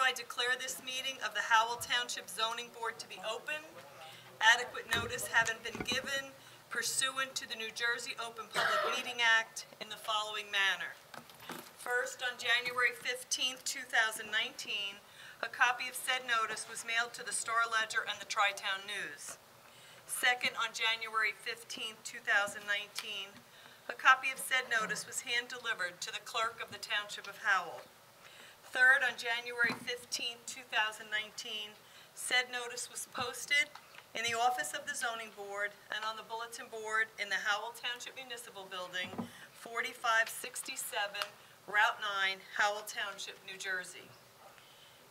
hereby declare this meeting of the Howell Township Zoning Board to be open. Adequate notice having been given pursuant to the New Jersey Open Public Meeting Act in the following manner. First, on January 15th, 2019, a copy of said notice was mailed to the Star Ledger and the Tri-Town News. Second, on January 15th, 2019, a copy of said notice was hand-delivered to the clerk of the Township of Howell. Third, on January 15th, 2019, said notice was posted in the office of the Zoning Board and on the bulletin board in the Howell Township Municipal Building, 4567 Route 9, Howell Township, New Jersey.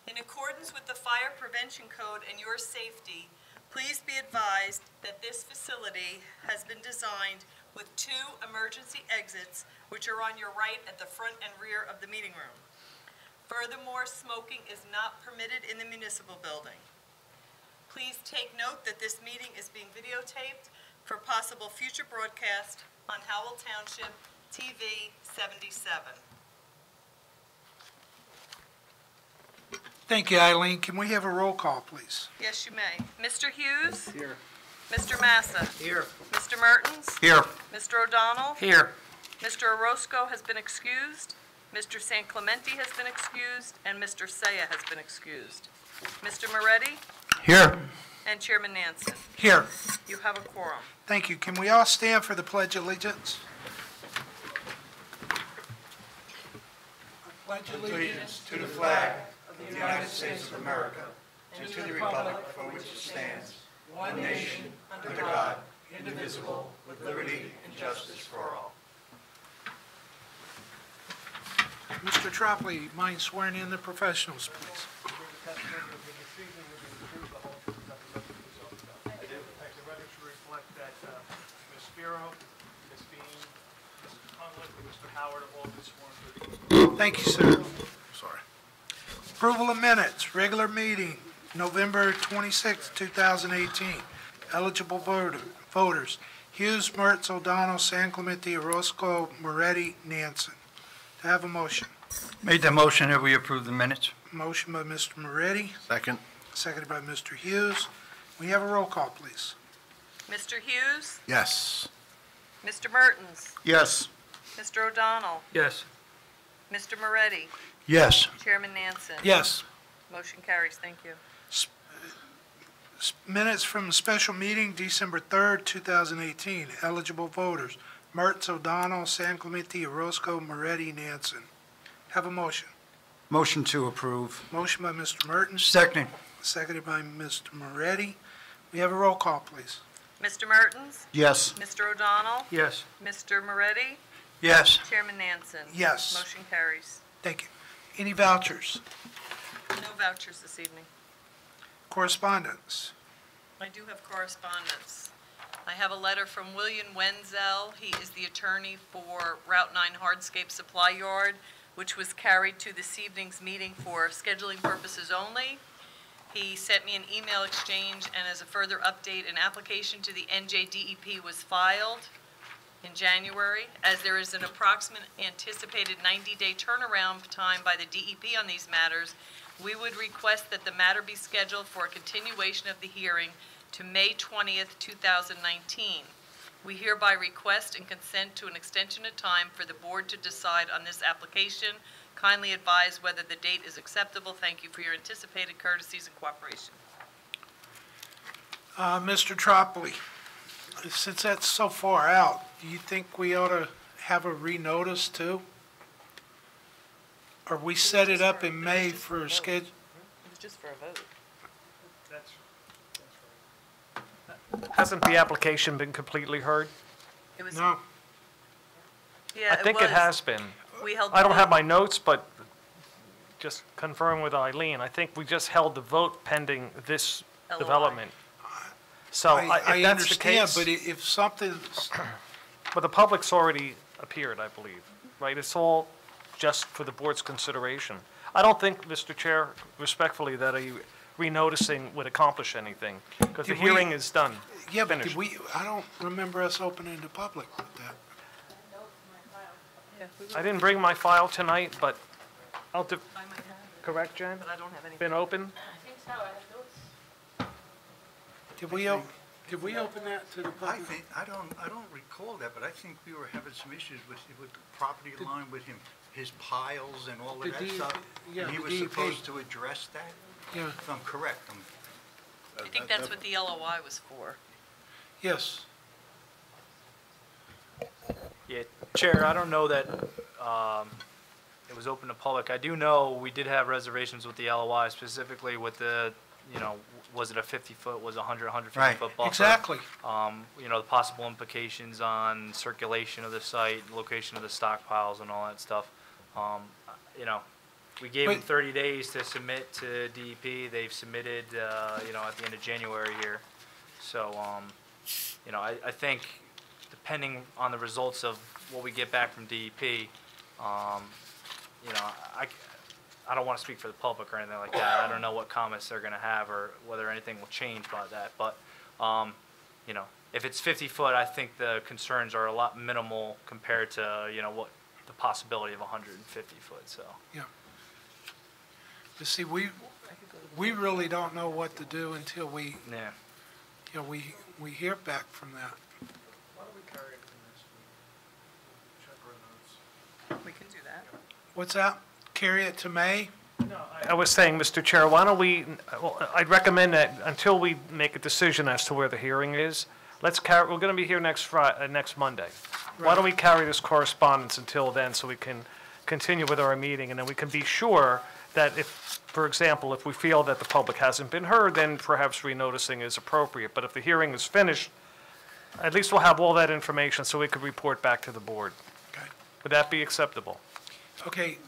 In accordance with the Fire Prevention Code and your safety, please be advised that this facility has been designed with 2 emergency exits, which are on your right at the front and rear of the meeting room. Furthermore, smoking is not permitted in the municipal building. Please take note that this meeting is being videotaped for possible future broadcast on Howell Township TV 77. Thank you, Eileen. Can we have a roll call, please? Yes, you may. Mr. Hughes? Here. Mr. Massa? Here. Mr. Mertens? Here. Mr. O'Donnell? Here. Mr. Orozco has been excused. Mr. San Clemente has been excused, and Mr. Saya has been excused. Mr. Moretti? Here. And Chairman Nansen. Here. You have a quorum. Thank you. Can we all stand for the Pledge of Allegiance? I pledge Allegiance to the flag of the United States of America and to the republic for which it stands, one nation, under God, indivisible, with liberty and justice for all. Mr. Tropley, mind swearing in the professionals, please? I do. The record should reflect that Ms. Spiro, Ms. Bean, Mr. Conlon, and Mr. Howard have all been sworn to the... Thank you, sir. Sorry. Approval of minutes, regular meeting, November 26, 2018. Eligible voters, Hughes, Mertz, O'Donnell, San Clemente, Orozco, Moretti, Nansen. To have a motion. Made the motion that we approve the minutes. Motion by Mr. Moretti, Second. seconded by Mr. Hughes. We have a roll call, please. Mr. Hughes? Yes. Mr. Mertens? Yes. Mr. O'Donnell? Yes. Mr. Moretti? Yes. Chairman Nansen? Yes. Motion carries. Thank you. Minutes from a special meeting, December 3rd, 2018. Eligible voters, Mertz, O'Donnell, San Clemente, Orozco, Moretti, Nansen. Have a motion. Motion to approve. Motion by Mr. Mertens, Second. seconded by Mr. Moretti. We have a roll call, please. Mr. Mertens? Yes. Mr. O'Donnell? Yes. Mr. Moretti? Yes. Chairman Nansen? Yes. Motion carries. Thank you. Any vouchers? No vouchers this evening. Correspondence? I do have correspondence. I have a letter from William Wenzel. He is the attorney for Route 9 Hardscape Supply Yard, which was carried to this evening's meeting for scheduling purposes only. He sent me an email exchange, and as a further update, an application to the NJDEP was filed in January. As there is an approximate anticipated 90-day turnaround time by the DEP on these matters, we would request that the matter be scheduled for a continuation of the hearing to May 20th, 2019. We hereby request and consent to an extension of time for the board to decide on this application. Kindly advise whether the date is acceptable. Thank you for your anticipated courtesies and cooperation. Mr. Tropley, since that's so far out, do you think we ought to have a renotice too? Or we set it up in May for a schedule? It was just for a vote. That's right. Hasn't the application been completely heard? It was. No. Yeah, I think it has been. We held. I don't have my notes, but just confirm with Eileen. I think we just held the vote pending this LOI. development. So I if that's the understand, case, but if something's, but the public's already appeared, I believe, right? It's all just for the board's consideration. I don't think, Mr. Chair, respectfully, that a renoticing would accomplish anything, because the Did we- hearing is done. yeah, but finished. I don't remember us opening to public with that. Yeah, we I didn't bring my file tonight, but I'll, I might have. correct, Jen? But I don't have any. Been open? Did we open that to the public? I don't recall that, but I think we were having some issues with the property line with him, his piles and all of The that D- stuff. yeah, And he the was DEP. supposed to address that? Yeah, If I'm correct, I think that's what the LOI was for. yes. Yeah, Chair, I don't know that it was open to public. I do know we did have reservations with the LOI, specifically with the, was it a 50-foot, was it 150-foot buffer? Exactly. The possible implications on circulation of the site, location of the stockpiles and all that stuff. We gave them Wait. 30 days to submit to DEP. They've submitted, at the end of January here. So, I think depending on the results of what we get back from DEP, I don't want to speak for the public or anything like that. I don't know what comments they're going to have or whether anything will change by that. But, if it's 50 foot, I think the concerns are a lot minimal compared to, what the possibility of 150 foot, so. Yeah. You see, we really don't know what to do until we, Yeah. we hear back from that. We can do that. What's that? Carry it to May? I was saying, Mr. Chair, why don't we, I'd recommend that until we make a decision as to where the hearing is, we're going to be here next Monday. Why don't we carry this correspondence until then so we can continue with our meeting, and then we can be sure that if, for example, if we feel that the public hasn't been heard, then perhaps renoticing is appropriate. But if the hearing is finished, at least we'll have all that information so we could report back to the board. Okay. Would that be acceptable? Okay,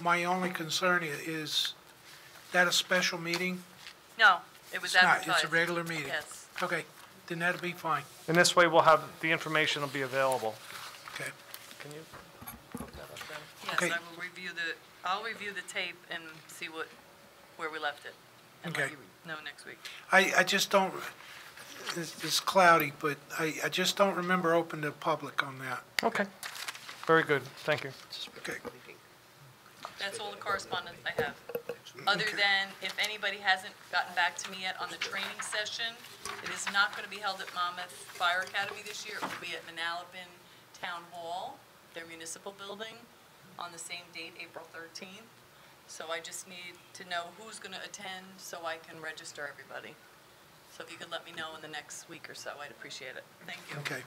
my only concern is that a special meeting? No, it was It's not, advertised. it's a regular meeting? Yes. Okay, then that'll be fine. And this way, we'll have, the information will be available. Okay. Can you look that up then? Yes, Okay. I'll review the tape and see where we left it. And let Okay. you know next week. I just don't, it's cloudy, but I just don't remember open to public on that. Okay. Very good. Thank you. Okay. That's all the correspondence I have. Other than if anybody hasn't gotten back to me yet on the training session, it is not going to be held at Monmouth Fire Academy this year. It will be at Manalapan Town Hall, their municipal building, on the same date, April 13th. So I just need to know who's going to attend so I can register everybody. So if you could let me know in the next week or so, I'd appreciate it. Thank you. Okay.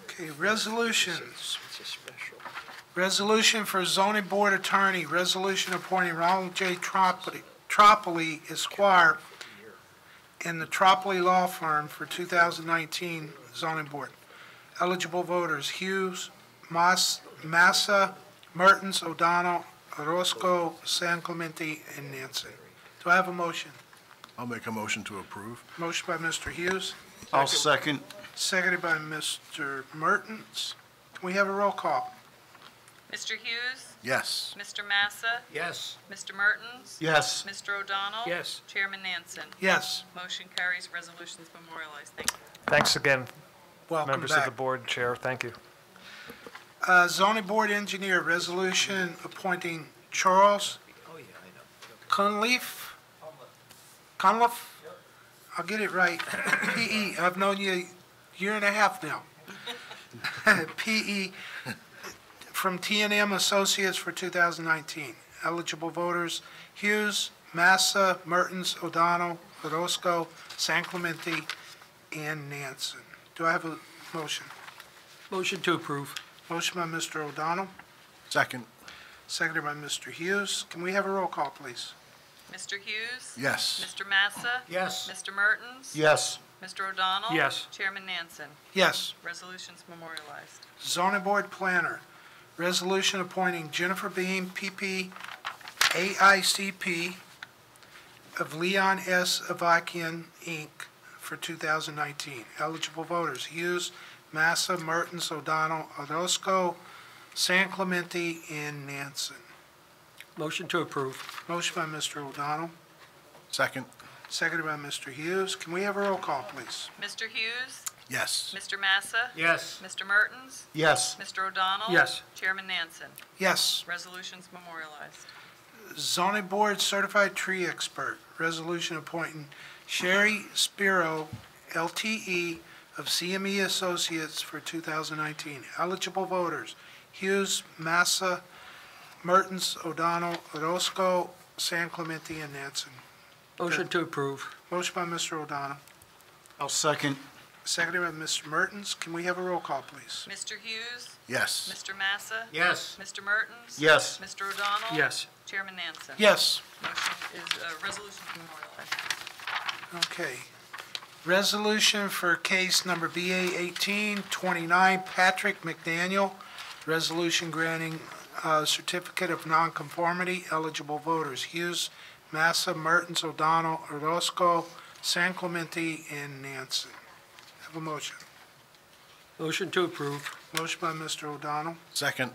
Okay, resolutions. Resolution for zoning board attorney, resolution appointing Ronald J. Tropoli Esquire in the Tropoli Law Firm for 2019 zoning board. Eligible voters: Hughes, Massa, Mertens, O'Donnell, Orozco, San Clemente, and Nansen. Do I have a motion? I'll make a motion to approve. Motion by Mr. Hughes, I'll second. seconded by Mr. Mertens. Can we have a roll call? Mr. Hughes? Yes. Mr. Massa? Yes. Mr. Mertens? Yes. Mr. O'Donnell? Yes. Chairman Nansen? Yes, Motion carries, resolutions memorialized. Thank you. Thanks again, welcome members of the back. board, Chair. Thank you. Zoning board engineer, resolution appointing Charles Cunliffe? I'll get it right. P.E., I've known you a year and a half now. P.E. from T&M Associates for 2019. Eligible voters: Hughes, Massa, Mertens, O'Donnell, Orozco, San Clemente, and Nansen. Do I have a motion? Motion to approve. Motion by Mr. O'Donnell, Second. seconded by Mr. Hughes. Can we have a roll call, please? Mr. Hughes? Yes. Mr. Massa? Yes. Mr. Mertens? Yes. Mr. O'Donnell? Yes. Chairman Nansen? Yes. Resolutions memorialized. Zoning board planner, resolution appointing Jennifer Beam, PP, AICP of Leon S. Avakian, Inc., for 2019. Eligible voters: Hughes, Massa, Mertens, O'Donnell, Orozco, San Clemente, and Nansen. Motion to approve. Motion by Mr. O'Donnell, Second. seconded by Mr. Hughes. Can we have a roll call, please? Mr. Hughes? Yes. Mr. Massa? Yes. Mr. Mertens? Yes. Mr. O'Donnell? Yes. Chairman Nansen? Yes. Resolution's memorialized. Zoning Board Certified Tree Expert, resolution appointing Sherry Spiro, LTE of CME Associates for 2019. Eligible voters, Hughes, Massa, Mertens, O'Donnell, Orozco, San Clemente, and Nansen. Motion to approve. Motion by Mr. O'Donnell, I'll second. seconded by Mr. Mertens. Can we have a roll call, please? Mr. Hughes? Yes. Mr. Massa? Yes. Mr. Mertens? Yes. Mr. O'Donnell? Yes. Chairman Nansen? Yes. Motion is, resolution memorialized. Okay. Resolution for case number BA 1829, Patrick McDaniel. Resolution granting certificate of nonconformity. Eligible voters, Hughes, Massa, Mertens, O'Donnell, Orozco, San Clemente, and Nansen. Have a motion. Motion to approve. Motion by Mr. O'Donnell, Second.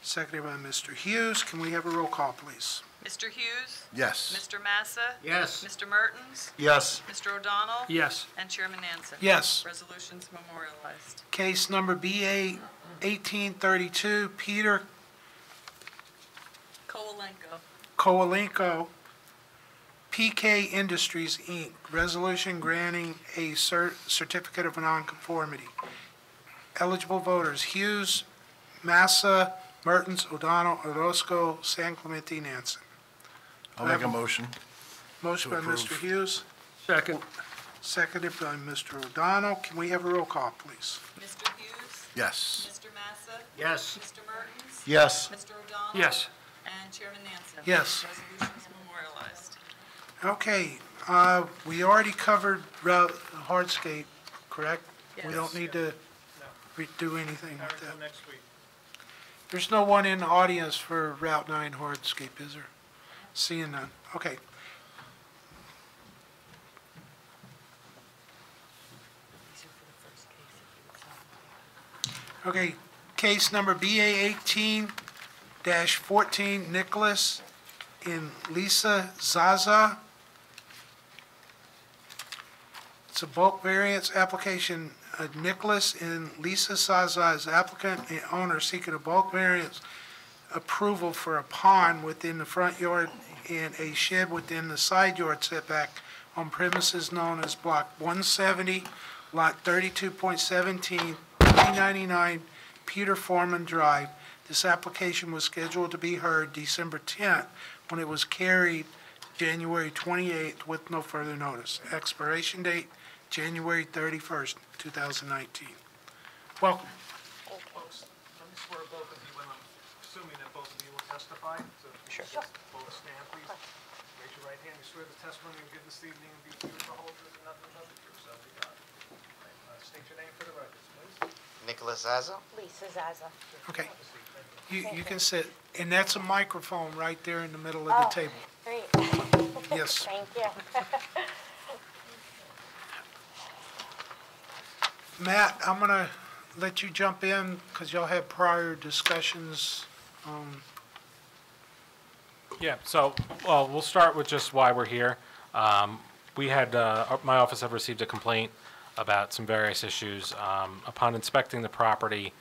seconded by Mr. Hughes. Can we have a roll call, please? Mr. Hughes? Yes. Mr. Massa? Yes. Mr. Mertens? Yes. Mr. O'Donnell? Yes. And Chairman Nansen? Yes. Resolution's memorialized. Case number BA 1832, Peter Kowalenko, PK Industries, Inc., resolution granting a certificate of nonconformity. Eligible voters, Hughes, Massa, Mertens, O'Donnell, Orozco, San Clemente, Nansen. I'll make a motion. Motion by To Mr. approve. Hughes, Second. seconded by Mr. O'Donnell. Can we have a roll call, please? Mr. Hughes? Yes. Mr. Massa? Yes. Mr. Mertens? Yes. Mr. O'Donnell? Yes. And Chairman Nansen? Yes. Resolution's memorialized. Okay, we already covered hardscape, correct? We don't need to do anything with that. next week. There's no one in the audience for Route 9 hardscape, is there? Seeing none. Okay. Okay, case number BA 18-14, Nicholas and Lisa Zaza. It's a bulk variance application. Nicholas and Lisa Zaza is applicant and owner seeking a bulk variance approval for a pond within the front yard and a shed within the side yard setback on premises known as Block 170, Lot 32.17, 399 Peter Foreman Drive. This application was scheduled to be heard December 10th, when it was carried January 28th with no further notice. Expiration date, January 31st, 2019. Welcome. Folks, let me swear both of you in. I'm assuming that both of you will testify. So if you could both stand, please. Raise your right hand. You swear the testimony you give this evening will be true to the whole truth and nothing but the truth. So help you God. State your name for the records, please. Nicholas Zaza. Lisa Zaza. Okay. You can sit, and that's a microphone right there in the middle of the table. Great. Yes. Thank you. Matt, I'm going to let you jump in because y'all had prior discussions. Yeah, so, well, we'll start with just why we're here. We had, my office have received a complaint about some various issues. Upon inspecting the property,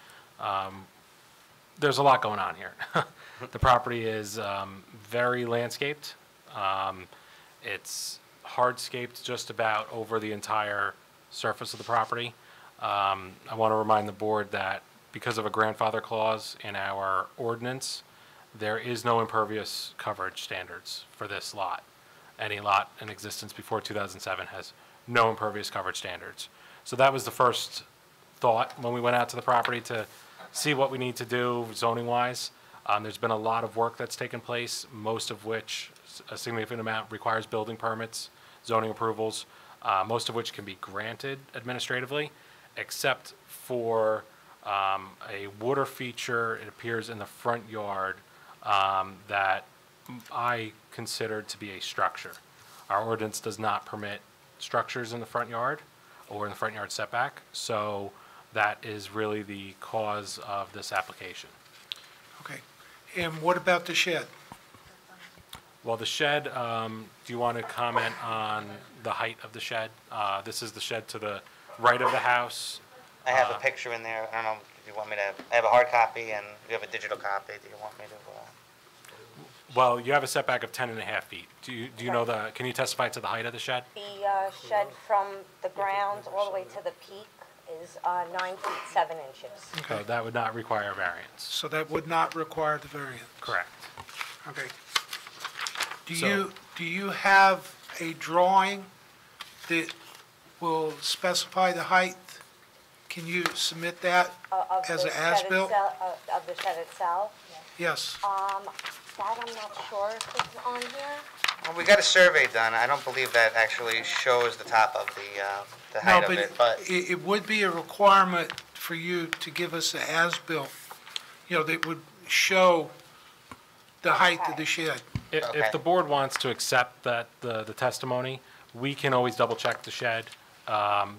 there's a lot going on here. The property is very landscaped. It's hardscaped just about over the entire surface of the property. I want to remind the board that because of a grandfather clause in our ordinance, there is no impervious coverage standards for this lot. Any lot in existence before 2007 has no impervious coverage standards. So that was the first thought when we went out to the property to see what we need to do zoning-wise. There's been a lot of work that's taken place, most of which, a significant amount, requires building permits, zoning approvals, most of which can be granted administratively, except for a water feature, it appears in the front yard, that I considered to be a structure. Our ordinance does not permit structures in the front yard or in the front yard setback, so that is really the cause of this application. Okay. And what about the shed? Well, the shed, do you want to comment on the height of the shed? This is the shed to the right of the house. I have a picture in there. I don't know if you want me to, I have a hard copy and you have a digital copy. Do you want me to? Well, you have a setback of 10.5 feet. Do you know can you testify to the height of the shed? The shed from the ground all the way to the peak is 9 feet 7 inches. So that would not require a variance. So that would not require the variance? Correct. Okay. So- Do you have a drawing that will specify the height? Can you submit that Of as the an shed as-built? Of the shed itself? Yes. That I'm not sure if it's on here. Well, we got a survey done. I don't believe that actually shows the top of the height of it, but it would be a requirement for you to give us an as-built, that would show the height of the shed. If Okay. the board wants to accept that, the testimony, we can always double-check the shed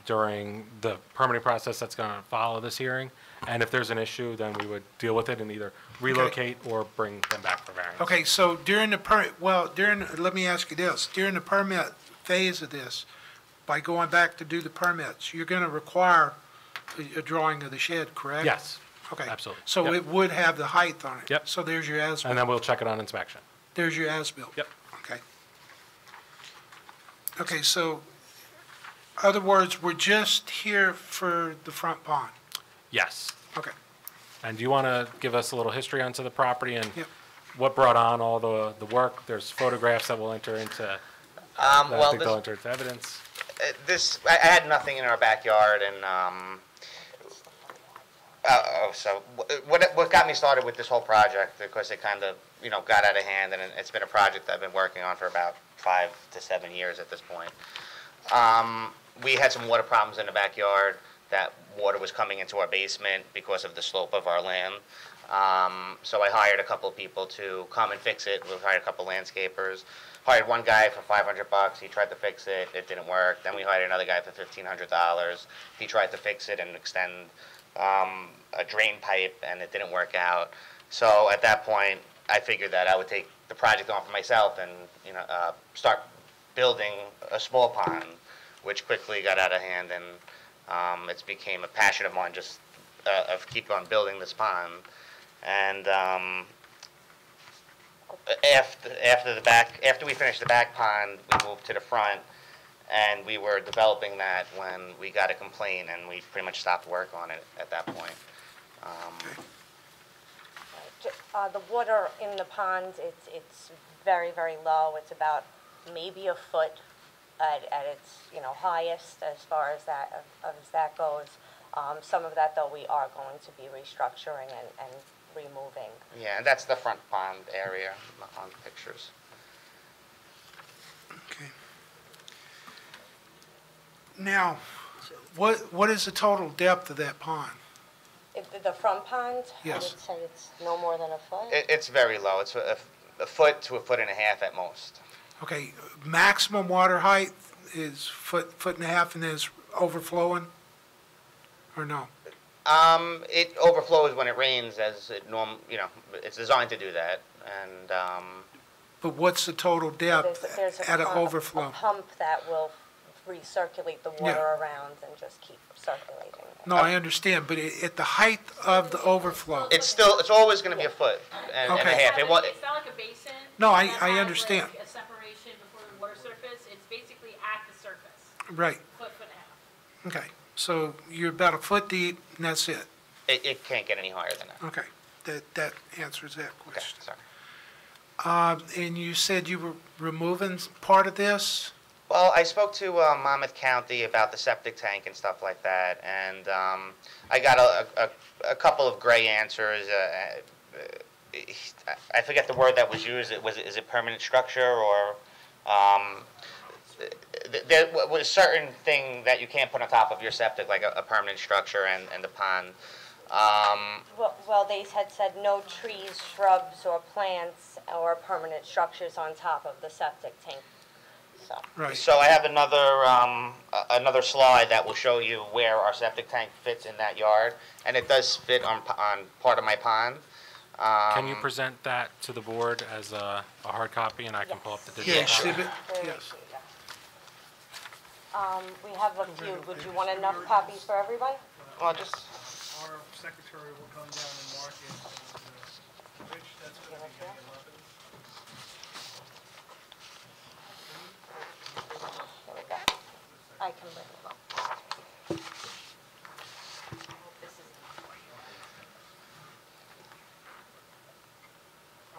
during the permitting process that's going to follow this hearing. And if there's an issue, then we would deal with it and either relocate or bring them back for variance. Okay, so during the let me ask you this, during the permit phase of this, by going back to do the permits, you're going to require a drawing of the shed, correct? Yes, Okay. absolutely. So Yep. it would have the height on it? Yep. So there's your as-built? And then we'll check it on inspection. There's your as-built? Yep. Okay. Okay, so, other words, we're just here for the front pond? Yes. Okay. And do you want to give us a little history onto the property and Yep. what brought on all the work? There's photographs that will enter into, I well, think they'll enter into evidence. I had nothing in our backyard, and so what got me started with this whole project, because it kind of got out of hand, and it's been a project I've been working on for about 5 to 7 years at this point. We had some water problems in the backyard. That water was coming into our basement because of the slope of our land. So I hired a couple of people to come and fix it. We hired a couple landscapers. Hired one guy for $500. He tried to fix it. It didn't work. Then we hired another guy for $1,500. He tried to fix it and extend a drain pipe, and it didn't work out. So at that point, I figured that I would take the project on for myself and start building a small pond, which quickly got out of hand, and it's became a passion of mine, just of keep on building this pond. And after we finished the back pond, we moved to the front, and we were developing that when we got a complaint, and we pretty much stopped work on it at that point. The water in the pond, it's very, very low. It's about maybe a foot at its highest as far as that goes. Some of that, though, we are going to be restructuring and removing. Yeah, and that's the front pond area on the pictures. Okay. Now, what is the total depth of that pond? The front pond? Yes. I would say it's no more than a foot. It's very low. It's a foot to a foot and a half at most. Okay, maximum water height is foot and a half, and then it's overflowing? Or no? It overflows when it rains, as it it's designed to do that. And But what's the total depth There's at an a overflow? pump that will recirculate the water around and just keep circulating it. No, I understand, but at the height of the overflow? it's always going to be a foot and a Okay. half. It's not like a basin. No, I that has, understand. like, a separation before the water surface. It's basically at the surface, Right, foot and a half. okay. So you're about a foot deep, and that's it? It can't get any higher than that. Okay, that answers that Okay, question. sorry. And you said you were removing part of this? Well, I spoke to Monmouth County about the septic tank and stuff like that, and I got a couple of gray answers. I forget the word that was used. Is it permanent structure, or there was a certain thing that you can't put on top of your septic, like a permanent structure and the pond. Well, they had said no trees, shrubs, or plants or permanent structures on top of the septic tank. So. Right, So I have another slide that will show you where our septic tank fits in that yard, and it does fit on part of my pond. Can you present that to the board as a hard copy, and I can pull up the Yes. digital yeah, copy? exhibit, There you yes. go. We have a few. Would you want enough copies for everybody? Well, just, Our secretary will come down and mark it, and, Rich, that's Give it here. Here we go. I can bring them up. This is,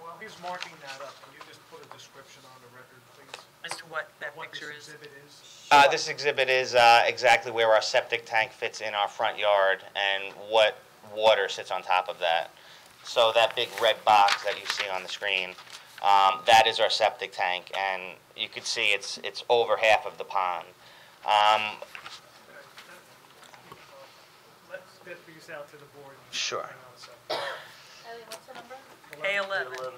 While he's marking that up, can you just put a description on the record, please? As to what that What picture this is. exhibit is? this exhibit is exactly where our septic tank fits in our front yard and what water sits on top of that. So that big red box that you see on the screen, that is our septic tank, and you can see it's over half of the pond. Let's get these out to the board. Sure. Ellie, what's the number? A11.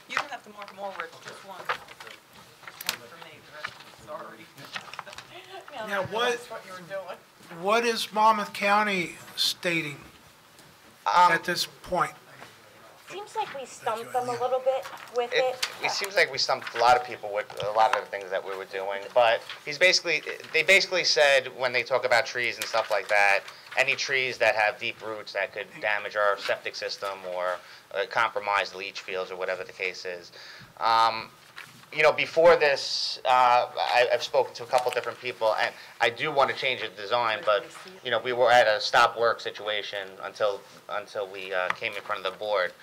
You don't have to mark them all, Rich, just one. Just one for me, the rest of them, sorry. Now, what, That's what you were doing. what is Monmouth County stating at this point? seems like we stumped them a little bit with it. It seems like we stumped a lot of people with a lot of the things that we were doing, but they basically said when they talk about trees and stuff like that, any trees that have deep roots that could damage our septic system or compromise leach fields or whatever the case is. You know, before this, I've spoken to a couple different people, and I do want to change the design, but, you know, we were at a stop work situation until we came in front of the board.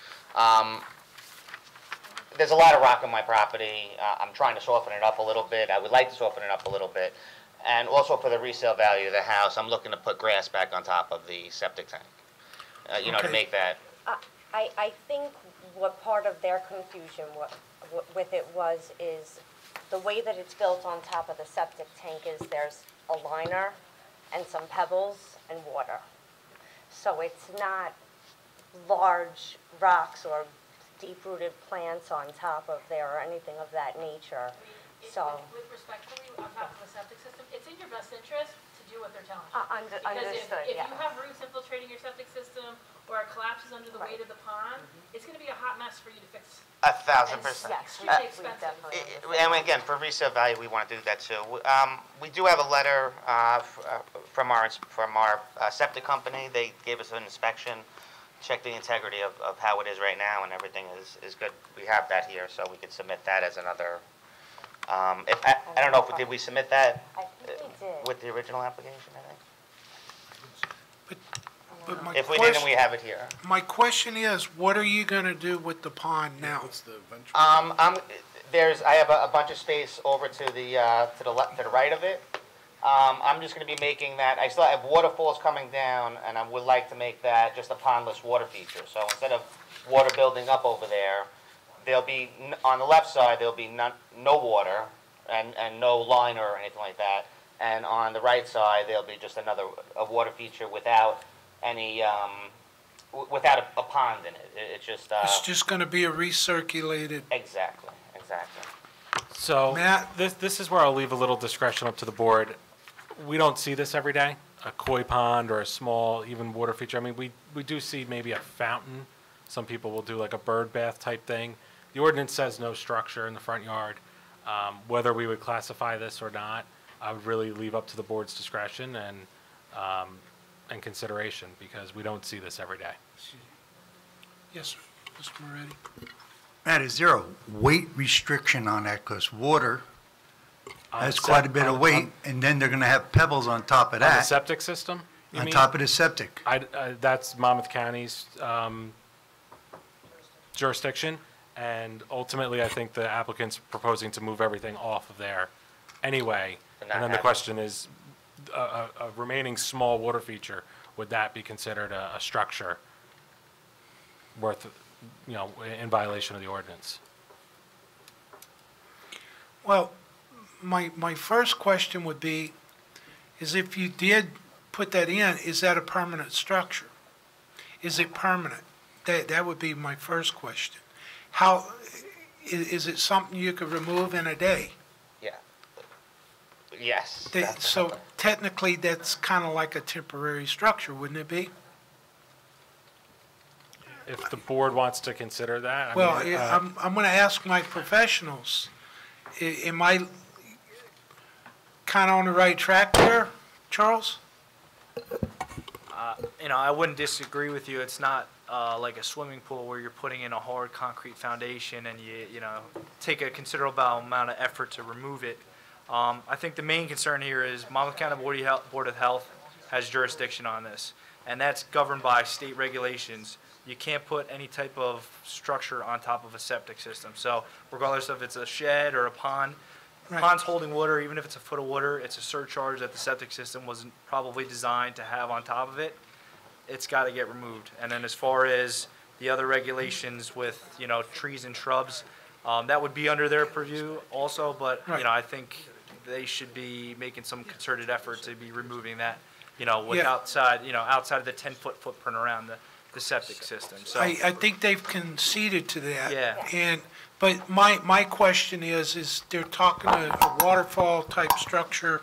There's a lot of rock on my property. I'm trying to soften it up a little bit. I would like to soften it up a little bit. And also for the resale value of the house, I'm looking to put grass back on top of the septic tank, you know, to Okay. make that. I think what part of their confusion with it is the way that it's built on top of the septic tank is there's a liner and some pebbles and water. So it's not large rocks or deep-rooted plants on top of there or anything of that nature. So, With respectfully, on top of the septic system, it's in your best interest to do what they're telling you. understood, Because yeah. if you have roots infiltrating your septic system, or it collapses under the weight of the pond, it's gonna be a hot mess for you to fix. 1,000%. Yes, we Extremely we expensive. definitely And understand. again, for resale value, we want to do that too. We do have a letter from our septic company. They gave us an inspection, checked the integrity of how it is right now, and everything is good. We have that here, so we could submit that as another. I don't know if did we submit that I think we did. with the original application, I think. But my If we didn't, question, we have it here. my question is, what are you gonna do with the pond now? What's the eventual? I have a bunch of space over to the left, to the right of it. I'm just gonna be making that, I still have waterfalls coming down, and I would like to make that just a pondless water feature. So instead of water building up over there, there'll be, on the left side, there'll be no water and no liner or anything like that. And on the right side, there'll be just a water feature without any, without a pond in it. It's just, It's just gonna be a recirculated, exactly. So, Matt? this is where I'll leave a little discretion up to the board. We don't see this every day, a koi pond or a small, even water feature. I mean, we do see maybe a fountain. Some people will do like a bird bath type thing. The ordinance says no structure in the front yard. Whether we would classify this or not, I would really leave up to the board's discretion and consideration, because we don't see this every day. yes, sir, Mr. Moretti. Matt, is there a weight restriction on that? Because water On has the quite a sep- bit of on- weight, and then they're going to have pebbles on top of On the that, septic system, you on mean? top of the septic. That's Monmouth County's jurisdiction, and ultimately, I think the applicant's proposing to move everything off of there anyway. And not And then the have- question is, a remaining small water feature, would that be considered a structure worth, you know, in violation of the ordinance? Well, my first question would be, is if you did put that in, is that a permanent structure? Is it permanent? That would be my first question. How, is it something you could remove in a day? Yeah. Yes. So technically, that's kind of like a temporary structure, wouldn't it be? If the board wants to consider that, I Well, mean, I'm going to ask my professionals, am I kind of on the right track there, Charles? I wouldn't disagree with you. It's not like a swimming pool where you're putting in a hard concrete foundation and you take a considerable amount of effort to remove it. I think the main concern here is Monmouth County Board of Health has jurisdiction on this, and that's governed by state regulations. You can't put any type of structure on top of a septic system. So regardless if it's a shed or a pond, Right. pond's holding water, even if it's a foot of water, it's a surcharge that the septic system wasn't probably designed to have on top of it. It's got to get removed. And then as far as the other regulations with, trees and shrubs, that would be under their purview also, but, Right. I think they should be making some concerted effort to be removing that, with Yeah. outside of the 10-foot footprint around the septic system, so. I think they've conceded to that. Yeah. But my question is they're talking a waterfall type structure,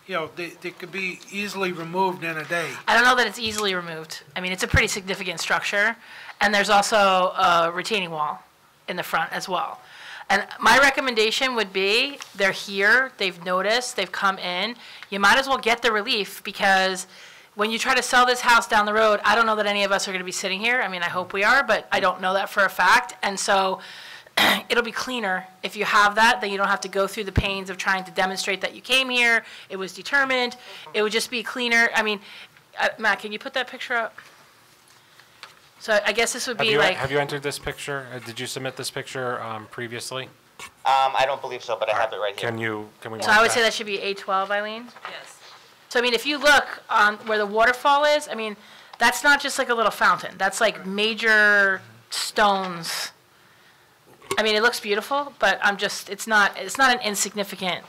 they could be easily removed in a day. I don't know that it's easily removed. I mean, it's a pretty significant structure, and there's also a retaining wall in the front as well. And my recommendation would be, they're here, they've noticed, they've come in, you might as well get the relief, because when you try to sell this house down the road, I don't know that any of us are gonna be sitting here. I mean, I hope we are, but I don't know that for a fact. And so it'll be cleaner if you have that, then you don't have to go through the pains of trying to demonstrate that you came here, it was determined. It would just be cleaner. I mean, Matt, can you put that picture up? So I guess this would be like. Have you entered this picture? Did you submit this picture previously? I don't believe so, but I have it right here. Can we? So I would say that should be A12, Eileen? Yes. So I mean, if you look on where the waterfall is, I mean, that's not just like a little fountain. That's like major stones. I mean, it looks beautiful, but it's not an insignificant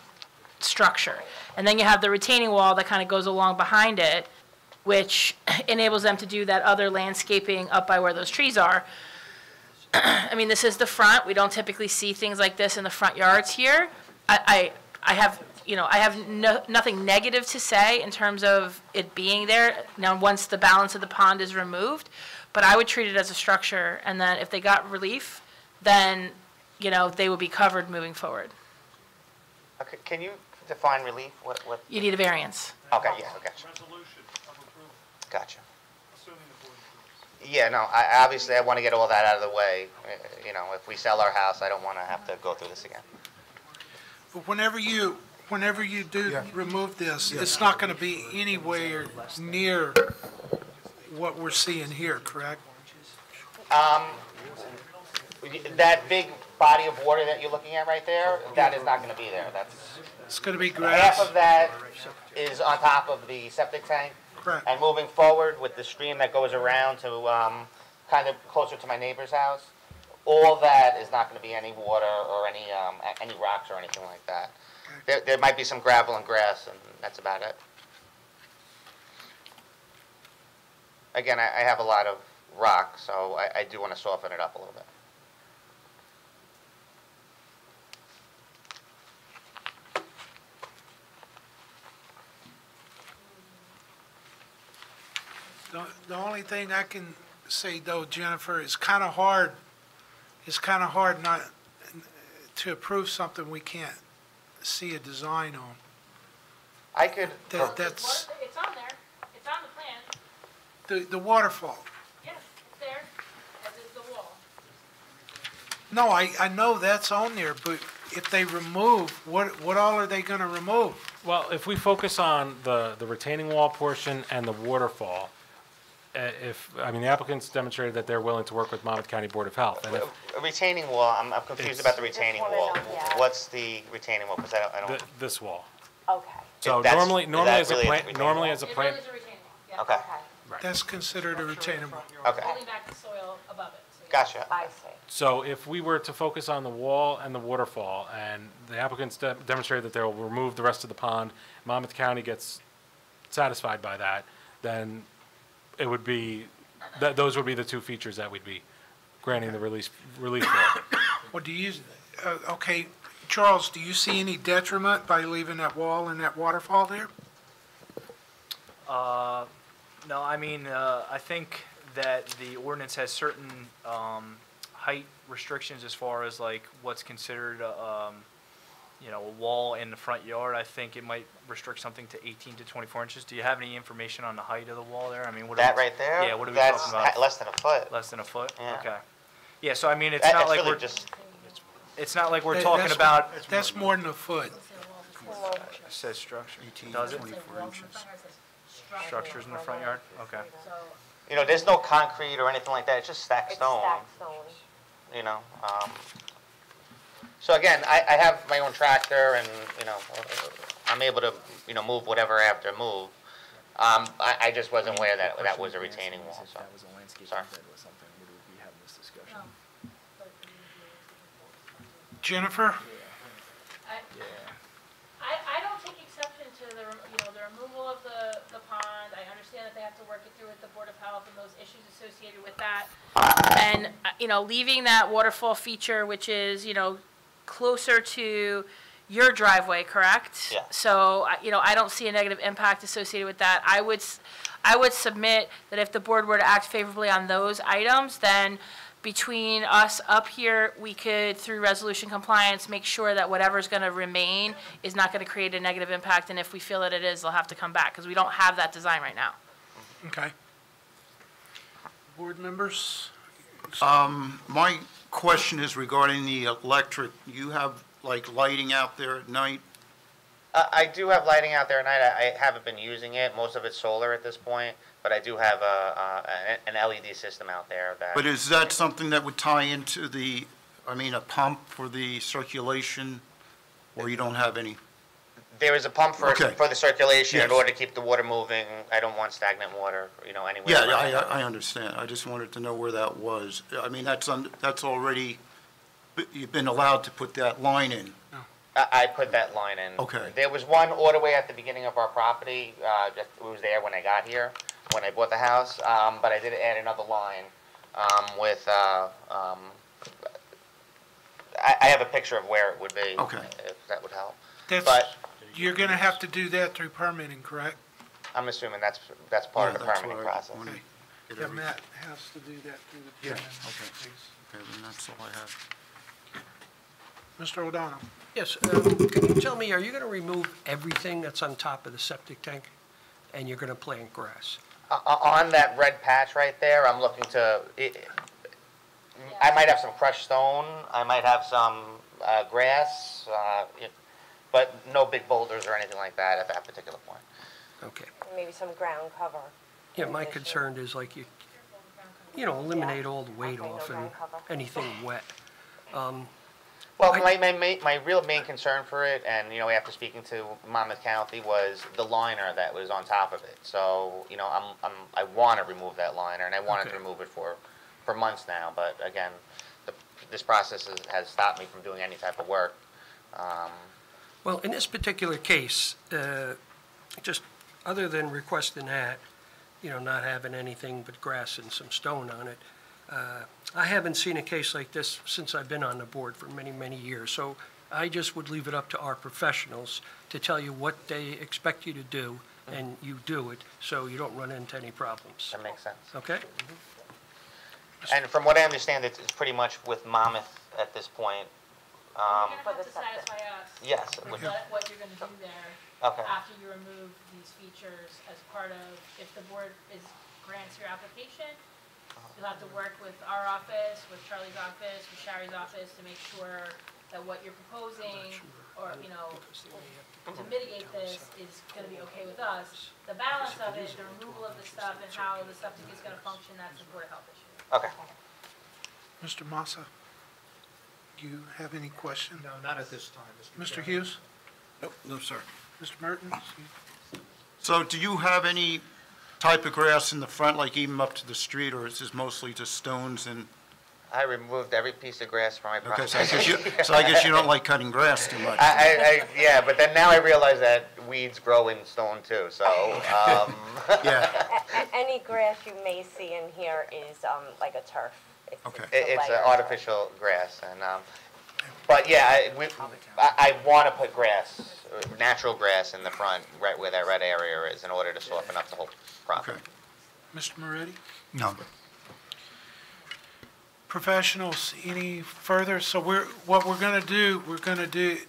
structure. And then you have the retaining wall that kind of goes along behind it, which enables them to do that other landscaping up by where those trees are. I mean, this is the front. We don't typically see things like this in the front yards here. I have nothing negative to say in terms of it being there. Now, once the balance of the pond is removed, but I would treat it as a structure, and then if they got relief, then, they would be covered moving forward. Okay, can you define relief? What? You need a variance. Okay, yeah, okay. Gotcha. Yeah, no, obviously I want to get all that out of the way. If we sell our house, I don't want to have to go through this again. But whenever you do remove this, it's not going to be anywhere near what we're seeing here, correct? That big body of water that you're looking at right there, that is not going to be there. It's going to be grass. Half of that is on top of the septic tank. Correct. And moving forward with the stream that goes around to kind of closer to my neighbor's house, all that is not going to be any water or any rocks or anything like that. There might be some gravel and grass, and that's about it. Again, I have a lot of rock, so I do want to soften it up a little bit. The only thing I can say though, Jennifer, it's kind of hard not to approve something we can't see a design on. I could. That's It's on there. It's on the plan. the waterfall. Yes, it's there, as is the wall. No, I know that's on there, but if they remove, what all are they going to remove? Well, if we focus on the retaining wall portion and the waterfall, the applicants demonstrated that they're willing to work with Monmouth County Board of Health. And A retaining wall, I'm confused about the retaining wanna wall. know, yeah. What's the retaining wall? Because I don't. this wall. Okay, So That's- normally is that as a really a plant, retaining normally wall? as a It plant, really is a retaining wall, yeah. Okay, okay, That's considered a retaining wall. okay. Holding back the soil above it. So yeah. Gotcha. I see. so if we were to focus on the wall and the waterfall, and the applicants demonstrated that they'll remove the rest of the pond, Monmouth County gets satisfied by that, then it would be, those would be the two features that we'd be granting the relief for. Well, okay, Charles, do you see any detriment by leaving that wall and that waterfall there? No, I mean, I think that the ordinance has certain height restrictions as far as like what's considered, you know, a wall in the front yard, I think it might restrict something to 18 to 24 inches. Do you have any information on the height of the wall there? I mean, what are That we- right there? Yeah, what are we That's talking about? less than a foot. Less than a foot? Yeah. Okay. Yeah, so I mean, it's That- not it's like really we're, just, it's not like we're That- talking that's- about, That's more than a foot. it says structure. 18 Does to it? 24 inches. Structures in the front yard? Okay. you know, there's no concrete or anything like that, it's just stacked It's stone, stacked stone. you know. So again, I have my own tractor and, you know, I'm able to, you know, move whatever I have to move. I just wasn't aware that that was a retaining wall, so. That was a landscape Sorry. bed was something, would we be having this discussion? Jennifer? Yeah. I don't take exception to the, the removal of the pond. I understand that they have to work it through with the Board of Health and those issues associated with that. And, leaving that waterfall feature, which is, closer to your driveway, correct? Yeah. So, I don't see a negative impact associated with that. I would submit that if the board were to act favorably on those items, then between us up here, we could, through resolution compliance, make sure that whatever's going to remain is not going to create a negative impact, and if we feel that it is, they'll have to come back, because we don't have that design right now. Okay. Board members? My question is regarding the electric. You have, like, lighting out there at night? I do have lighting out there at night. I haven't been using it. Most of it's solar at this point, but I do have an LED system out there that. But is that something that would tie into a pump for the circulation, or you don't have any? There is a pump for Okay. for the circulation in Yes. order to keep the water moving. I don't want stagnant water, anywhere. Yeah, around. I understand. I just wanted to know where that was. I mean, that's already, you've been allowed to put that line in. I put that line in. Okay. There was one waterway at the beginning of our property, it was there when I got here, when I bought the house, but I did add another line with, I have a picture of where it would be. Okay. If that would help. That's, you're going to have to do that through permitting, correct? I'm assuming that's part of the Yeah, that's permitting what I process. wanted to get Yeah, every- Matt has to do that through the Yeah, permitting. okay. please. Okay, then that's all I have. Mr. O'Donnell? Yes, can you tell me, are you going to remove everything that's on top of the septic tank, and you're going to plant grass? On that red patch right there, I'm looking to, I might have some crushed stone, I might have some grass, but no big boulders or anything like that at that particular point. Okay. Maybe some ground cover. Yeah, my in addition. concern is like eliminate all the weight Okay, no off and ground cover. anything wet. Well, my real main concern for it, and, after speaking to Monmouth County, was the liner that was on top of it. So, I want to remove that liner, and I wanted to Okay. remove it for months now, but again, this process has stopped me from doing any type of work. Well, in this particular case, just other than requesting that, not having anything but grass and some stone on it, I haven't seen a case like this since I've been on the board for many, many years. So I just would leave it up to our professionals to tell you what they expect you to do, and you do it, so you don't run into any problems. That makes sense. Okay? And from what I understand, it's pretty much with Monmouth at this point. You're For going to have the to septic. satisfy us. Yes. What you're going to do there. Okay. After you remove these features as part of, if the board grants your application, you'll have to work with our office, with Charlie's office, with Sherry's office to make sure that what you're proposing, or, to mitigate this is going to be okay with us. The balance of it, the removal of the stuff and how the septic is going to function, that's a Board of Health issue. Okay. Mr. Massa? Do you have any question? No, not at this time, Mr. Chairman. Hughes? No, sir. Mr. Mertens? So do you have any type of grass in the front, like even up to the street, or is this mostly just stones and? I removed every piece of grass from my property. Okay, so I guess you don't like cutting grass too much. Yeah, but then now I realize that weeds grow in stone too, so, Yeah, Any grass you may see in here is like a turf. Okay. it's layer an of artificial grass, and, but yeah, I want to put grass, natural grass in the front, right where that red area is, in order to soften up the whole property. okay. Mr. Moretti? No. professionals any further? So what we're gonna do,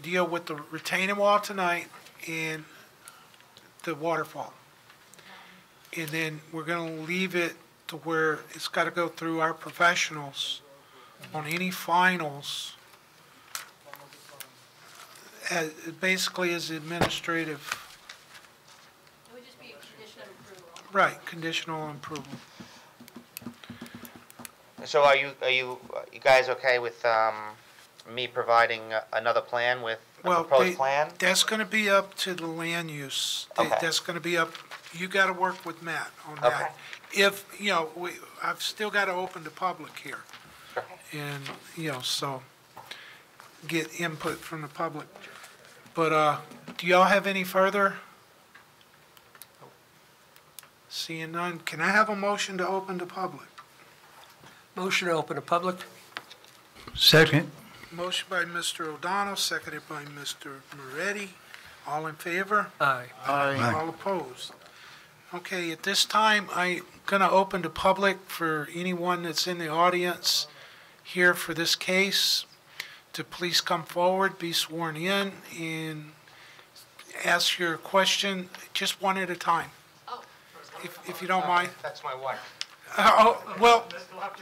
deal with the retaining wall tonight and the waterfall. And then we're gonna leave it to where it's gotta go through our professionals on any finals. Basically as administrative. It would just be a condition of approval. Right, conditional approval. So are you guys okay with me providing another plan with a proposed plan? That's gonna be up to the land use. Okay. That's gonna be up, you gotta work with Matt on Okay. that. If, I've still gotta open the public here. Sure. And, so, get input from the public. But, do y'all have any further? Seeing none, can I have a motion to open the public? Motion to open the public? Second. Motion by Mr. O'Donnell, seconded by Mr. Moretti. All in favor? Aye. All opposed? Okay, at this time, I'm gonna open the public for anyone that's in the audience here for this case to please come forward, be sworn in, and ask your question, just one at a time. If you don't mind. That's my wife. Well,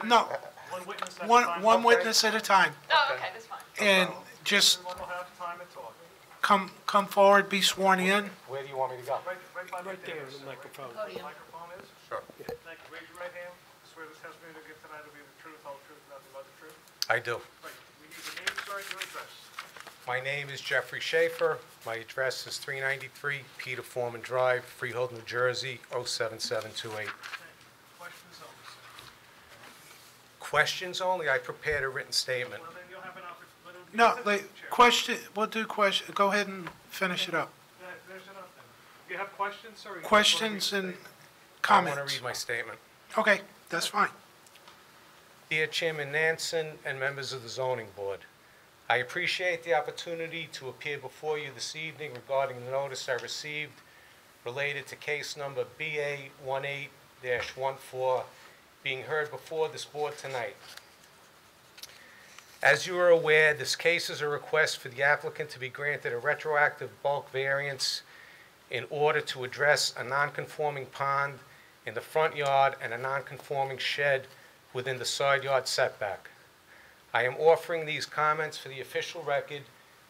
no, one witness at a time. Oh, okay, that's fine. And just come forward, be sworn in. Where do you want me to go? Right there, the microphone. Podium. Sure. Thank you. Raise your right hand. Swear this testimony you'll give tonight will be the truth, whole truth, nothing but the truth. I do. Right. We need your name, sir, and your address. My name is Jeffrey Schaefer. My address is 393 Peter Foreman Drive, Freehold, New Jersey, 07728. Questions only, sir. Questions only? I prepared a written statement. Well, then you'll have an opportunity. No, we'll do question, go ahead and finish it up. There's enough then. Do you have questions, sir? or you just wanna Questions read and the statement? I want to comments? read my statement. Okay, that's fine. Dear Chairman Nansen and members of the Zoning Board, I appreciate the opportunity to appear before you this evening regarding the notice I received related to case number BA18-14 being heard before this board tonight. As you are aware, this case is a request for the applicant to be granted a retroactive bulk variance in order to address a non-conforming pond in the front yard and a non-conforming shed within the side yard setback. I am offering these comments for the official record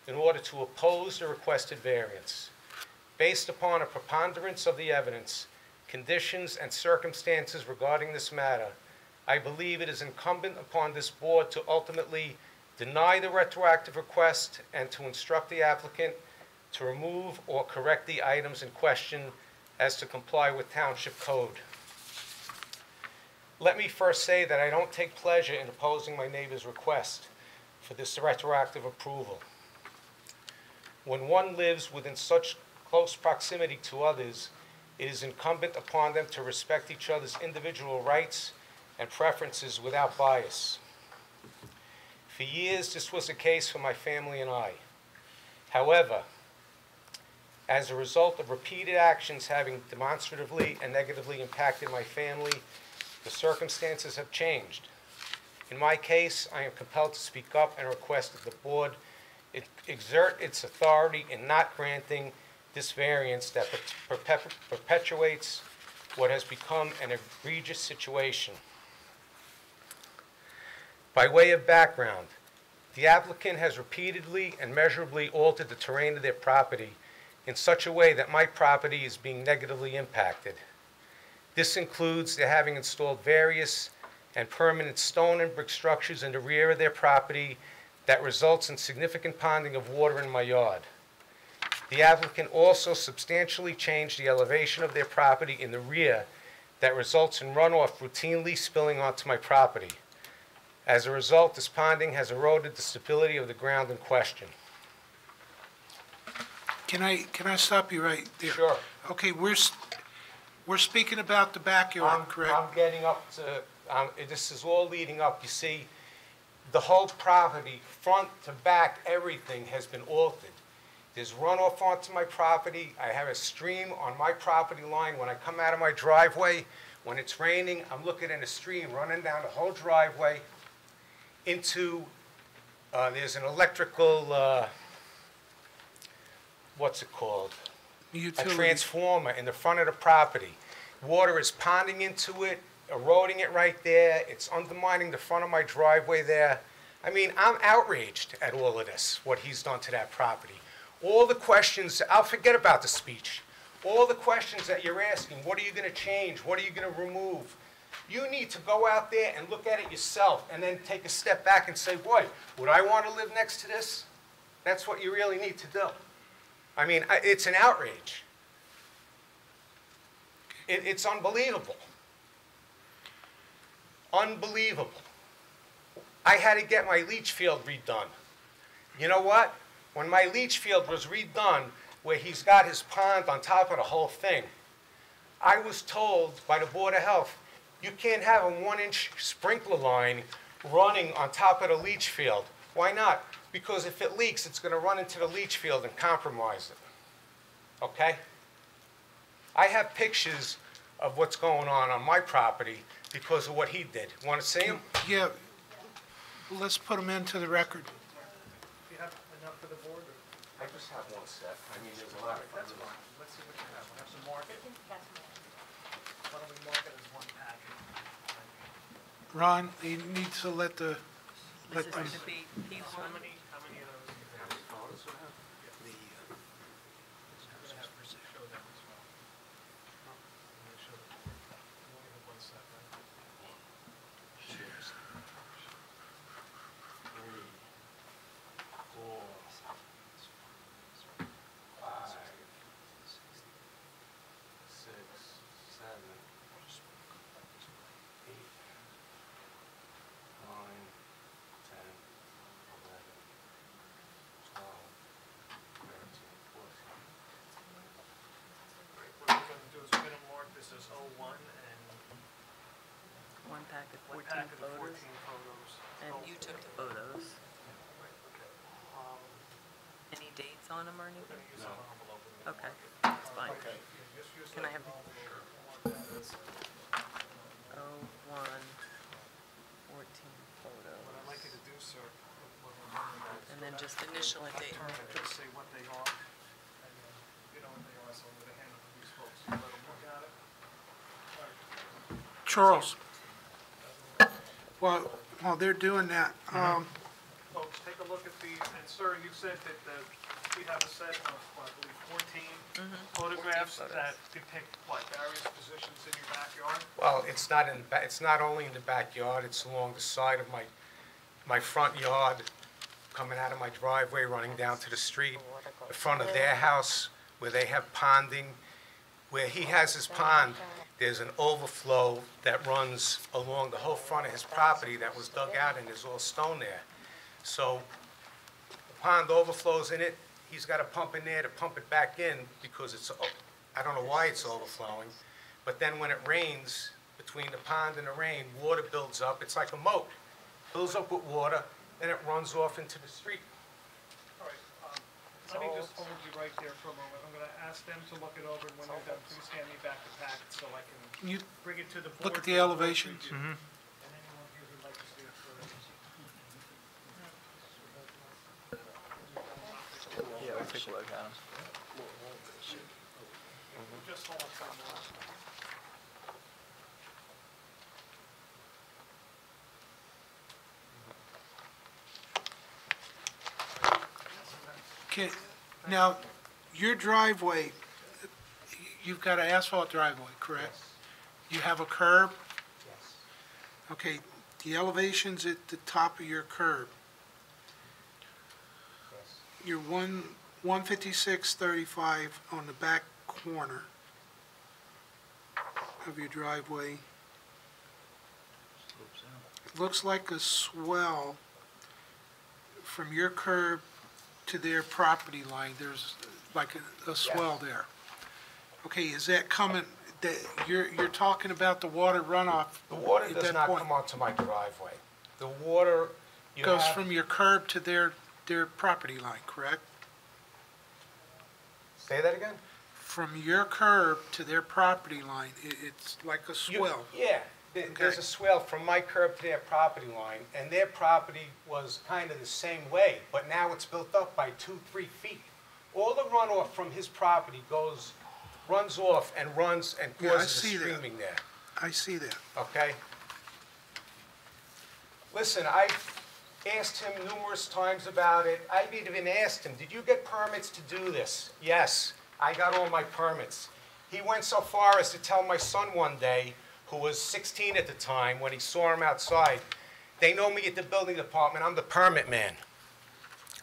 in order to oppose the requested variance. Based upon a preponderance of the evidence, conditions, and circumstances regarding this matter, I believe it is incumbent upon this board to ultimately deny the retroactive request and to instruct the applicant to remove or correct the items in question as to comply with township code. Let me first say that I don't take pleasure in opposing my neighbor's request for this retroactive approval. When one lives within such close proximity to others, it is incumbent upon them to respect each other's individual rights and preferences without bias. For years, this was the case for my family and I. However, as a result of repeated actions having demonstratively and negatively impacted my family, the circumstances have changed. In my case, I am compelled to speak up and request that the board exert its authority in not granting this variance that perpetuates what has become an egregious situation. By way of background, the applicant has repeatedly and measurably altered the terrain of their property in such a way that my property is being negatively impacted. This includes their having installed various and permanent stone and brick structures in the rear of their property that results in significant ponding of water in my yard. The applicant also substantially changed the elevation of their property in the rear that results in runoff routinely spilling onto my property. As a result, this ponding has eroded the stability of the ground in question. Can I stop you right there? Sure. Okay, we're speaking about the backyard, correct? I'm getting up to, this is all leading up. You see, the whole property, front to back, everything has been altered. There's runoff onto my property. I have a stream on my property line. When I come out of my driveway, when it's raining, I'm looking at a stream running down the whole driveway. into, there's an electrical, what's it called? A Utility. transformer in the front of the property. Water is ponding into it, eroding it right there. It's undermining the front of my driveway there. I mean, I'm outraged at all of this, what he's done to that property. All the questions, I'll forget about the speech. All the questions that you're asking, what are you going to change? What are you going to remove? You need to go out there and look at it yourself and then take a step back and say, boy, would I want to live next to this? That's what you really need to do. I mean, it's an outrage. It's unbelievable. Unbelievable. I had to get my leach field redone. You know what? When my leach field was redone, where he's got his pond on top of the whole thing, I was told by the Board of Health, you can't have a 1-inch sprinkler line running on top of the leach field. Why not? Because if it leaks, it's going to run into the leach field and compromise it. Okay? I have pictures of what's going on my property because of what he did. Want to see them? Yeah, let's put them into the record. Do you have enough for the board? I just have one set. I mean, there's a lot of Let's see what you have. We have some market. Why don't we mark it as one package? Ron, you need to let them. This is going to be P1. How many of those? This is 01 and One packet, one 14 packet of 14 photos. photos. And you took the photos. Um, Any dates on them or We're anything? gonna use an envelope. and we'll Okay, mark it. that's fine. Okay. Just use Can that I have- envelope. Mark that as- 01, 14 What I'd like you photos. to do, sir, And then just initial a date. turn and just say what they are, and then you know what they are, so with a hand of these folks, you let them look at it. Charles. While they're doing that, Folks, take a look at these, and sir, you said that we have a set of, I believe, 14 photographs 14 photos. that depict, what, various positions in your backyard? Well, it's not only in the backyard, it's along the side of my front yard, coming out of my driveway, running down to the street, the front of their house, where they have ponding. Where he has his pond, there's an overflow that runs along the whole front of his property that was dug out, and there's all stone there. So the pond overflows in it, he's got a pump in there to pump it back in because I don't know why it's overflowing, but then when it rains, between the pond and the rain, water builds up. It's like a moat. Builds up with water, then it runs off into the street. All right, let me just hold you right there for a moment. I'm going to ask them to look it over, and when they're done, please hand me back the packet so I can you bring it to the board. look at the for board elevations. review. And anyone here who'd like to see it further. Yeah, we'll take a look at them. Just hold on for a moment. Okay, now, your driveway, you've got an asphalt driveway, correct? You have a curb? Yes. Okay, the elevation's at the top of your curb. Yes. You're 156-35 on the back corner of your driveway. Looks like a swell from your curb to their property line. There's like a swell there. Okay, is that coming, that you're talking about the water runoff? The water at does that not point? come onto my driveway. The water, you Goes have- from your curb to their property line, correct? Say that again? From your curb to their property line, it's like a swell. Yeah, there's a swale from my curb to their property line, and their property was kind of the same way, but now it's built up by 2-3 feet. All the runoff from his property runs off and runs and Yeah, I causes see a that. streaming there, I see that. okay? Listen, I've asked him numerous times about it. I've even asked him, did you get permits to do this? Yes, I got all my permits. He went so far as to tell my son one day, who was 16 at the time, when he saw him outside, they know me at the building department, I'm the permit man.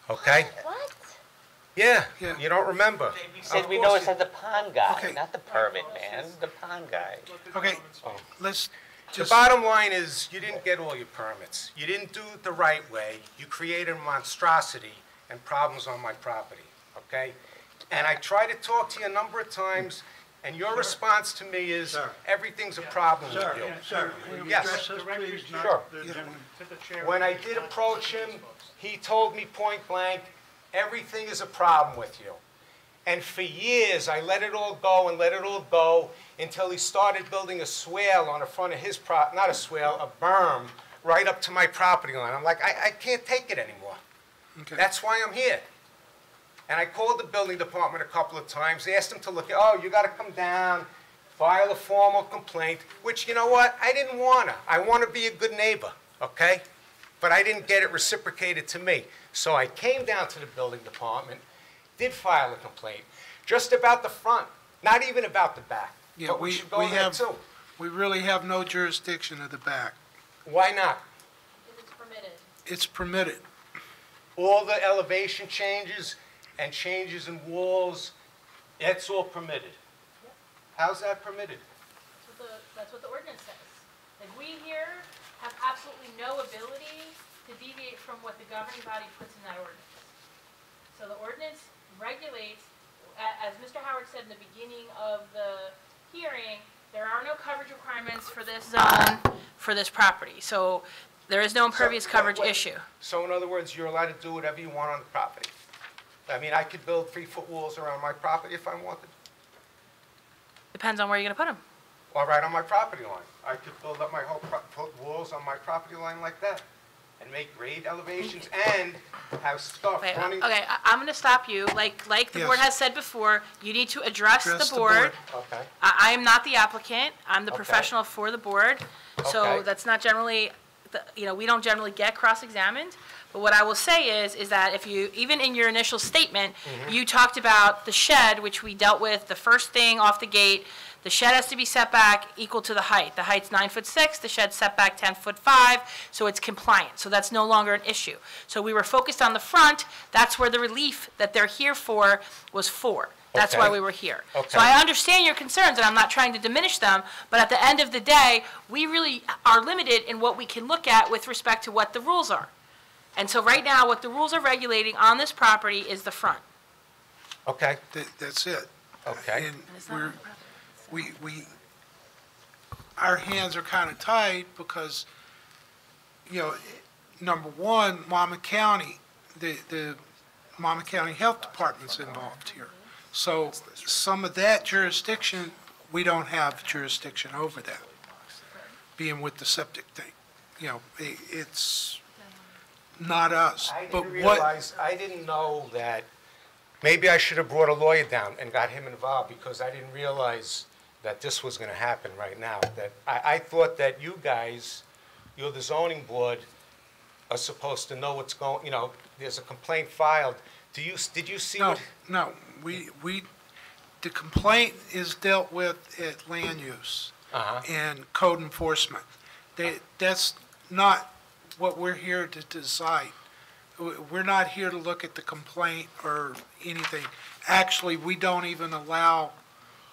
Okay? What? Yeah, Yeah. you don't remember. He said Of we course know it's you- the pond guy, Okay. not the permit man, the pond guy. Okay, let's The just, bottom line is, you didn't get all your permits. You didn't do it the right way. You created a monstrosity and problems on my property, okay? And I tried to talk to you a number of times, and your response to me is, everything's a problem with you. Sir, will you Yes. address us, please? not Sure. the gentleman? When I did approach him, he told me point blank, everything is a problem with you. And for years, I let it all go and let it all go until he started building a swale on the front of his not a swale, a berm, right up to my property line. I'm like, I can't take it anymore. okay. That's why I'm here. And I called the building department a couple of times, asked them to look at, oh, you gotta come down, file a formal complaint, which, you know what, I didn't wanna. I wanna be a good neighbor, okay? But I didn't get it reciprocated to me. So I came down to the building department, did file a complaint, just about the front, not even about the back. Yeah, But we should go there too. we really have no jurisdiction of the back. Why not? It's permitted. It's permitted. All the elevation changes and changes in walls, it's all permitted. How's that permitted? That's what the ordinance says. Like, we here have absolutely no ability to deviate from what the governing body puts in that ordinance. So the ordinance regulates, as Mr. Howard said in the beginning of the hearing, there are no coverage requirements for this zone, for this property. So there is no impervious coverage issue. So in other words, you're allowed to do whatever you want on the property? I mean, I could build 3-foot walls around my property if I wanted, Depends on where you're gonna put them. or right on my property line. I could build up my whole, put walls on my property line like that, and make grade elevations and have stuff Wait, running. okay, I'm gonna stop you. Like the board Yes. has said before, you need to address Address the the board. board. Okay, I am not the applicant, I'm the Okay. professional for the board. So Okay. that's not generally, we don't generally get cross-examined. But what I will say is that if you, even in your initial statement, you talked about the shed, which we dealt with, the first thing off the gate, the shed has to be set back equal to the height. The height's 9'6", the shed's set back 10'5", so it's compliant. So that's no longer an issue. So we were focused on the front, that's where the relief that they're here for was for. That's why Okay. we were here. Okay. So I understand your concerns, and I'm not trying to diminish them, but at the end of the day, we really are limited in what we can look at with respect to what the rules are. And so right now, what the rules are regulating on this property is the front. okay, That's it. okay. And our hands are kind of tied because, number one, Monmouth County, the Monmouth County Health Department's involved here. So some of that jurisdiction, we don't have jurisdiction over that, being with the septic thing. It's not us. I But didn't what, realize, I didn't know that, maybe I should have brought a lawyer down and got him involved, because I didn't realize that this was gonna happen right now. That, I thought that you guys, you're the zoning board, are supposed to know what's going, there's a complaint filed. Did you see no, what? no, the complaint is dealt with at land use Uh-huh, and code enforcement. That's not what we're here to decide. We're not here to look at the complaint or anything. Actually, we don't even allow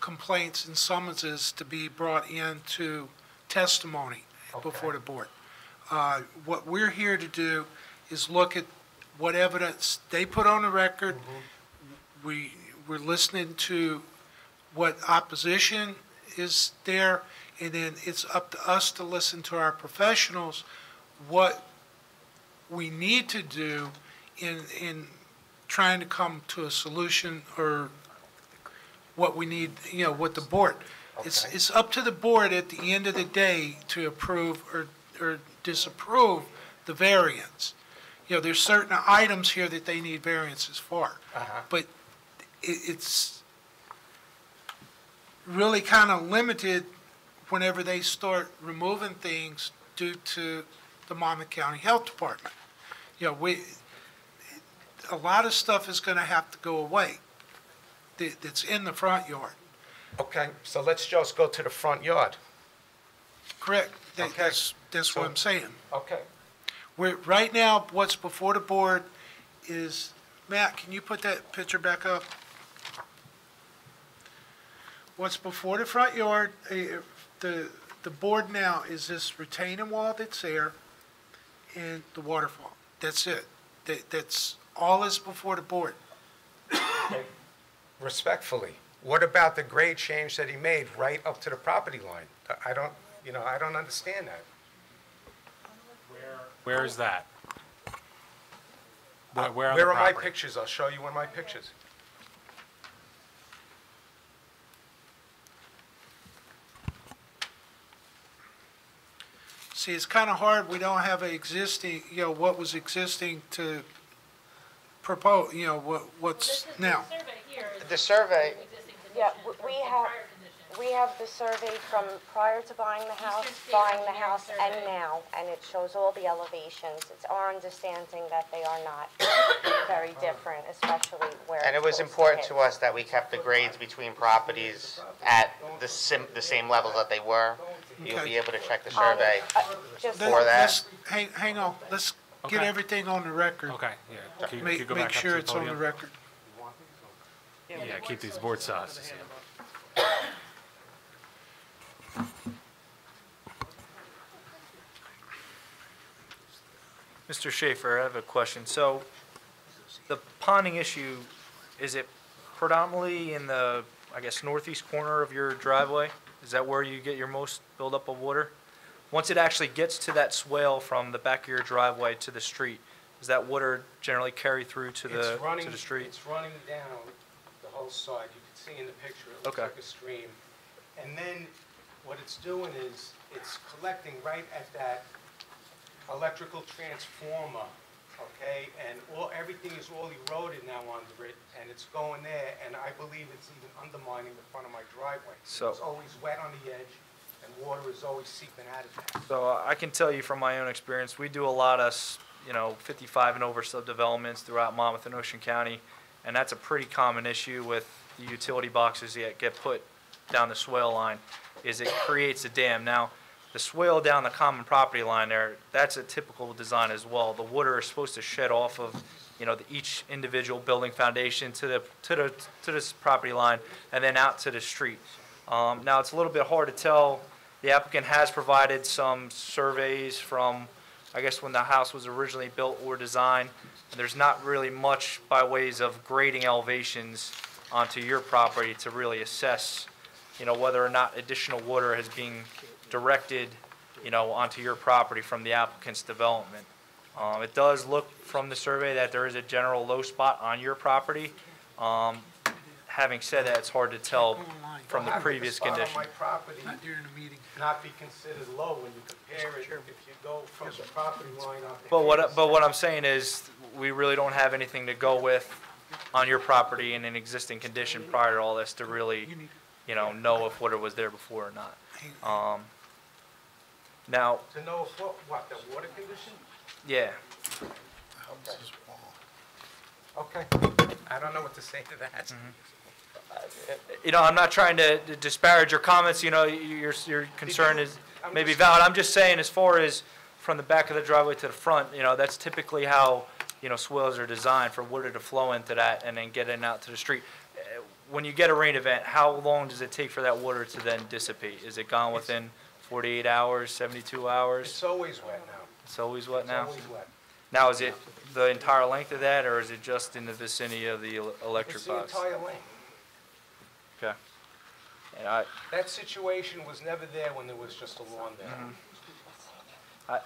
complaints and summonses to be brought into testimony before the board. What we're here to do is look at what evidence they put on the record. We're listening to what opposition is there, and then it's up to us to listen to our professionals what we need to do in trying to come to a solution, or what we need, what the board. It's up to the board at the end of the day to approve or disapprove the variance. You know, there's certain items here that they need variances for. But it's really kind of limited whenever they start removing things due to the Monmouth County Health Department. You know, a lot of stuff is going to have to go away that's in the front yard. Okay, so let's just go to the front yard. Correct. Okay. That's what I'm saying. Okay. Right now, what's before the board is, Matt, can you put that picture back up? What's before the front yard, the board now is this retaining wall that's there and the waterfall. That's it. That's all is before the board. Respectfully, what about the grade change that he made right up to the property line? I don't understand that. Where is that? Where on the Where are my property? pictures? I'll show you one of my pictures. See, it's kind of hard, we don't have a existing, you know, what was existing to propose, you know, what's now. The survey, Yeah, we have the survey from prior to buying the house, and now, and it shows all the elevations. It's our understanding that they are not very different, especially where. and it was important to us that we kept the grades between properties at the same level that they were. You'll be able to check the survey Just for that. Let's- Hang on, let's get Okay. everything on the record. Okay, yeah. Can you Make go back up to sure the it's on the podium? record. Yeah, keep these board sides. to see 'em. Mr. Schaefer, I have a question. So the ponding issue, is it predominantly in the, I guess, northeast corner of your driveway? Is that where you get your most buildup of water? Once it actually gets to that swale from the back of your driveway to the street, does that water generally carry through to the street? It's running down the whole side. You can see in the picture, it looks Okay. like a stream. And then what it's doing is it's collecting right at that electrical transformer, okay? And everything is all eroded now under it, and it's going there, and I believe it's even undermining the front of my driveway. So- It's always wet on the edge, and water is always seeping out of that. So I can tell you from my own experience, we do a lot of, 55 and over subdevelopments throughout Monmouth and Ocean County, and that's a pretty common issue with the utility boxes that get put down the swale line, is it creates a dam. Now, the swale down the common property line there, that's a typical design as well. The water is supposed to shed off of, each individual building foundation to this property line and then out to the street. Now, it's a little bit hard to tell. The applicant has provided some surveys from, I guess, when the house was originally built or designed. And there's not really much by ways of grading elevations onto your property to really assess, whether or not additional water has been directed, onto your property from the applicant's development. It does look from the survey that there is a general low spot on your property. Having said that, it's hard to tell from the previous condition. How could the spot on my property Not during the meeting. not be considered low when you compare it, if you go from the property line up to... But what I'm saying is, we really don't have anything to go with on your property in an existing condition prior to all this to really, know if water was there before or not. Now, To know if what, the water condition? yeah, Okay. I don't know what to say to that. I'm not trying to disparage your comments, your concern is maybe valid. I'm just saying, as far as from the back of the driveway to the front, that's typically how, swales are designed for water to flow into that and then get in out to the street. When you get a rain event, how long does it take for that water to then dissipate? Is it gone within 48 hours, 72 hours? It's always wet now. It's always wet It's now? always wet. Now, is it the entire length of that, or is it just in the vicinity of the electric It's the box? entire length. Okay. And That situation was never there when there was just a lawn there.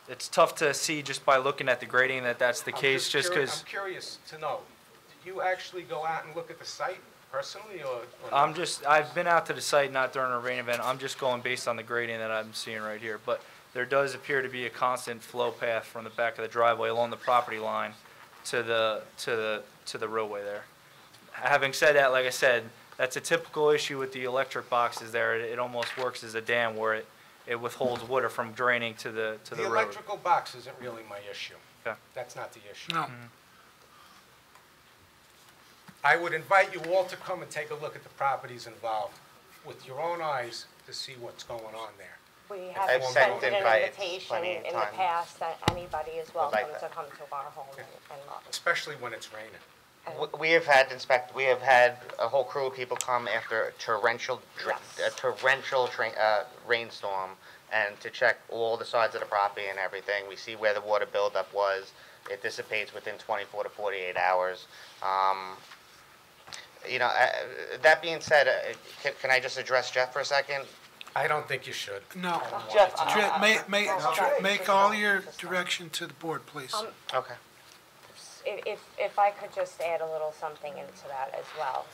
it's tough to see just by looking at the grading that that's the I'm case, just because, I'm curious to know, did you actually go out and look at the site? personally, or? I've been out to the site, not during a rain event. I'm just going based on the grading that I'm seeing right here. But there does appear to be a constant flow path from the back of the driveway along the property line to the roadway there. Having said that, like I said, that's a typical issue with the electric boxes there. It almost works as a dam where it withholds water from draining to the road. The electrical box isn't really my issue. Okay. That's not the issue. No. I would invite you all to come and take a look at the properties involved with your own eyes to see what's going on there. We I've have sent extended an invites invitation plenty of in the times. past that anybody is Would like welcome to that. come to our home and look. Especially when it's raining. We have had a whole crew of people come after a torrential rainstorm and to check all the sides of the property and everything. We see where the water buildup was. It dissipates within 24 to 48 hours. That being said, can I just address Jeff for a second? I don't think you should. No. Jeff, Make all your direction to the board, please. Okay. If I could just add a little something into that as well.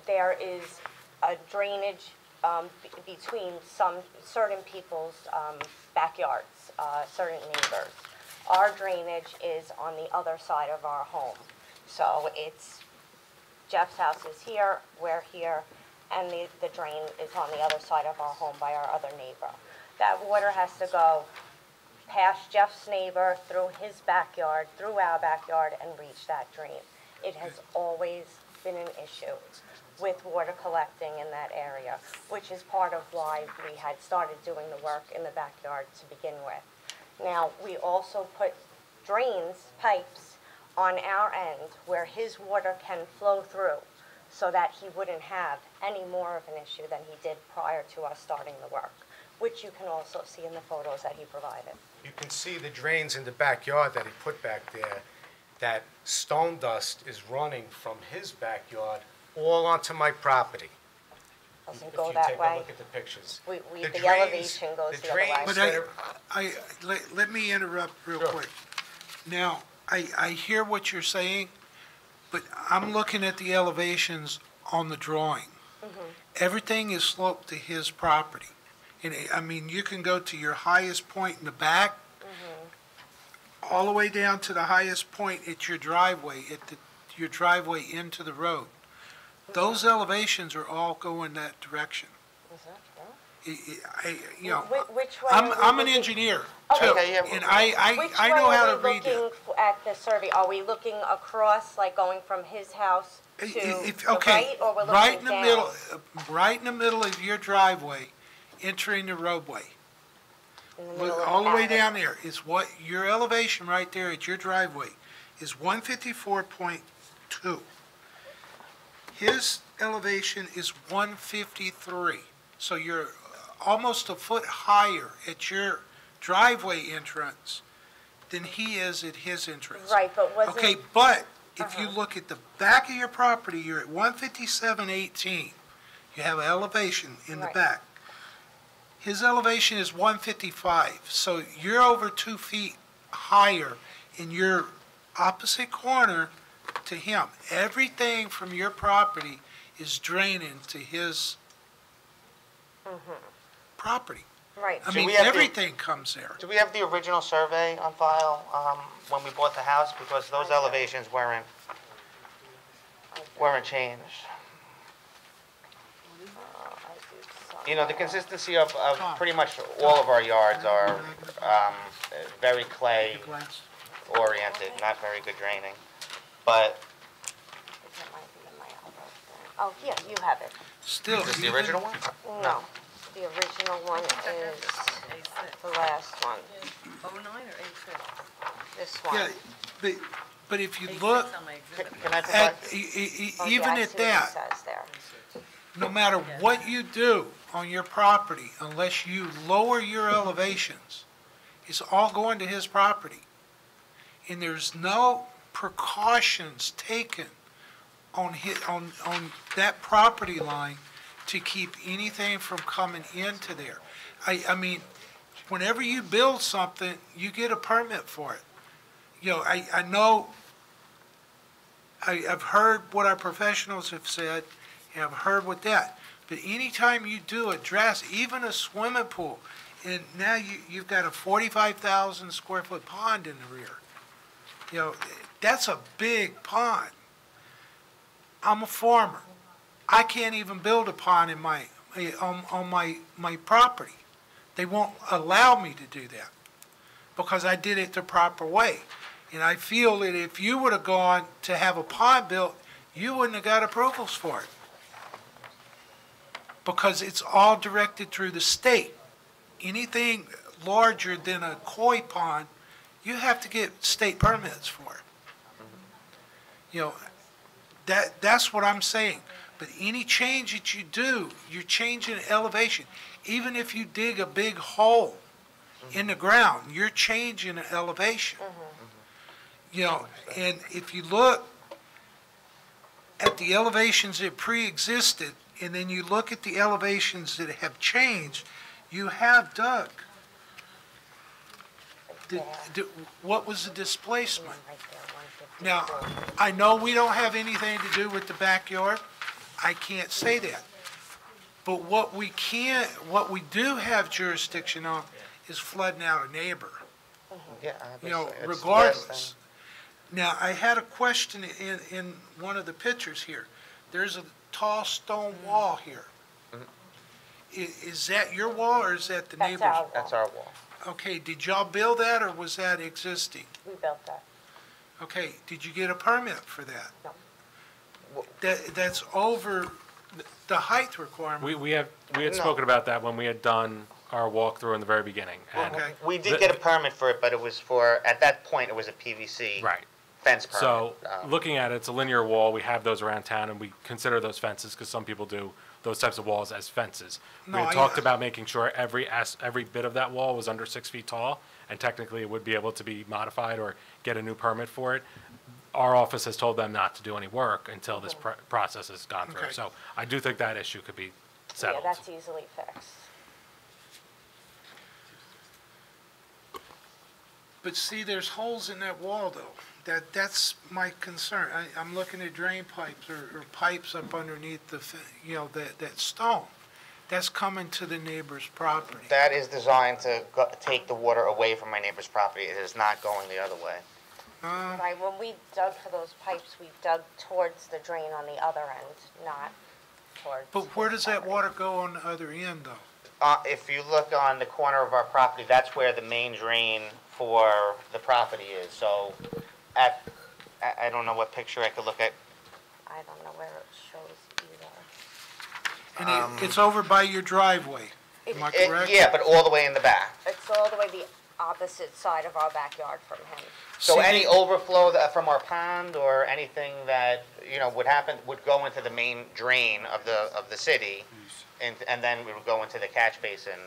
There is a drainage between certain people's backyards, certain neighbors. Our drainage is on the other side of our home. So it's Jeff's house is here, we're here, and the drain is on the other side of our home by our other neighbor. That water has to go past Jeff's neighbor, through his backyard, through our backyard, and reach that drain. It has always been an issue with water collecting in that area, which is part of why we had started doing the work in the backyard to begin with. Now, we also put pipes on our end where his water can flow through so that he wouldn't have any more of an issue than he did prior to us starting the work, which you can also see in the photos that he provided. You can see the drains in the backyard that he put back there. That stone dust is running from his backyard all onto my property. Doesn't go that If you take a way. look at the pictures. The elevation goes the other way. But let me interrupt real quick. Now, I hear what you're saying, but I'm looking at the elevations on the drawing. Everything is sloped to his property. And I mean, you can go to your highest point in the back, all the way down to the highest point at your driveway, your driveway into the road. Those elevations are all going that direction. Is that Which way I'm an engineer too, Okay, yeah. and I know how to read Which way are we that. looking at the survey? Are we looking across, like going from his house to the right, or we're Right looking in the down? middle, right in the middle of your driveway, entering the roadway. In the middle of All the way ours? down there is what, your elevation right there at your driveway is 154.2. His elevation is 153, so you're almost a foot higher at your driveway entrance than he is at his entrance. Right, but wasn't... Okay, but if you look at the back of your property, you're at 157.18. You have an elevation in the Right. back. His elevation is 155, so you're over 2 feet higher in your opposite corner to him. Everything from your property is draining to his property. Right. I So mean, we have the- everything comes there. Do we have the original survey on file when we bought the house? Because those elevations weren't changed. You know, the consistency of pretty much all of our yards are very clay oriented, not very good draining. But That might be in my other thing. Oh, yeah, you have it. Still. is this the even- original one? No, the original one is the last one, 09 or 86? this Yeah, one. but if you look Can I provide? at, Oh, yeah, even I at see what it that, says there. no matter what you do on your property, unless you lower your elevations, it's all going to his property. And there's no precautions taken on that property line to keep anything from coming into there. I mean, whenever you build something, you get a permit for it. You know, I know I've heard what our professionals have said, and I've heard what that. But anytime you do address, even a swimming pool, and now you've got a 45,000 square foot pond in the rear. You know, that's a big pond. I'm a farmer. I can't even build a pond in on my property. They won't allow me to do that because I did it the proper way. And I feel that if you would have gone to have a pond built, you wouldn't have got approvals for it. Because it's all directed through the state. Anything larger than a koi pond, you have to get state permits for it. You know, that's what I'm saying. But any change that you do, you're changing elevation. Even if you dig a big hole in the ground, you're changing the elevation. You know, and if you look at the elevations that pre-existed, and then you look at the elevations that have changed, you have dug. What was the displacement? Now, I know we don't have anything to do with the backyard. I can't say that. But what we do have jurisdiction on is flooding out a neighbor. Yeah, You know, it's regardless. Now, I had a question in one of the pictures here. There's a tall stone wall here. Is that your wall or is that the neighbor's? That's our wall. That's our wall. Okay, did y'all build that or was that existing? We built that. Okay, did you get a permit for that? No. That's over the height requirement. We had spoken about that when we had done our walkthrough in the very beginning. And Okay. We did get a permit for it, but it was for, at that point, it was a PVC Right. fence permit. So, looking at it, it's a linear wall. We have those around town, and we consider those fences, because some people do those types of walls as fences. We No, had talked about making sure every bit of that wall was under 6 feet tall, and technically it would be able to be modified or get a new permit for it. Our office has told them not to do any work until this process has gone through. Okay. So I do think that issue could be settled. Yeah, that's easily fixed. But see, there's holes in that wall though. That's my concern. I'm looking at drain pipes or pipes up underneath that stone. That's coming to the neighbor's property. That is designed to take the water away from my neighbor's property. It is not going the other way. Right, when we dug for those pipes, we dug towards the drain on the other end, not towards. But where his does that property. water go on the other end though? If you look on the corner of our property, that's where the main drain for the property is. So I don't know what picture I could look at. I don't know where it shows either. And it's over by your driveway, am I correct? Yeah, but all the way in the back. It's all the way the opposite side of our backyard from him. So See, any overflow from our pond or anything that, would happen, would go into the main drain of the city, and then we would go into the catch basin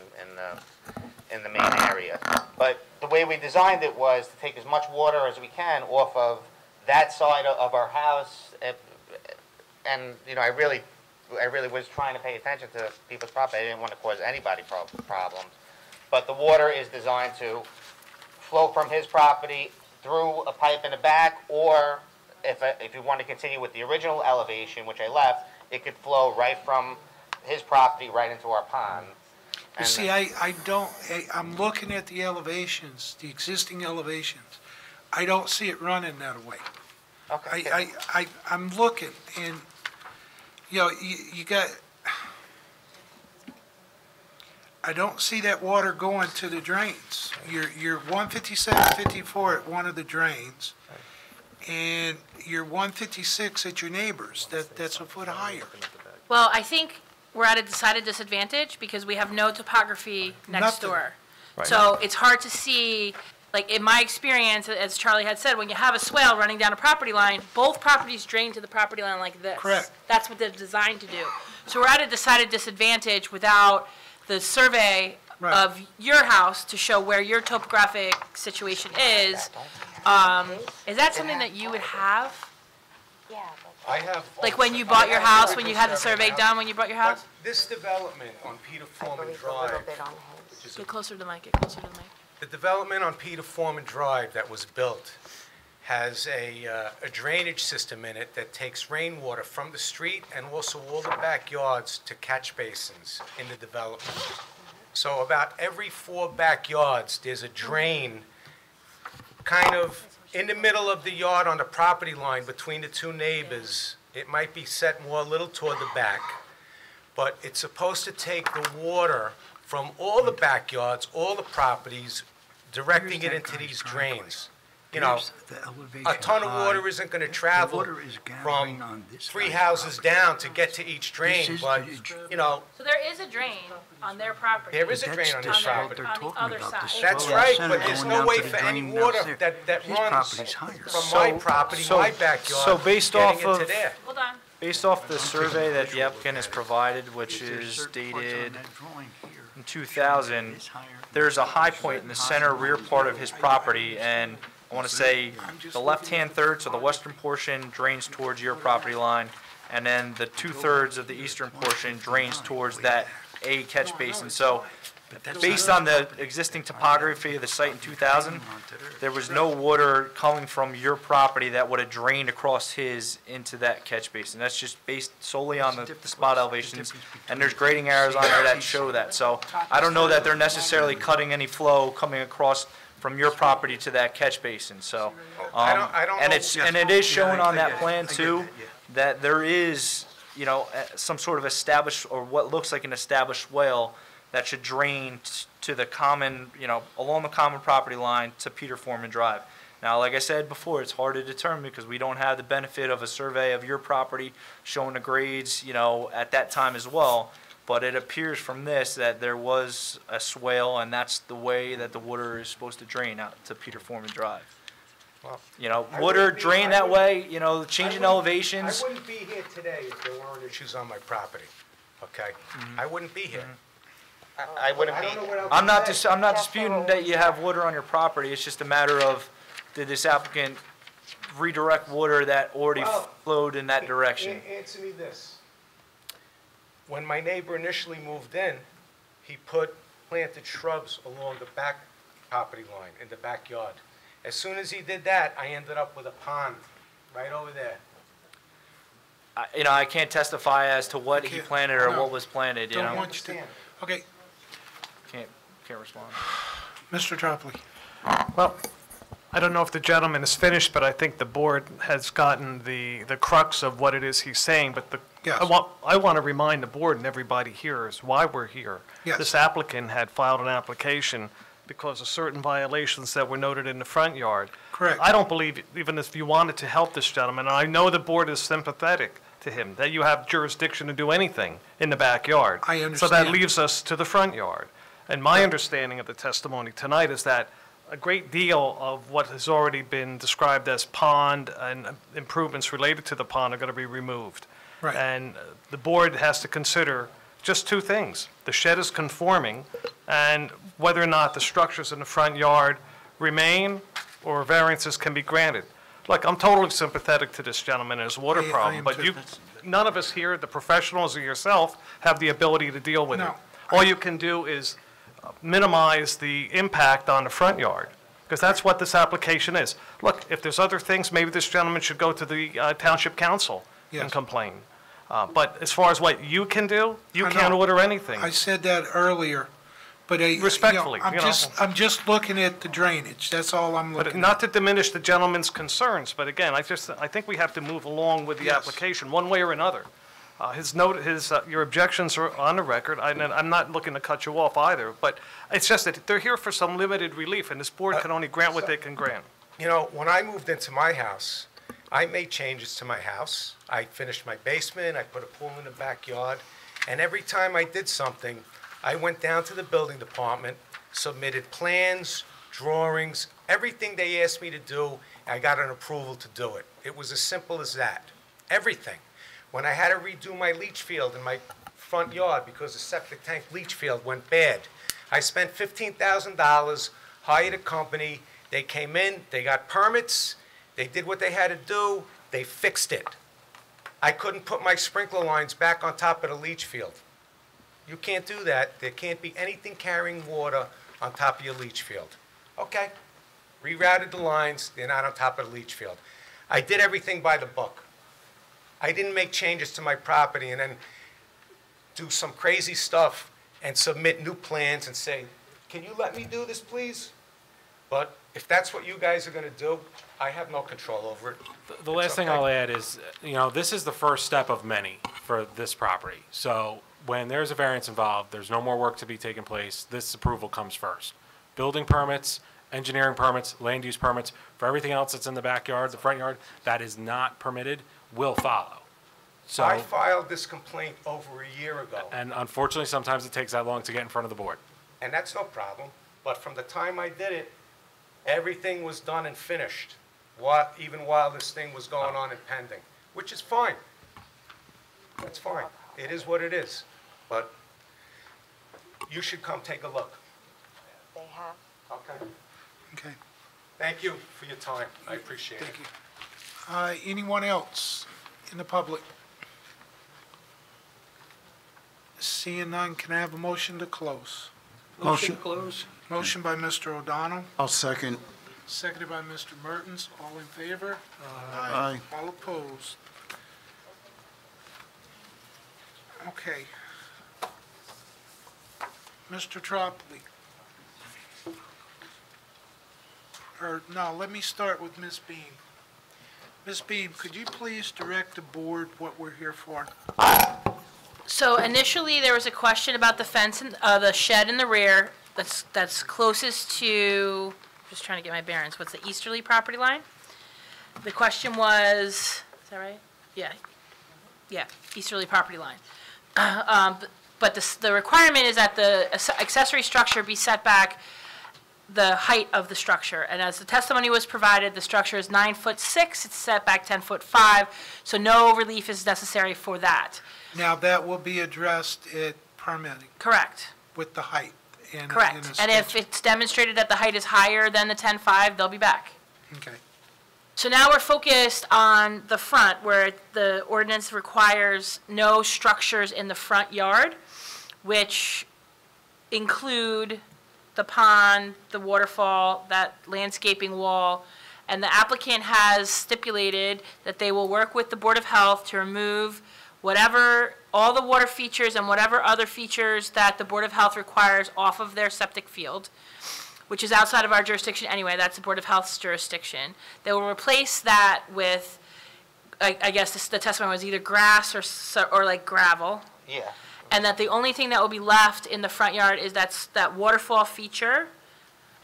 in the main area. But the way we designed it was to take as much water as we can off of that side of our house, and, I really was trying to pay attention to people's property. I didn't want to cause anybody problems. But the water is designed to flow from his property through a pipe in the back, or if you want to continue with the original elevation, which I left, it could flow right from his property right into our pond. You see, I'm looking at the elevations, the existing elevations. I don't see it running that way. Okay. I'm looking, and, you got, I don't see that water going to the drains. You're 157, 54 at one of the drains, and you're 156 at your neighbor's. That's a foot higher. Well, I think we're at a decided disadvantage because we have no topography next Nothing. door. So it's hard to see, like in my experience, as Charlie had said, when you have a swale running down a property line, both properties drain to the property line like this. Correct. That's what they're designed to do. So we're at a decided disadvantage without the survey Right. of your house to show where your topographic situation is. Is that something that you would have? Yeah, I have. Like when you bought your house, when you had the survey done when you bought your house? But this development on Peter I Foreman believe a little Drive, bit on his. Get closer to the mic, get closer to the mic. the development on Peter Foreman Drive that was built has a drainage system in it that takes rainwater from the street and also all the backyards to catch basins in the development. So about every 4 backyards, there's a drain kind of in the middle of the yard on the property line between the 2 neighbors. It might be set more a little toward the back, but it's supposed to take the water from all the backyards, all the properties, directing it into these drains. You know, a ton of water isn't going to travel from 3 houses down to get to each drain, but, you know, So there is a drain on their property. there is a drain on this property. On the other side. That's right, but there's no way for any water that runs from my property, my backyard, based getting off into of- there. Hold on. Based off the survey that the applicant has provided, which is dated in 2000, there's a high point in the center rear part of his property, and I want to say the left-hand third, so the western portion drains towards your property line, and then the 2/3 of the eastern portion drains towards that A catch basin. So based on the existing topography of the site in 2000, there was no water coming from your property that would have drained across his into that catch basin. That's just based solely on the spot elevations, and there's grading arrows on there that show that. So I don't know that they're necessarily cutting any flow coming across from your property to that catch basin, so. I don't And know. it's, and it is shown on that plan too, that there is, you know, some sort of established, or what looks like an established swale that should drain to the common, you know, along the common property line to Peter Foreman Drive. Now, like I said before, it's hard to determine because we don't have the benefit of a survey of your property showing the grades, you know, at that time as well. But it appears from this that there was a swale, and that's the way that the water is supposed to drain out to Peter Foreman Drive. Well, You know, I water wouldn't be- drain I that wouldn't- way, you know, changing elevations. I wouldn't be here today if there weren't issues on my property, okay? I wouldn't be here. I wouldn't I be, don't know what else I'm not to say. I'm not disputing that you have water on your property, it's just a matter of, did this applicant redirect water that already Well, flowed in that direction? Answer me this. When my neighbor initially moved in, he planted shrubs along the back property line, in the backyard. As soon as he did that, I ended up with a pond right over there. You know, I can't testify as to what he Can't- planted or no. what was planted, you Don't know? want you to, okay, Can't respond. Mr. Tropoli. Well, I don't know if the gentleman is finished, but I think the board has gotten the crux of what it is he's saying, but Yes. I want to remind the board and everybody here is why we're here. Yes. This applicant had filed an application because of certain violations that were noted in the front yard. Correct. I don't believe, even if you wanted to help this gentleman, and I know the board is sympathetic to him, that you have jurisdiction to do anything in the backyard. I So that understand. leaves us to the front yard. And my understanding of the testimony tonight is that a great deal of what has already been described as pond and improvements related to the pond are going to be removed. Right. And the board has to consider just 2 things. The shed is conforming, and whether or not the structures in the front yard remain or variances can be granted. Look, I'm totally sympathetic to this gentleman and his water I problem, am but too. none of us here, the professionals or yourself, have the ability to deal with it. No. All you can do is minimize the impact on the front yard, because that's what this application is. Look, if there's other things, maybe this gentleman should go to the township council and Yes. complain. But as far as what you can do, you I can't know. order anything. I said that earlier, but Respectfully, you know. I'm just looking at the drainage, that's all I'm But looking at. not to diminish the gentleman's concerns, but again, I think we have to move along with the Yes. application, one way or another. Your objections are on the record, and I'm not looking to cut you off either, but it's just that they're here for some limited relief, and this board can only grant what they can grant. You know, when I moved into my house, I made changes to my house. I finished my basement, I put a pool in the backyard, and every time I did something, I went down to the building department, submitted plans, drawings, everything they asked me to do, I got an approval to do it. It was as simple as that. Everything. When I had to redo my leach field in my front yard because the septic tank leach field went bad, I spent $15,000, hired a company, they came in, they got permits, they did what they had to do, they fixed it. I couldn't put my sprinkler lines back on top of the leach field. You can't do that. There can't be anything carrying water on top of your leach field. Okay, rerouted the lines, they're not on top of the leach field. I did everything by the book. I didn't make changes to my property and then do some crazy stuff and submit new plans and say, can you let me do this, please? But if that's what you guys are going to do, I have no control over it. The last thing I'll add is, this is the first step of many for this property. So when there's a variance involved, there's no more work to be taking place. This approval comes first. Building permits, engineering permits, land use permits, for everything else that's in the backyard, the front yard, that is not permitted, will follow. So, I filed this complaint over a year ago, and unfortunately, sometimes it takes that long to get in front of the board. and that's no problem. But from the time I did it, everything was done and finished, even while this thing was going on and pending, which is fine. That's fine. It is what it is. But you should come take a look. They have. Okay? Okay, Thank you for your time. I appreciate it. thank you. Anyone else in the public? Seeing none, can I have a motion to close? Motion close? Motion by Mr. O'Donnell, I'll second. seconded by Mr. Mertens. All in favor? Aye. All opposed? Okay. Mr. Tropoli. Or, no, let me start with Ms. Beam. Ms. Beam, could you please direct the board what we're here for? So initially, there was a question about the fence, the shed in the rear that's closest to, just trying to get my bearings, what's the easterly property line? The question was, is that right? Yeah, easterly property line. But the requirement is that the accessory structure be set back the height of the structure. And as the testimony was provided, the structure is 9'6", it's set back 10'5", so no relief is necessary for that. Now, that will be addressed at permitting Correct. with the height. in a Correct. And if sketch. it's demonstrated that the height is higher than the 10'5", they'll be back. Okay, So now we're focused on the front, where the ordinance requires no structures in the front yard, which include the pond, the waterfall, that landscaping wall, and the applicant has stipulated that they will work with the Board of Health to remove all the water features and whatever other features that the Board of Health requires off of their septic field, which is outside of our jurisdiction anyway. That's the Board of Health's jurisdiction. They will replace that with, I guess the testimony was either grass or like gravel. Yeah. And that the only thing that will be left in the front yard is that waterfall feature,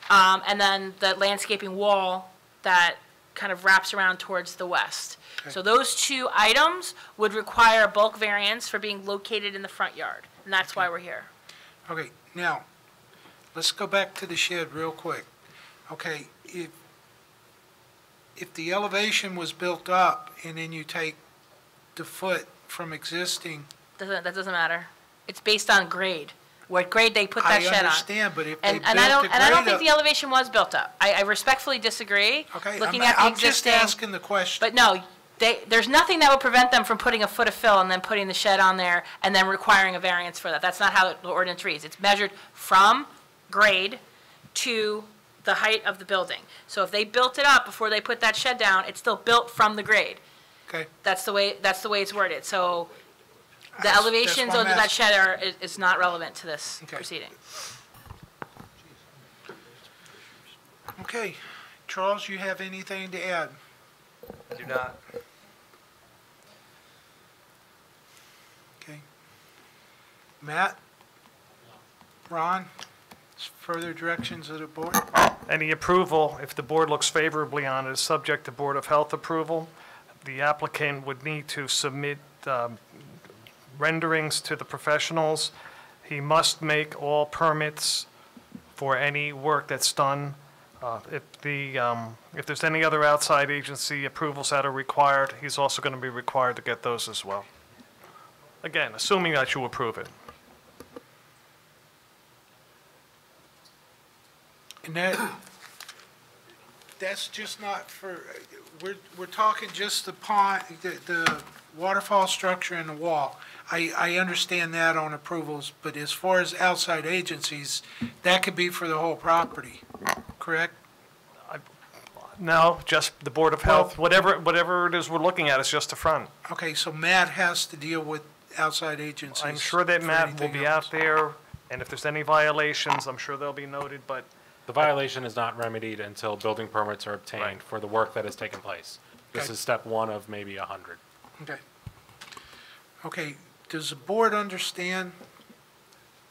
and then the landscaping wall that kind of wraps around towards the west. Okay. So those two items would require a bulk variance for being located in the front yard, and that's why we're here. okay, now, let's go back to the shed real quick. Okay, if the elevation was built up and then you take the foot from existing, That doesn't matter. It's based on grade, what grade they put that I shed on. understand, but if they And built I the don't grade think up. the elevation was built up. I respectfully disagree. Okay, Looking at the I'm just existing, asking the question. but no, there's nothing that would prevent them from putting a foot of fill and then putting the shed on there and then requiring a variance for that. That's not how the ordinance reads. It's measured from grade to the height of the building. So if they built it up before they put that shed down, it's still built from the grade. Okay, That's the way it's worded. So the That's elevations what I'm of that asking. shed is not relevant to this Okay. proceeding. okay. Charles, you have anything to add? I do not. Okay. Matt? Ron? Further directions of the board? Any approval, if the board looks favorably on it, is subject to Board of Health approval. The applicant would need to submit renderings to the professionals. He must make all permits for any work that's done. If there's any other outside agency approvals that are required, he's also going to be required to get those as well. Again, assuming that you approve it. And that's just not for, we're talking just the pond, the waterfall structure and the wall. I understand that on approvals, but as far as outside agencies, that could be for the whole property, correct? No, just the Board of Health, whatever it is we're looking at, is just the front. Okay, so Matt has to deal with outside agencies. I'm sure that for Matt will anything be else. out there, and if there's any violations, I'm sure they'll be noted, but The violation is not remedied until building permits are obtained Right. for the work that has taken place. This Okay. is step one of maybe 100. Okay. Okay, does the board understand?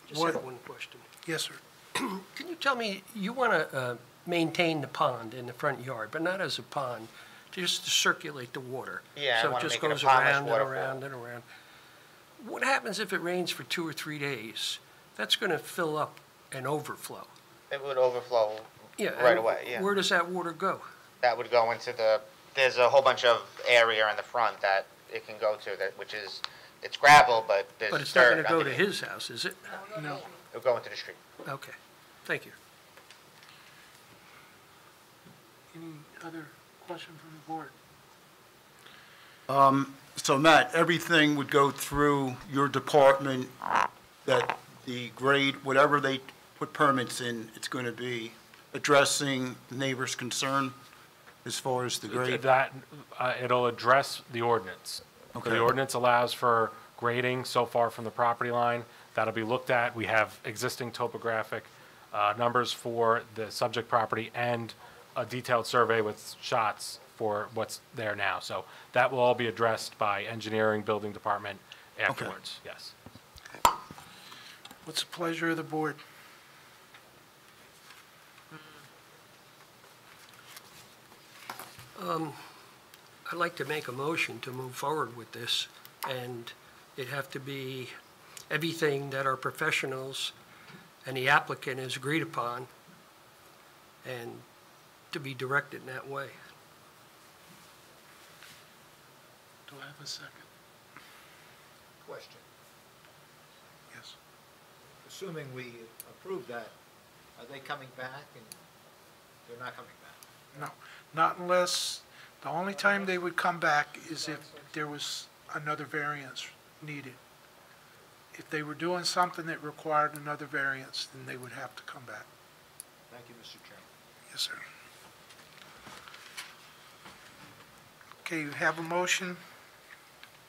Just What- have one question. Yes, sir. Can you tell me, you want to maintain the pond in the front yard, but not as a pond, just to circulate the water? Yeah, I wanna So it just make it a goes pondless around and waterfall. around and around. What happens if it rains for 2 or 3 days? That's going to fill up and overflow. It would overflow Yeah. right and away, yeah. Where does that water go? That would go into there's a whole bunch of area in the front that it can go to, which is, it's gravel, but there's But it's not dirt going to go to underneath. his house, is it? No. It'll go into the street. Okay, thank you. Any other question from the board? So Matt, everything would go through your department, that the grade, whatever they put permits in, it's going to be addressing neighbors' concern as far as the grade? That, it'll address the ordinance. So Okay. the ordinance allows for grading so far from the property line. That'll be looked at. We have existing topographic numbers for the subject property and a detailed survey with shots for what's there now. So that will all be addressed by engineering, building department afterwards, yes. What's the pleasure of the board? I'd like to make a motion to move forward with this, and it'd have to be everything that our professionals and the applicant has agreed upon, and to be directed in that way. Do I have a second? Question. Yes. Assuming we approve that, are they coming back and they're not coming back? No, not unless, the only time they would come back is if there was another variance needed. If they were doing something that required another variance, then they would have to come back. Thank you, Mr. Chairman. Yes, sir. Okay, you have a motion.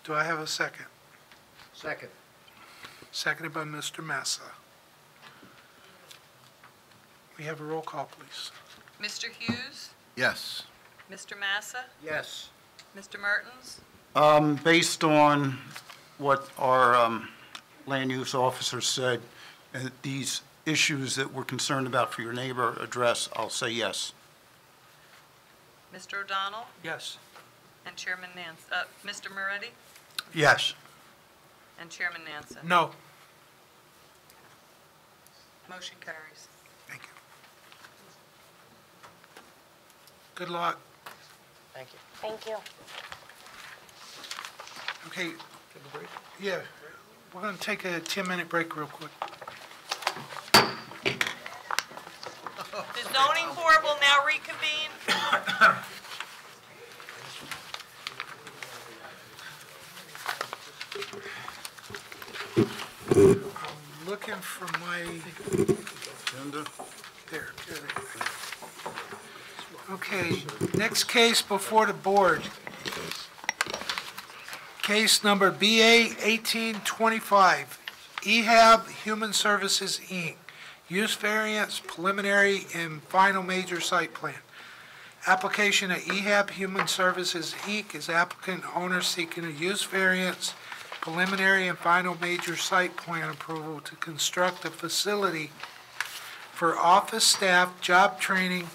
Do I have a second? Second. Seconded by Mr. Massa. We have a roll call, please. Mr. Hughes? Yes. Mr. Massa? Yes. Mr. Mertens? Based on what our land use officer said, and these issues that we're concerned about for your neighbor address, I'll say yes. Mr. O'Donnell? Yes. And Chairman Nance, Mr. Moretti? Yes. And Chairman Nansen? No. Motion carries. Thank you. Good luck. Thank you. Thank you. Okay. Yeah, we're going to take a 10-minute break real quick. The zoning board will now reconvene. I'm looking for my, Agenda? there. Okay, next case before the board. Case number BA 1825, EHAB Human Services, Inc., use variance, preliminary, and final major site plan. Application of EHAB Human Services, Inc. is applicant owner seeking a use variance, preliminary, and final major site plan approval to construct a facility for office staff, job training,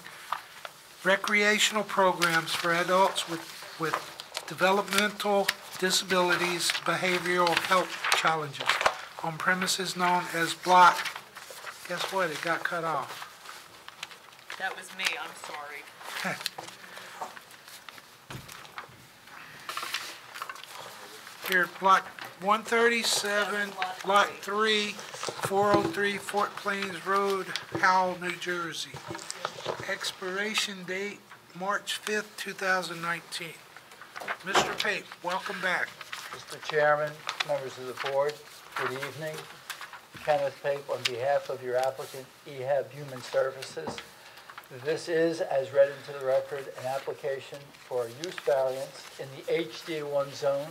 recreational programs for adults with developmental disabilities, behavioral health challenges on premises known as Block. Guess what? It got cut off. That was me, I'm sorry. Here, Block 137, Lot 3, 403 Fort Plains Road, Howell, New Jersey. Expiration date, March 5th, 2019. Mr. Pape, welcome back. Mr. Chairman, members of the board, good evening. Kenneth Pape on behalf of your applicant, EHAB Human Services. This is, as read into the record, an application for a use variance in the HD1 zone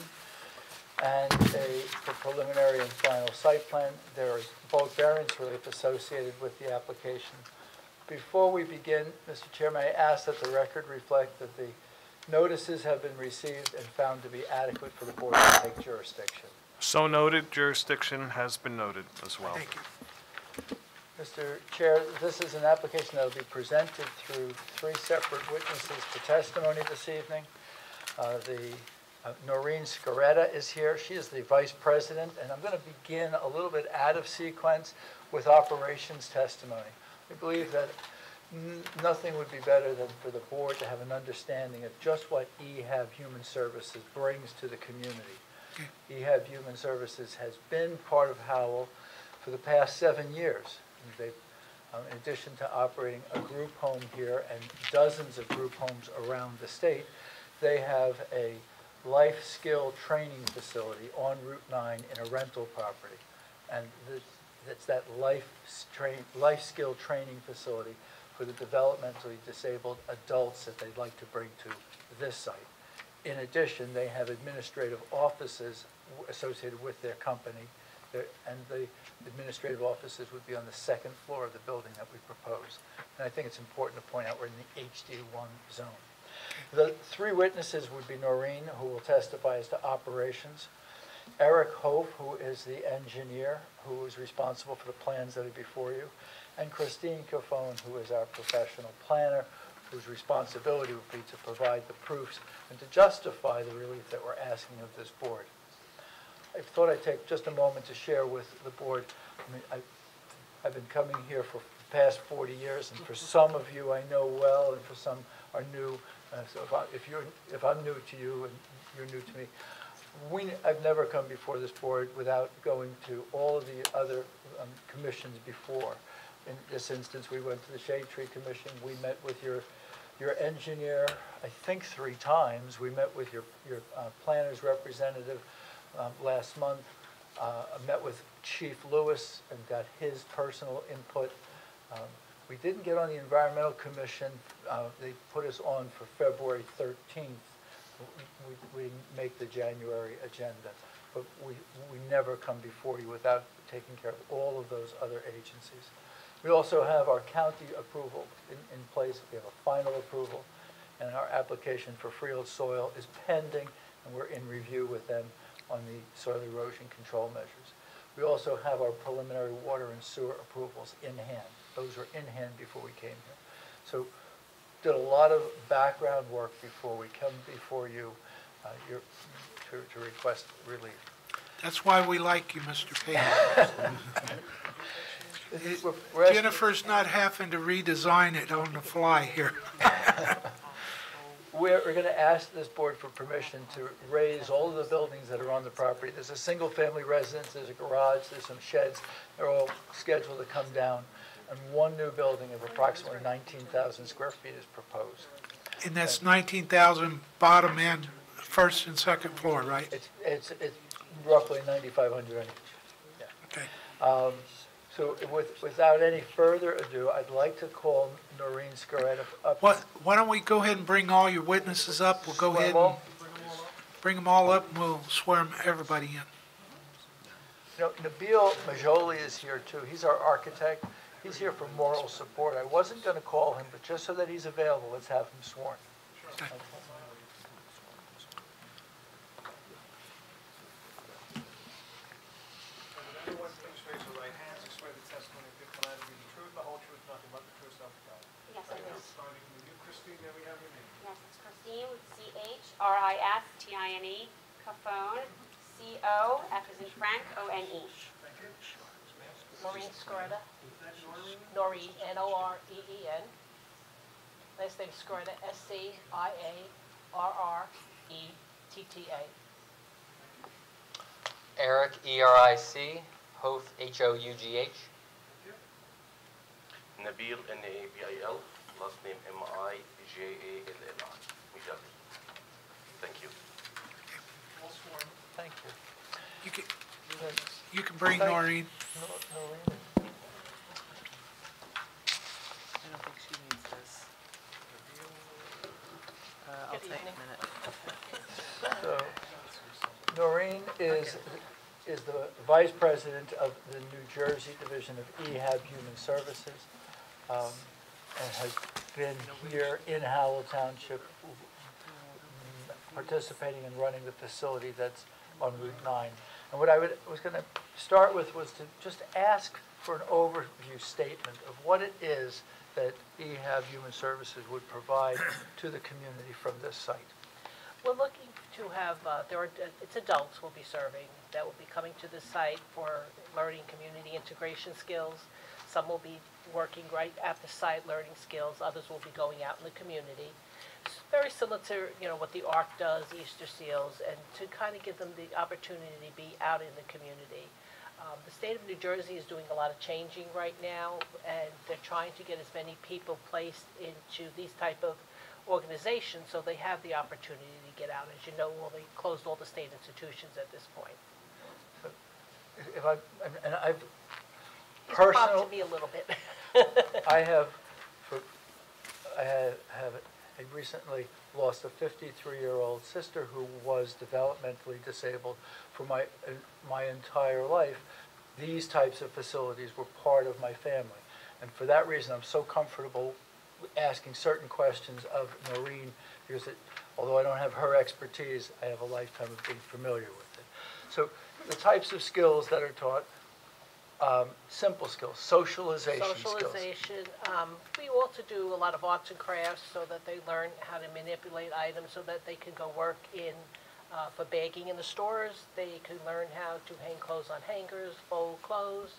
and for preliminary and final site plan. There is both variance relief associated with the application. Before we begin, Mr. Chairman, I ask that the record reflect that the notices have been received and found to be adequate for the board to take jurisdiction. So noted, jurisdiction has been noted as well. Thank you. Mr. Chair, this is an application that will be presented through three separate witnesses for testimony this evening. Noreen Scaretta is here. She is the vice president, and I'm going to begin a little bit out of sequence with operations testimony. We believe that nothing would be better than for the board to have an understanding of just what EHAB Human Services brings to the community. EHAB Human Services has been part of Howell for the past 7 years. They've, in addition to operating a group home here and dozens of group homes around the state, they have a life skill training facility on Route 9 in a rental property. And it's that life skill training facility for the developmentally disabled adults that they'd like to bring to this site. In addition, they have administrative offices associated with their company, and the administrative offices would be on the second floor of the building that we propose. And I think it's important to point out we're in the HD1 zone. The three witnesses would be Noreen, who will testify as to operations, Eric Hope, who is the engineer who is responsible for the plans that are before you, and Christine Cofone, who is our professional planner, whose responsibility would be to provide the proofs and to justify the relief that we're asking of this board. I thought I'd take just a moment to share with the board. I mean, I've been coming here for the past 40 years, and for some of you I know well, and for some are new. So if I'm new to you and you're new to me, I've never come before this board without going to all of the other commissions before. In this instance, we went to the Shade Tree Commission. We met with your engineer, I think 3 times. We met with your planner's representative last month. I met with Chief Lewis and got his personal input. We didn't get on the Environmental Commission. They put us on for February 13th. We didn't make the January agenda. But we never come before you without taking care of all of those other agencies. We also have our county approval in place. We have a final approval, and our application for Freehold soil is pending, and we're in review with them on the soil erosion control measures. We also have our preliminary water and sewer approvals in hand. Those were in hand before we came here. So did a lot of background work before we come before you to request relief. That's why we like you, Mr. Payne. Jennifer's not having to redesign it on the fly here. We're going to ask this board for permission to raise all of the buildings that are on the property. There's a single-family residence, there's a garage, there's some sheds. They're all scheduled to come down. And one new building of approximately 19,000 square feet is proposed. And that's 19,000 bottom end, first and second floor, right? It's roughly 9,500 on each. Yeah. Okay. So without any further ado, I'd like to call Noreen Scaretta up. Why don't we go ahead and bring all your witnesses up? We'll go ahead and bring them all up, and we'll swear everybody in. You know, Nabil Majoli is here too. He's our architect. He's here for moral support. I wasn't going to call him, but just so that he's available, let's have him sworn. Okay. Everyone, please raise your right hands and swear the testimony of your client will be the truth, the whole truth, nothing but the truth, so help you God. Yes, I do. Starting with you, Christine, may we have your name? Yes, it's Christine with C-H-R-I-S-T-I-N-E, Cofone, C-O, F as in Frank, O-N-E. Noreen Scaretta. Noreen, N-O-R-E-E-N. Last name Scaretta, S-C-I-A-R-R-E-T-T-A. Eric, E-R-I-C, Hoth, H-O-U-G-H. Nabil, N-A-B-I-L, last name M-I-J-A-L-L-I. Mijabi. Thank you. Thank you. You can bring Noreen. Noreen. I don't think she needs this. So Noreen is the Vice President of the New Jersey Division of EHAB Human Services, and has been here in Howell Township participating in running the facility that's on Route 9. And what I was going to start with was to just ask for an overview statement of what it is that EHAB Human Services would provide to the community from this site. We're looking to have, it's adults we'll be serving that will be coming to the site for learning community integration skills. Some will be working right at the site learning skills. Others will be going out in the community. It's very similar to what the ARC does, Easter Seals, and to kind of give them the opportunity to be out in the community. The state of New Jersey is doing a lot of changing right now, and they're trying to get as many people placed into these type of organizations so they have the opportunity to get out. As you know, they closed all the state institutions at this point. So if I've It's popped to me a little bit. I recently lost a 53-year-old sister who was developmentally disabled. For my entire life, these types of facilities were part of my family. And for that reason, I'm so comfortable asking certain questions of Noreen, because although I don't have her expertise, I have a lifetime of being familiar with it. So the types of skills that are taught, simple skills, socialization skills. Socialization. We also do a lot of arts and crafts so that they learn how to manipulate items so that they can go work in for bagging in the stores. They can learn how to hang clothes on hangers, fold clothes,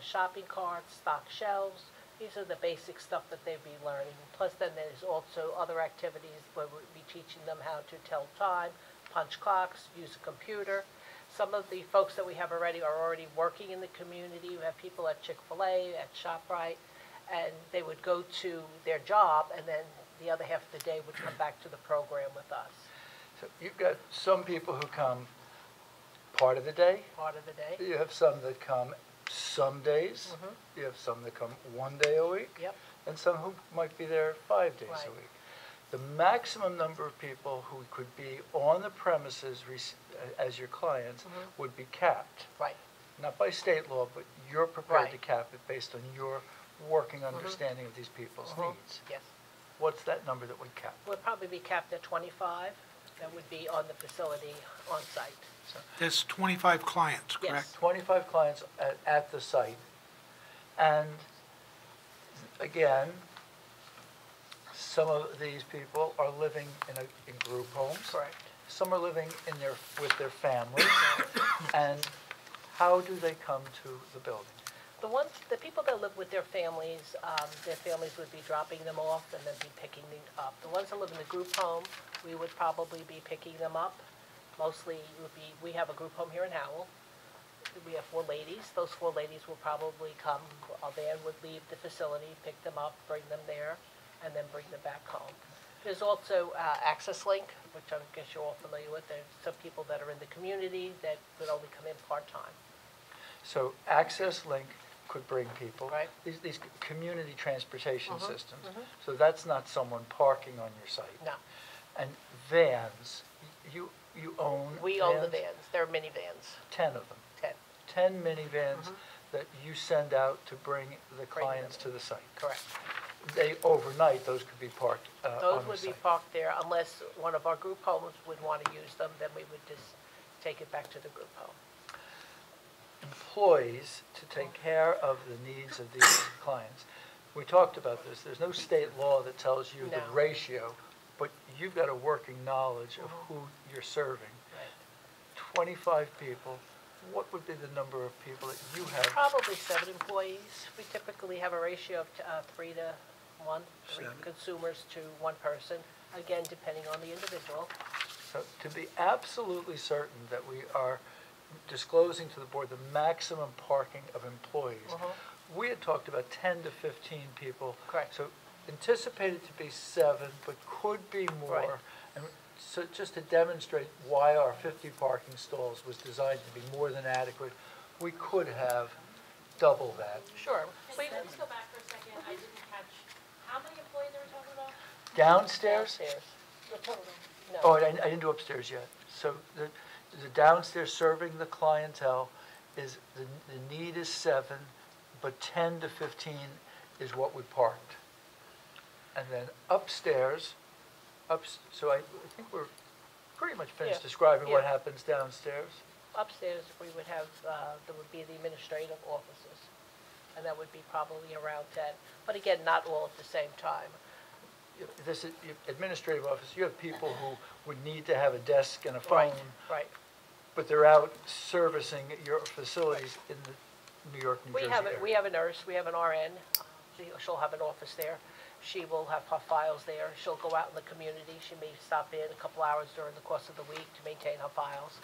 shopping carts, stock shelves. These are the basic stuff that they'd be learning. Plus then there's also other activities where we'll be teaching them how to tell time, punch clocks, use a computer. Some of the folks that we have already are already working in the community. We have people at Chick-fil-A, at ShopRite, and they would go to their job, and then the other half of the day would come back to the program with us. So you've got some people who come part of the day. Part of the day. You have some that come some days. You have some that come one day a week. Yep. And some who might be there 5 days Right. a week. The maximum number of people who could be on the premises as your clients would be capped. Right. Not by state law, but you're prepared to Right. cap it based on your working understanding of these people's needs. Yes. What's that number that would cap? We'll probably be capped at 25. That would be on the facility on site. There's 25 clients, Yes. correct? 25 clients at the site. And again, some of these people are living in group homes. Correct. Some are living with their families. And how do they come to the building? The people that live with their families would be dropping them off and then be picking them up. The ones that live in the group home, we would probably be picking them up. Mostly we have a group home here in Howell. We have 4 ladies. Those 4 ladies will probably come, a van would leave the facility, pick them up, bring them there, and then bring them back home. There's also Access Link, which I guess you're all familiar with. There's some people that are in the community that would only come in part-time. So Access Link could bring people. Right. These community transportation systems. So that's not someone parking on your site. No. And vans, you own We own the vans. They're minivans. 10 of them. 10 minivans that you send out to bring the clients to the site. Correct. Overnight, those could be parked on the Those would be site. parked there unless one of our group homes would want to use them, then we would just take it back to the group home. Employees to take care of the needs of these clients. We talked about this. There's no state law that tells you the No. ratio, but you've got a working knowledge of who you're serving. 25 people, what would be the number of people that you have? Probably 7 employees. We typically have a ratio of 3 to 1, 3 7. consumers to 1 person, again, depending on the individual. So to be absolutely certain that we are disclosing to the board the maximum parking of employees, we had talked about 10 to 15 people. Correct. So anticipated to be 7, but could be more. Right. And so just to demonstrate why our 50 parking stalls was designed to be more than adequate, we could have double that. Sure. Let's go back for a second. I didn't catch, how many employees are we talking about? Downstairs, Oh, I didn't do upstairs yet. So the downstairs serving the clientele is, the need is 7, but 10 to 15 is what we parked. And then upstairs, so I think we're pretty much finished Yeah. describing what Yeah. happens downstairs. Upstairs, we would have, there would be the administrative offices, and that would be probably around 10. But again, not all at the same time. This is administrative office, you have people who would need to have a desk and a Right, phone, right. but they're out servicing your facilities in the New York, New Jersey area. We have a nurse, we have an RN, she'll have an office there. She will have her files there. She'll go out in the community. She may stop in a couple hours during the course of the week to maintain her files.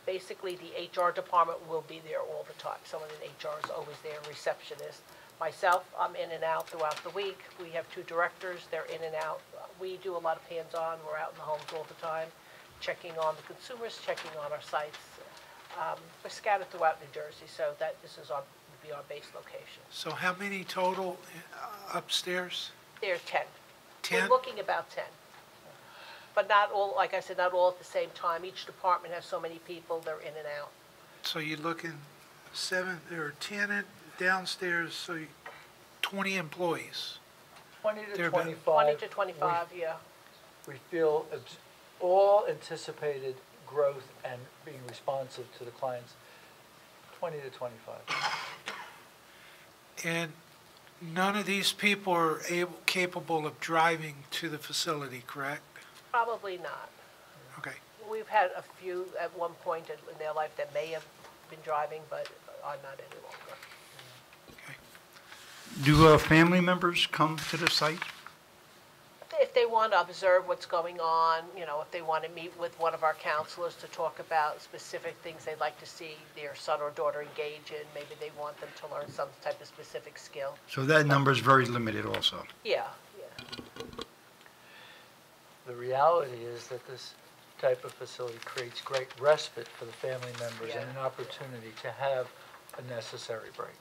Basically, the HR department will be there all the time. Someone in HR is always there, receptionist. Myself, I'm in and out throughout the week. We have 2 directors, they're in and out. We do a lot of hands-on, we're out in the homes all the time, checking on the consumers, checking on our sites. We're scattered throughout New Jersey, so this is would be our base location. So how many total upstairs? There's 10. 10? We're looking about 10. But not all, like I said, not all at the same time. Each department has so many people, they're in and out. So you're looking 7 or 10 downstairs, so 20 employees. 20 to There have been- 25. 20 to 25, yeah. We feel all anticipated growth and being responsive to the clients, 20 to 25. And none of these people are capable of driving to the facility, correct? Probably not. Okay. We've had a few at one point in their life that may have been driving, but are not any longer. Do family members come to the site? If they want to observe what's going on, if they want to meet with one of our counselors to talk about specific things they'd like to see their son or daughter engage in, maybe they want them to learn some type of specific skill. So that number is very limited also. Yeah. The reality is that this type of facility creates great respite for the family members and an opportunity to have a necessary break.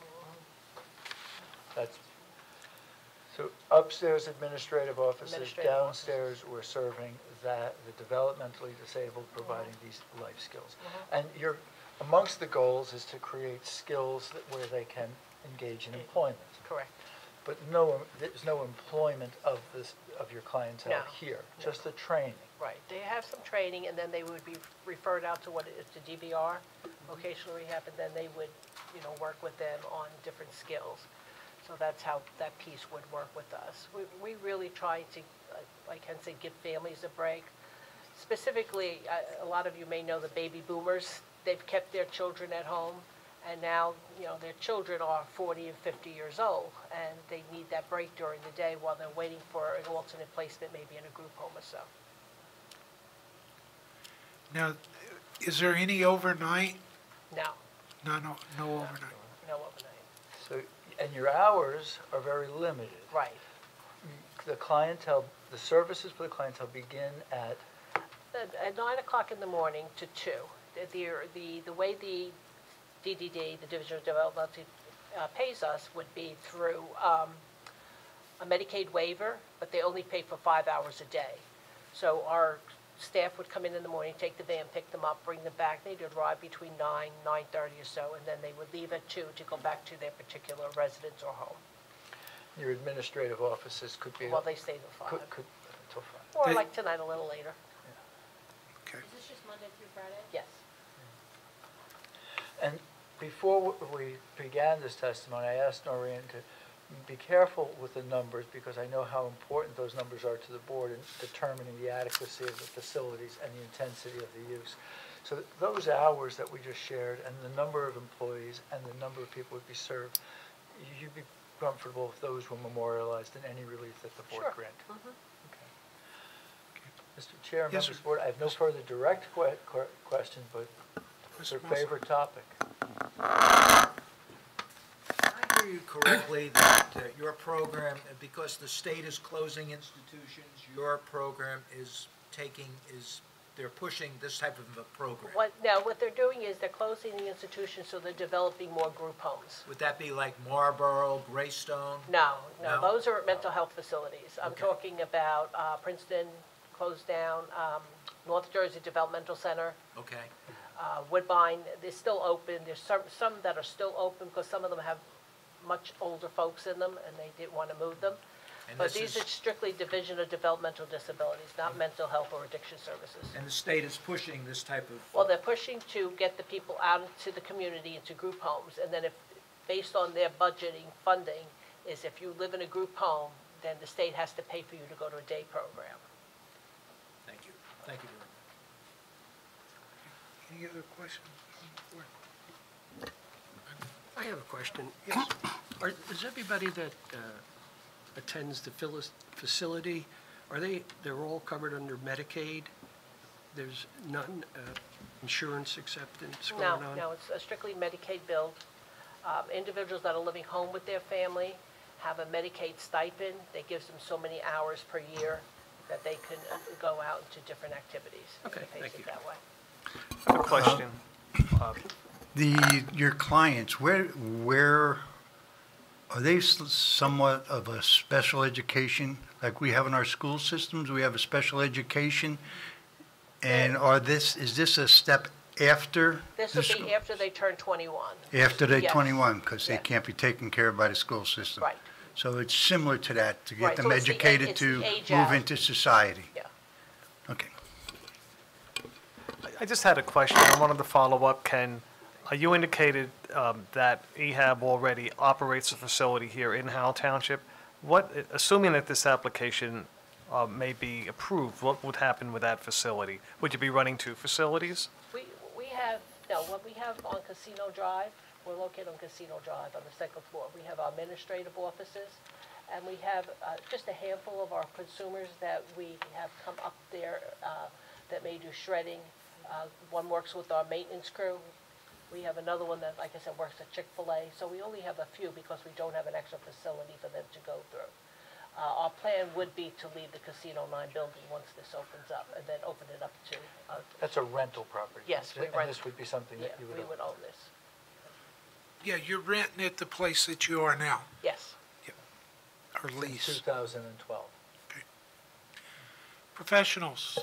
So upstairs administrative offices, downstairs we're serving the developmentally disabled, providing these life skills. And amongst the goals is to create skills where they can engage in employment. Correct. But there's no employment of your clientele here, just the training. Right. They have some training, and then they would be referred out to what is the DBR, vocational rehab, and then they would, work with them on different skills. So that's how that piece would work with us. We really try to, like Ken said, give families a break. Specifically, a lot of you may know the baby boomers. They've kept their children at home, and now, their children are 40 and 50 years old, and they need that break during the day while they're waiting for an alternate placement, maybe in a group home or so. Now, is there any overnight? No. No overnight. No overnight. So, and your hours are very limited. Right. The clientele, the services for the clientele begin at? At 9 o'clock in the morning to 2. The way the DDD, the Division of Development, pays us would be through a Medicaid waiver, but they only pay for 5 hours a day. So our staff would come in the morning, take the van, pick them up, bring them back. They'd arrive between 9, 9:30 or so, and then they would leave at 2 to go back to their particular residence or home. Your administrative offices could be? Well, they stay till 5. Could until 5. Or like tonight, a little later. Okay. Is this just Monday through Friday? Yes. And before we began this testimony, I asked Noreen to be careful with the numbers because I know how important those numbers are to the board in determining the adequacy of the facilities and the intensity of the use. So those hours that we just shared and the number of employees and the number of people would be served, you'd be comfortable if those were memorialized in any relief that the board granted. Mr. Chair, members of the board, I have no further direct questions, but what's your favorite topic? I hear you correctly that your program, because the state is closing institutions, your program they're pushing this type of a program? What they're doing is they're closing the institution, so they're developing more group homes. Would that be like Marlboro, Greystone? No, those are mental health facilities. I'm talking about Princeton, closed down. North Jersey Developmental Center, Okay. Woodbine, they're still open. There's some that are still open because some of them have much older folks in them and they didn't want to move them. And But this these is- are strictly Division of Developmental Disabilities, not mental health or addiction services. And the state is pushing this type of... Well, they're pushing to get the people out into the community, into group homes, and then if, based on their budgeting, funding, is if you live in a group home, then the state has to pay for you to go to a day program. Thank you. Thank you very much. Any other questions? I have a question. Yes. Is everybody that attends the facility, they're all covered under Medicaid? There's none insurance acceptance going on? No, it's strictly Medicaid billed. Individuals that are living home with their family have a Medicaid stipend that gives them so many hours per year that they can go out into different activities. Okay, They thank face you. it that way. I have a question. Your clients, where are they somewhat of a special education, like we have in our school systems? We have a special education, and is this a step after? This the will school- be after they turn 21. After they're Yes. 21, because they Yes. can't be taken care of by the school system. Right. So it's similar to that, to get Right, them so it's the educated it's to the age move out. into society. Yeah. Okay. I just had a question. I wanted to follow up, Ken. You indicated that EHAB already operates a facility here in Howell Township. Assuming that this application may be approved, what would happen with that facility? Would you be running two facilities? What we have on Casino Drive, we're located on Casino Drive on the second floor. We have our administrative offices, and we have just a handful of our consumers that we have come up there that may do shredding. One works with our maintenance crew. We have another one that, like I said, works at Chick-fil-A. So we only have a few because we don't have an extra facility for them to go through. Our plan would be to leave the Casino 9 building once this opens up and then open it up to... That's a rental property. Yes, we And rent. this would be something that you would we own. would own this. Yeah, you're renting at the place that you are now, Yes. or Since lease. 2012. Professionals.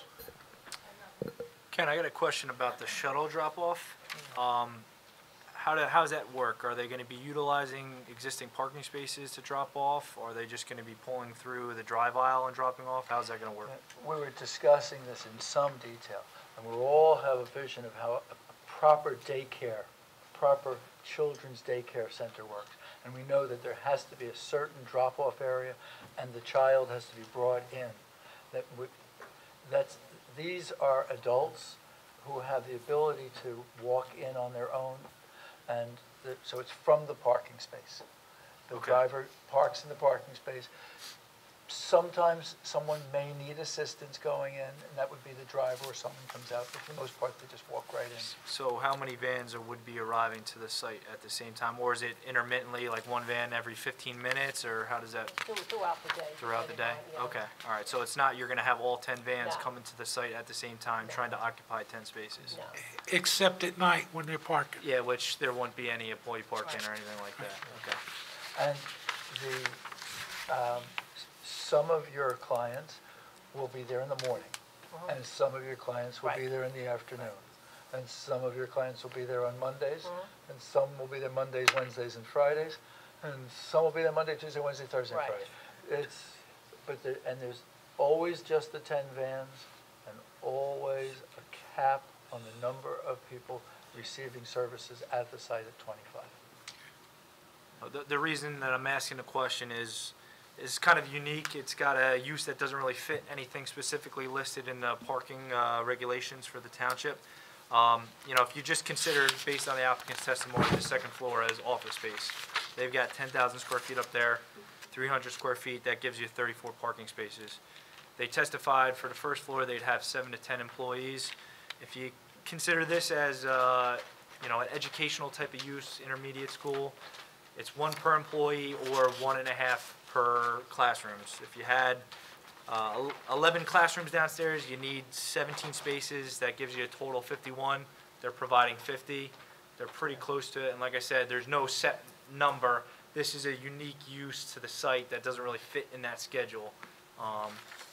Ken, I got a question about the shuttle drop-off. How does that work? Are they going to be utilizing existing parking spaces to drop off? Or are they just going to be pulling through the drive aisle and dropping off? How's that going to work? We were discussing this in some detail, and we all have a vision of how a proper daycare, proper children's daycare center works. And we know that there has to be a certain drop-off area, and the child has to be brought in. These are adults who have the ability to walk in on their own, and so it's from the parking space. The Okay. driver parks in the parking space. Sometimes someone may need assistance going in, and that would be the driver or someone comes out, but for the most part, they just walk right in. So how many vans would be arriving to the site at the same time? Or is it intermittently, like one van every 15 minutes, or how does that, Throughout the day. throughout the day? depending on, Okay, all right, so it's not, you're going to have all 10 vans No. coming to the site at the same time, trying to occupy 10 spaces? No. Except at night when they're parking. Yeah, which there won't be any employee parking or anything like that, okay. And some of your clients will be there in the morning, and some of your clients will be there in the afternoon, and some of your clients will be there on Mondays, and some will be there Mondays, Wednesdays, and Fridays, and some will be there Monday, Tuesday, Wednesday, Thursday, and Right. Friday. There's always just the 10 vans, and always a cap on the number of people receiving services at the site at 25. The reason that I'm asking the question is kind of unique. It's got a use that doesn't really fit anything specifically listed in the parking regulations for the township. If you just consider, based on the applicant's testimony, the second floor as office space, they've got 10,000 square feet up there, 300 square feet, that gives you 34 parking spaces. They testified for the first floor they'd have 7 to 10 employees. If you consider this as an educational type of use, intermediate school, it's 1 per employee or 1.5 per classrooms. If you had 11 classrooms downstairs, you need 17 spaces. That gives you a total of 51. They're providing 50. They're pretty close to it. And like I said, there's no set number. This is a unique use to the site that doesn't really fit in that schedule.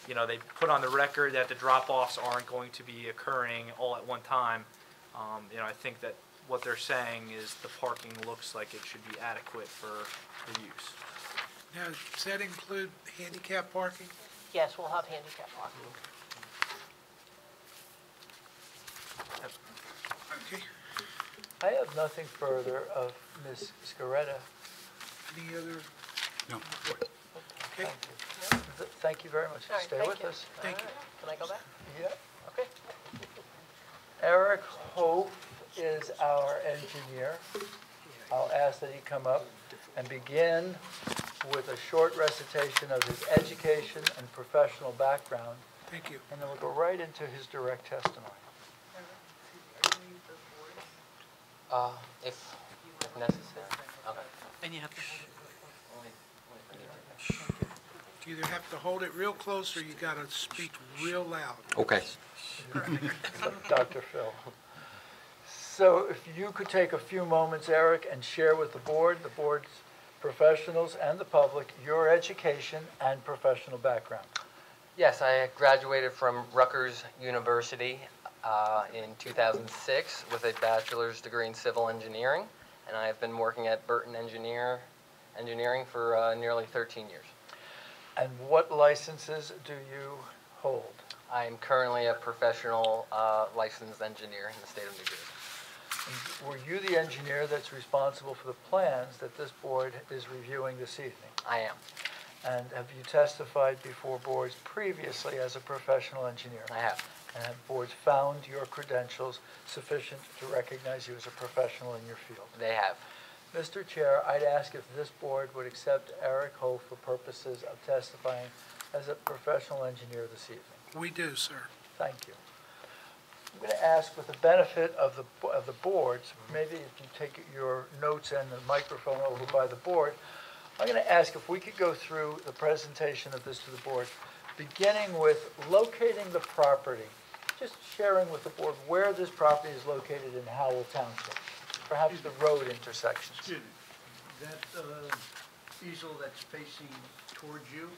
You know, they put on the record that the drop-offs aren't going to be occurring all at one time. You know, I think that what they're saying is the parking looks like it should be adequate for the use. Now, does that include handicap parking? Yes, we'll have handicap parking. Okay. I have nothing further of Ms. Scaretta. Any other? No. Okay. Thank you very much. All right, Stay thank with you. us. Thank you. Can I go back? Yeah. Okay. Eric Hope is our engineer. I'll ask that he come up and begin with a short recitation of his education and professional background, Thank you. and then we'll go right into his direct testimony. If necessary. Okay. And you have to. You either have to hold it real close or you got to speak real loud. Okay. Dr. Phil. So if you could take a few moments, Eric, and share with the board's professionals and the public your education and professional background. Yes, I graduated from Rutgers University in 2006 with a bachelor's degree in civil engineering, and I have been working at Burton Engineering for nearly 13 years. And what licenses do you hold? I am currently a professional licensed engineer in the state of New Jersey. And were you the engineer that's responsible for the plans that this board is reviewing this evening? I am. And have you testified before boards previously as a professional engineer? I have. And have boards found your credentials sufficient to recognize you as a professional in your field? They have. Mr. Chair, I'd ask if this board would accept Eric Hope for purposes of testifying as a professional engineer this evening. We do, sir. Thank you. I'm going to ask, with the benefit of the boards, maybe if you take your notes and the microphone over by the board, I'm going to ask if we could go through the presentation of this to the board, beginning with locating the property, just sharing with the board where this property is located in Howell Township, perhaps the road intersections. Excuse me, that easel that's facing towards you,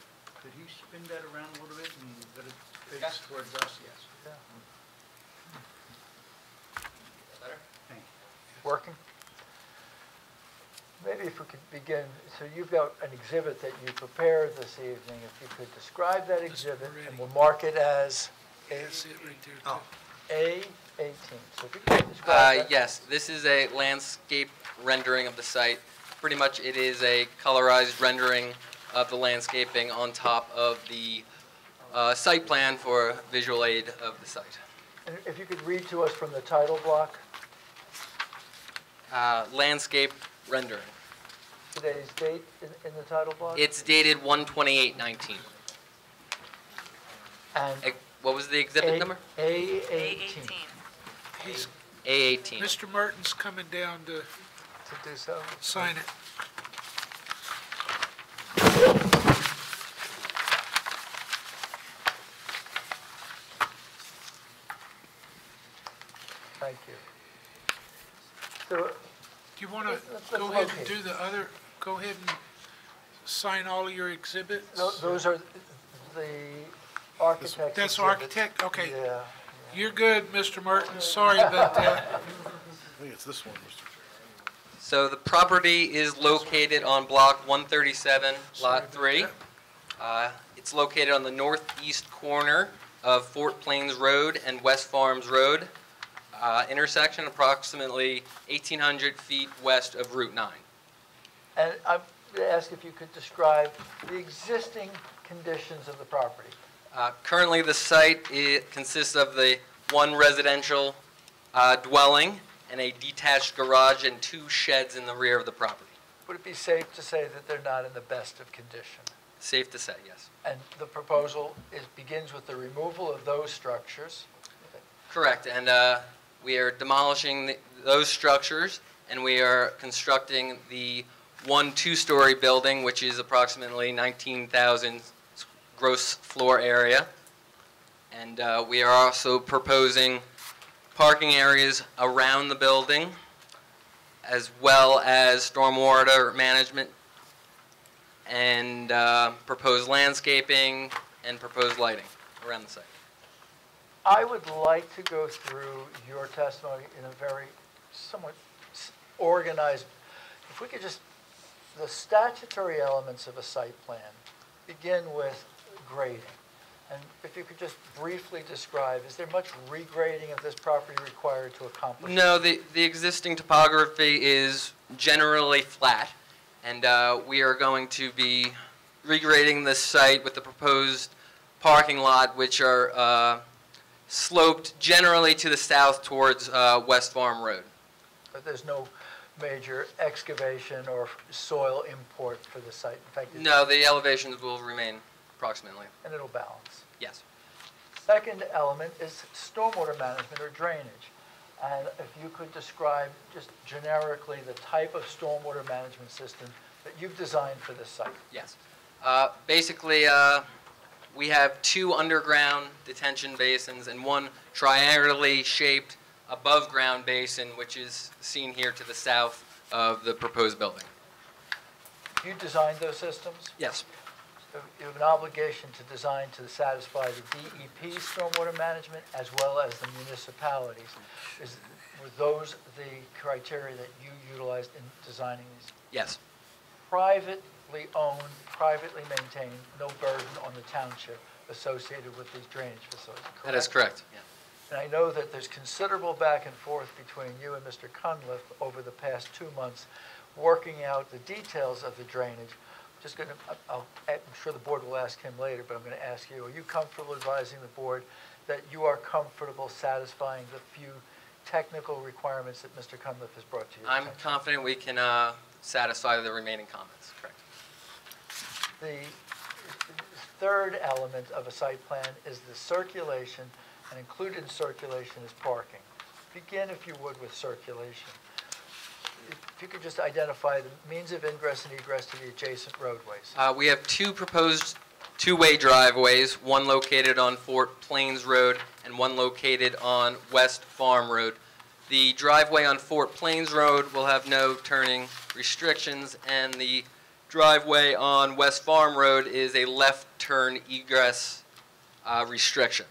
could he spin that around a little bit and that it faces towards us? Yes. Yeah. Better? Thank you. Working? Maybe if we could begin, so you've got an exhibit that you prepared this evening. If you could describe that exhibit, and we'll mark it as That's it right there, too. A18. So if you could describe that. Yes, this is a landscape rendering of the site. Pretty much it is a colorized rendering of the landscaping on top of the site plan for visual aid of the site. And if you could read to us from the title block, Landscape rendering. today's date in the title block? It's dated 1/28/19. And What was the exhibit number? A18. He's, A18. Mr. Merton's coming down to To do so? sign it. Thank you. So, Do you want to let's go ahead and locate. do the other, go ahead and sign all of your exhibits? those are the architect's That's exhibits. architect, okay. Yeah. You're good, Mr. Merton, sorry about that. I think it's this one, Mr. Chair. So the property is located on Block 137, Lot 3. It's located on the northeast corner of Fort Plains Road and West Farms Road, intersection approximately 1,800 feet west of Route 9. And I'm going to ask if you could describe the existing conditions of the property. Currently, the site consists of the one residential dwelling and a detached garage and 2 sheds in the rear of the property. Would it be safe to say that they're not in the best of condition? Safe to say, yes. And the proposal begins with the removal of those structures. Correct, and we are demolishing those structures, and we are constructing the 1 2-story building, which is approximately 19,000 gross floor area. And we are also proposing parking areas around the building, as well as stormwater management and proposed landscaping, and proposed lighting around the site. I would like to go through your testimony in a very somewhat organized, if we could just, the statutory elements of a site plan begin with grading. And if you could just briefly describe, is there much regrading of this property required to accomplish? No, the existing topography is generally flat, and we are going to be regrading this site with the proposed parking lot, which are sloped generally to the south towards West Farm Road. But there's no major excavation or soil import for the site? In fact, No, the elevations will remain approximately. and it'll balance. Yes. Second element is stormwater management or drainage. And if you could describe just generically the type of stormwater management system that you've designed for this site. Yes. Basically, we have 2 underground detention basins and 1 triangularly shaped above-ground basin, which is seen here to the south of the proposed building. You designed those systems? Yes. You have an obligation to design to satisfy the DEP stormwater management as well as the municipalities. Were those the criteria that you utilized in designing these? Yes. Privately owned, privately maintained, no burden on the township associated with these drainage facilities, correct? That is correct. Yeah. And I know that there's considerable back and forth between you and Mr. Cunliffe over the past 2 months, working out the details of the drainage. Just going to, I'm sure the board will ask him later, but I'm going to ask you, are you comfortable advising the board that you are comfortable satisfying the few technical requirements that Mr. Cunliffe has brought to you? I'm confident we can satisfy the remaining comments. Correct. The third element of a site plan is the circulation, and included in circulation is parking. Begin, if you would, with circulation. If you could just identify the means of ingress and egress to the adjacent roadways. We have 2 proposed 2-way driveways, one located on Fort Plains Road and one located on West Farm Road. The driveway on Fort Plains Road will have no turning restrictions, and the driveway on West Farm Road is a left turn egress restriction.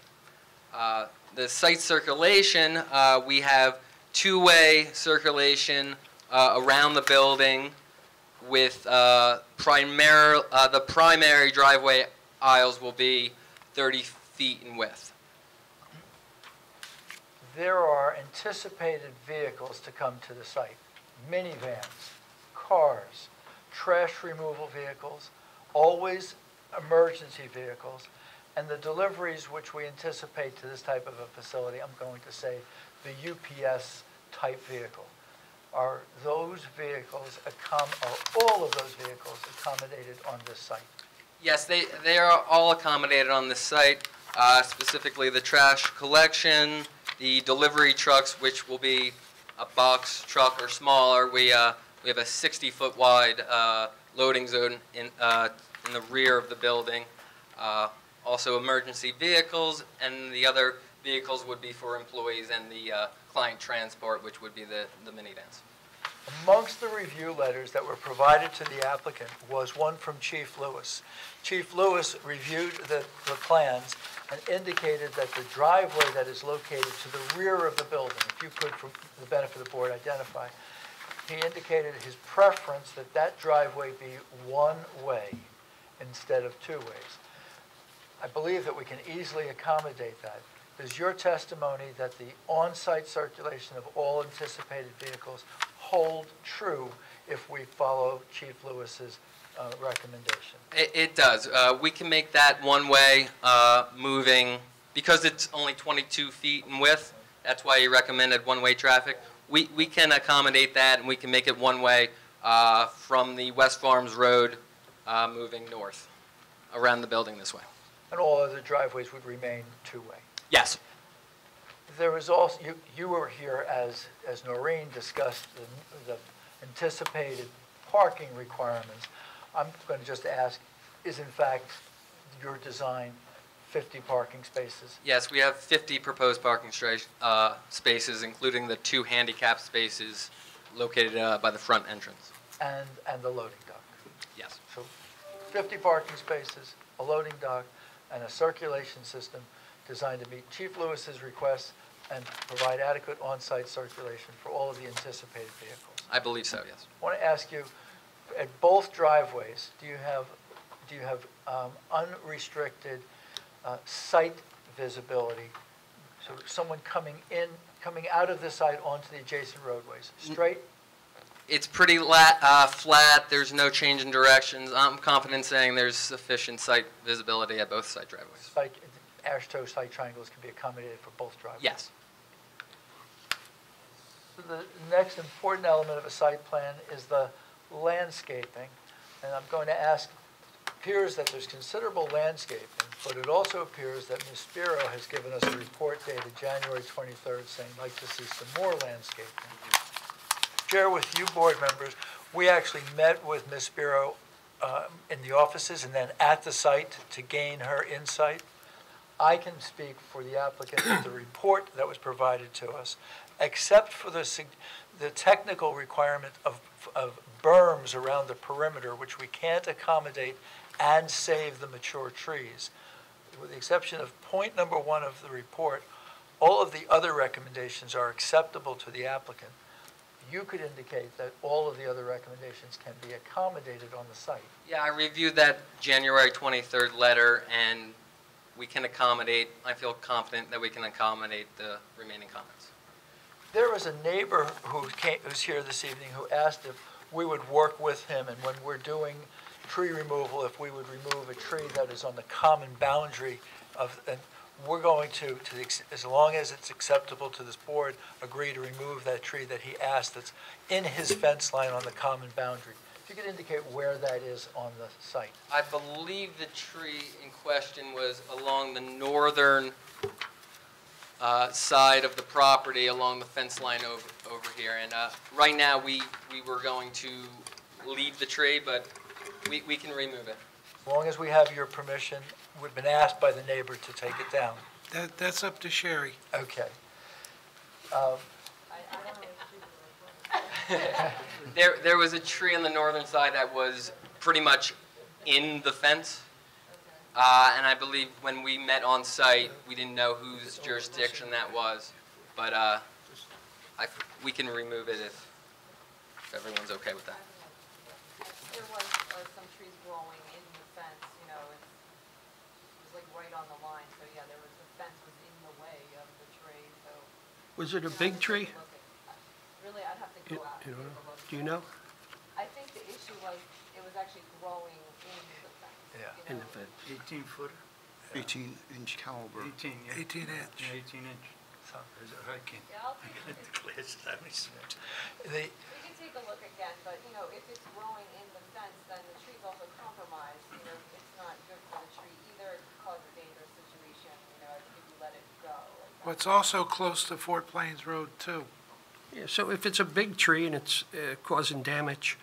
The site circulation, we have 2-way circulation around the building with the primary driveway aisles will be 30 feet in width. There are anticipated vehicles to come to the site. Minivans, cars, trash removal vehicles, always emergency vehicles, and the deliveries which we anticipate to this type of a facility, I'm going to say the UPS type vehicle. Are those vehicles, are all of those vehicles accommodated on this site? Yes, they are all accommodated on this site, specifically the trash collection, the delivery trucks, which will be a box truck or smaller. We have a 60-foot wide loading zone in the rear of the building. Also emergency vehicles, and the other vehicles would be for employees and the client transport, which would be the minivans. Amongst the review letters that were provided to the applicant was one from Chief Lewis. Chief Lewis reviewed the plans and indicated that the driveway that is located to the rear of the building, if you could, for the benefit of the board, identify, he indicated his preference that that driveway be one way instead of 2 ways. I believe that we can easily accommodate that. Is your testimony that the on-site circulation of all anticipated vehicles hold true if we follow Chief Lewis's recommendation? It does. We can make that one-way moving, because it's only 22 feet in width. That's why he recommended one-way traffic. We can accommodate that, and we can make it one-way from the West Farms Road moving north around the building this way. And all other driveways would remain 2-way? Yes. There was also, you were here as Noreen discussed the anticipated parking requirements. I'm going to just ask, is in fact your design 50 parking spaces? Yes, we have 50 proposed parking spaces, including the 2 handicap spaces located by the front entrance. And the loading dock? Yes. So 50 parking spaces, a loading dock, and a circulation system designed to meet Chief Lewis's requests and provide adequate on-site circulation for all of the anticipated vehicles. I believe so, yes. I want to ask you, at both driveways, do you have unrestricted site visibility? So someone coming out of the site onto the adjacent roadways, straight? It's pretty flat, there's no change in directions. I'm confident saying there's sufficient site visibility at both site driveways. AASHTO site triangles can be accommodated for both driveways? Yes. So the next important element of a site plan is the landscaping. And I'm going to ask, it appears that there's considerable landscaping, but it also appears that Ms. Spiro has given us a report dated January 23rd saying, like to see some more landscaping. Share with you board members, we actually met with Ms. Spiro in the offices and then at the site to gain her insight. I can speak for the applicant that the report that was provided to us, except for the technical requirement of berms around the perimeter, which we can't accommodate and save the mature trees. With the exception of point number 1 of the report, all of the other recommendations are acceptable to the applicant. You could indicate that all of the other recommendations can be accommodated on the site. Yeah, I reviewed that January 23rd letter, and we can accommodate, I feel confident that we can accommodate the remaining comments. There was a neighbor who's here this evening who asked if we would work with him, and when we're doing tree removal, if we would remove a tree that is on the common boundary of, and we're going to as long as it's acceptable to this board, agree to remove that tree that he asked that's in his fence line on the common boundary. If you could indicate where that is on the site. I believe the tree in question was along the northern side of the property, along the fence line over here. And right now, we were going to leave the tree, but we can remove it. As long as we have your permission, we've been asked by the neighbor to take it down. That's up to Sherry. Okay. There was a tree on the northern side that was pretty much in the fence. And I believe when we met on site, we didn't know whose jurisdiction that was. But we can remove it if everyone's okay with that. There was some trees growing in the fence, you know, it was like right on the line. So yeah, the fence was in the way of the tree, so. Was it a big tree? Really, I'd have to go out and take a look. Do you know? I think the issue was, it was actually growing in the fence. Yeah. In the fence. 18-footer? 18-inch caliber. 18, yeah. 18 inch. Yeah, 18 inch. So, I can't. Yeah, I'll take I got the glasses, I mean, We can take a look again, but, you know, if it's growing in the fence, then the tree's also compromised. You know, it's not good for the tree either. It could cause a dangerous situation, you know, if you let it go. Well, it's also close to Fort Plains Road, too. Yeah, so if it's a big tree and it's causing damage,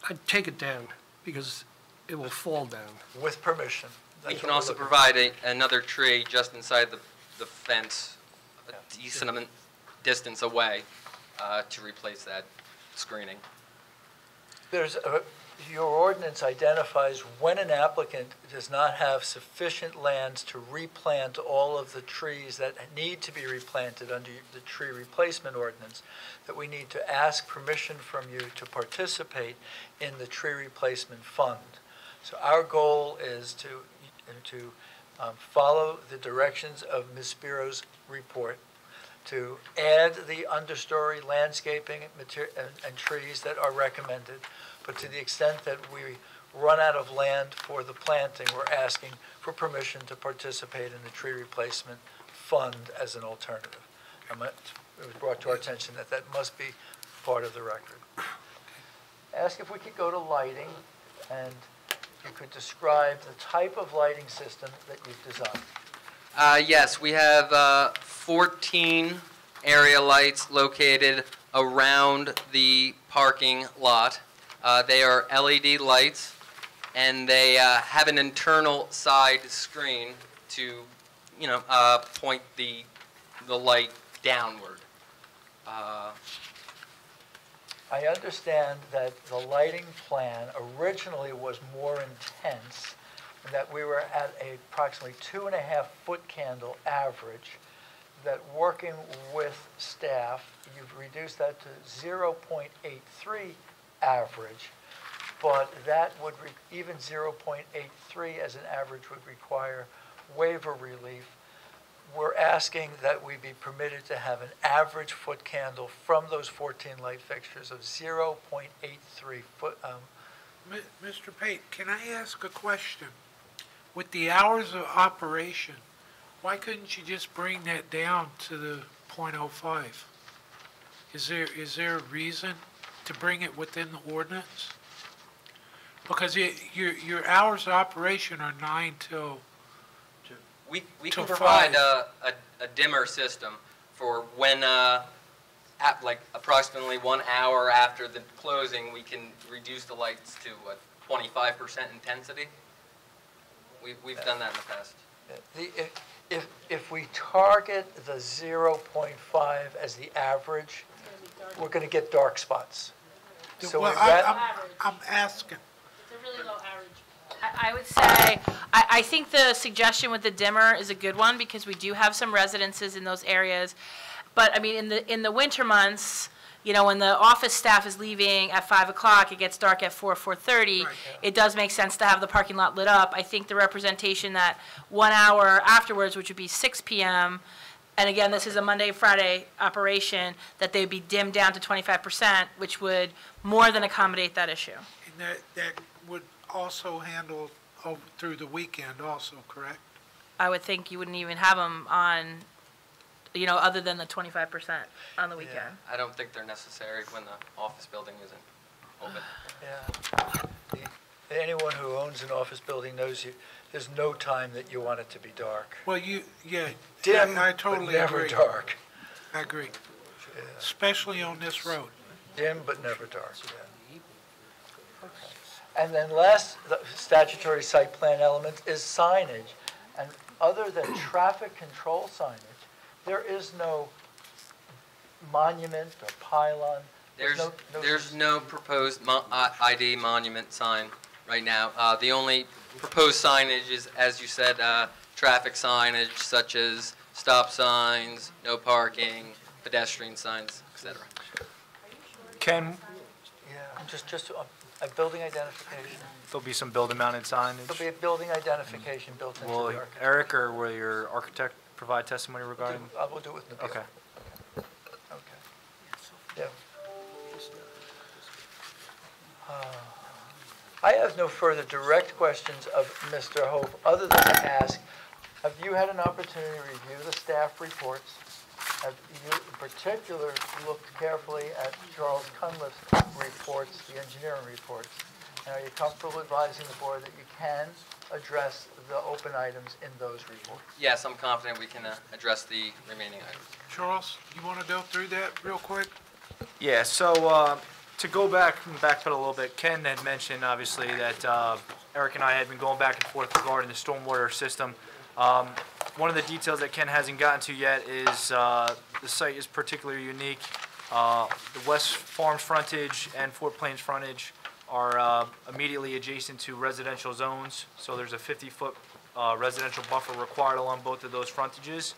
I'd take it down because it will fall down. With permission. We That's can what we're also looking provide another tree just inside the fence, a decent distance away, to replace that screening. Your ordinance identifies when an applicant does not have sufficient lands to replant all of the trees that need to be replanted under the tree replacement ordinance, that we need to ask permission from you to participate in the tree replacement fund. So our goal is to follow the directions of Ms. Spiro's report, to add the understory landscaping and trees that are recommended. But to the extent that we run out of land for the planting, we're asking for permission to participate in the tree replacement fund as an alternative. It was brought to our attention that that must be part of the record. Ask if we could go to lighting, and you could describe the type of lighting system that you've designed. Yes, we have 14 area lights located around the parking lot. They are LED lights, and they have an internal side screen to, you know, point the light downward. I understand that the lighting plan originally was more intense, and that we were at a approximately 2.5-foot candle average, that working with staff, you've reduced that to 0.83 average, but that would, even 0.83 as an average would require waiver relief. We're asking that we be permitted to have an average foot candle from those 14 light fixtures of 0.83 foot. Mr. Pate, can I ask a question? With the hours of operation, why couldn't you just bring that down to the .05? Is there a reason to bring it within the ordinance? Because your hours of operation are 9 till We till can provide 5. a dimmer system for when, like approximately 1 hour after the closing, we can reduce the lights to 25% intensity. We've done that in the past. If we target the 0.5 as the average, we're going to get dark spots. So Well, I'm asking. It's a really low average. I would say, I think the suggestion with the dimmer is a good one, because we do have some residences in those areas. But, I mean, in the winter months, you know, when the office staff is leaving at 5 o'clock, it gets dark at 4:30, it does make sense to have the parking lot lit up. I think the representation that 1 hour afterwards, which would be 6 p.m., and again, this is a Monday, Friday operation, that they'd be dimmed down to 25%, which would more than accommodate that issue. And that would also handle through the weekend also, correct? I would think you wouldn't even have them on, you know, other than the 25% on the weekend. I don't think they're necessary when the office building isn't open. Yeah. Anyone who owns an office building knows there's no time that you want it to be dark. Well, Dim, I totally but never agree. dark. I agree. Especially on this road. Dim, but never dark, yeah. And then last, the statutory site plan element is signage. And other than traffic control signage, there is no monument or pylon. There's no proposed ID monument sign right now. The only proposed signage is, as you said, traffic signage such as stop signs, no parking, pedestrian signs, etc. Ken, Just a building identification. there'll be some building-mounted signage. There'll be a building identification built into the Will architecture. Eric or will your architect provide testimony regarding? We'll do it with Nabil. Okay. Yeah. I have no further direct questions of Mr. Hope, other than to ask, have you had an opportunity to review the staff reports? Have you in particular looked carefully at Charles Cunliffe's reports, the engineering reports? And are you comfortable advising the board that you can address the open items in those reports? Yes, I'm confident we can address the remaining items. Charles, you want to go through that real quick? Yeah, so to go back and backpedal a little bit, Ken had mentioned, obviously, that Eric and I had been going back and forth regarding the stormwater system. One of the details that Ken hasn't gotten to yet is the site is particularly unique. The West Farms frontage and Fort Plains frontage are immediately adjacent to residential zones, so there's a 50-foot residential buffer required along both of those frontages.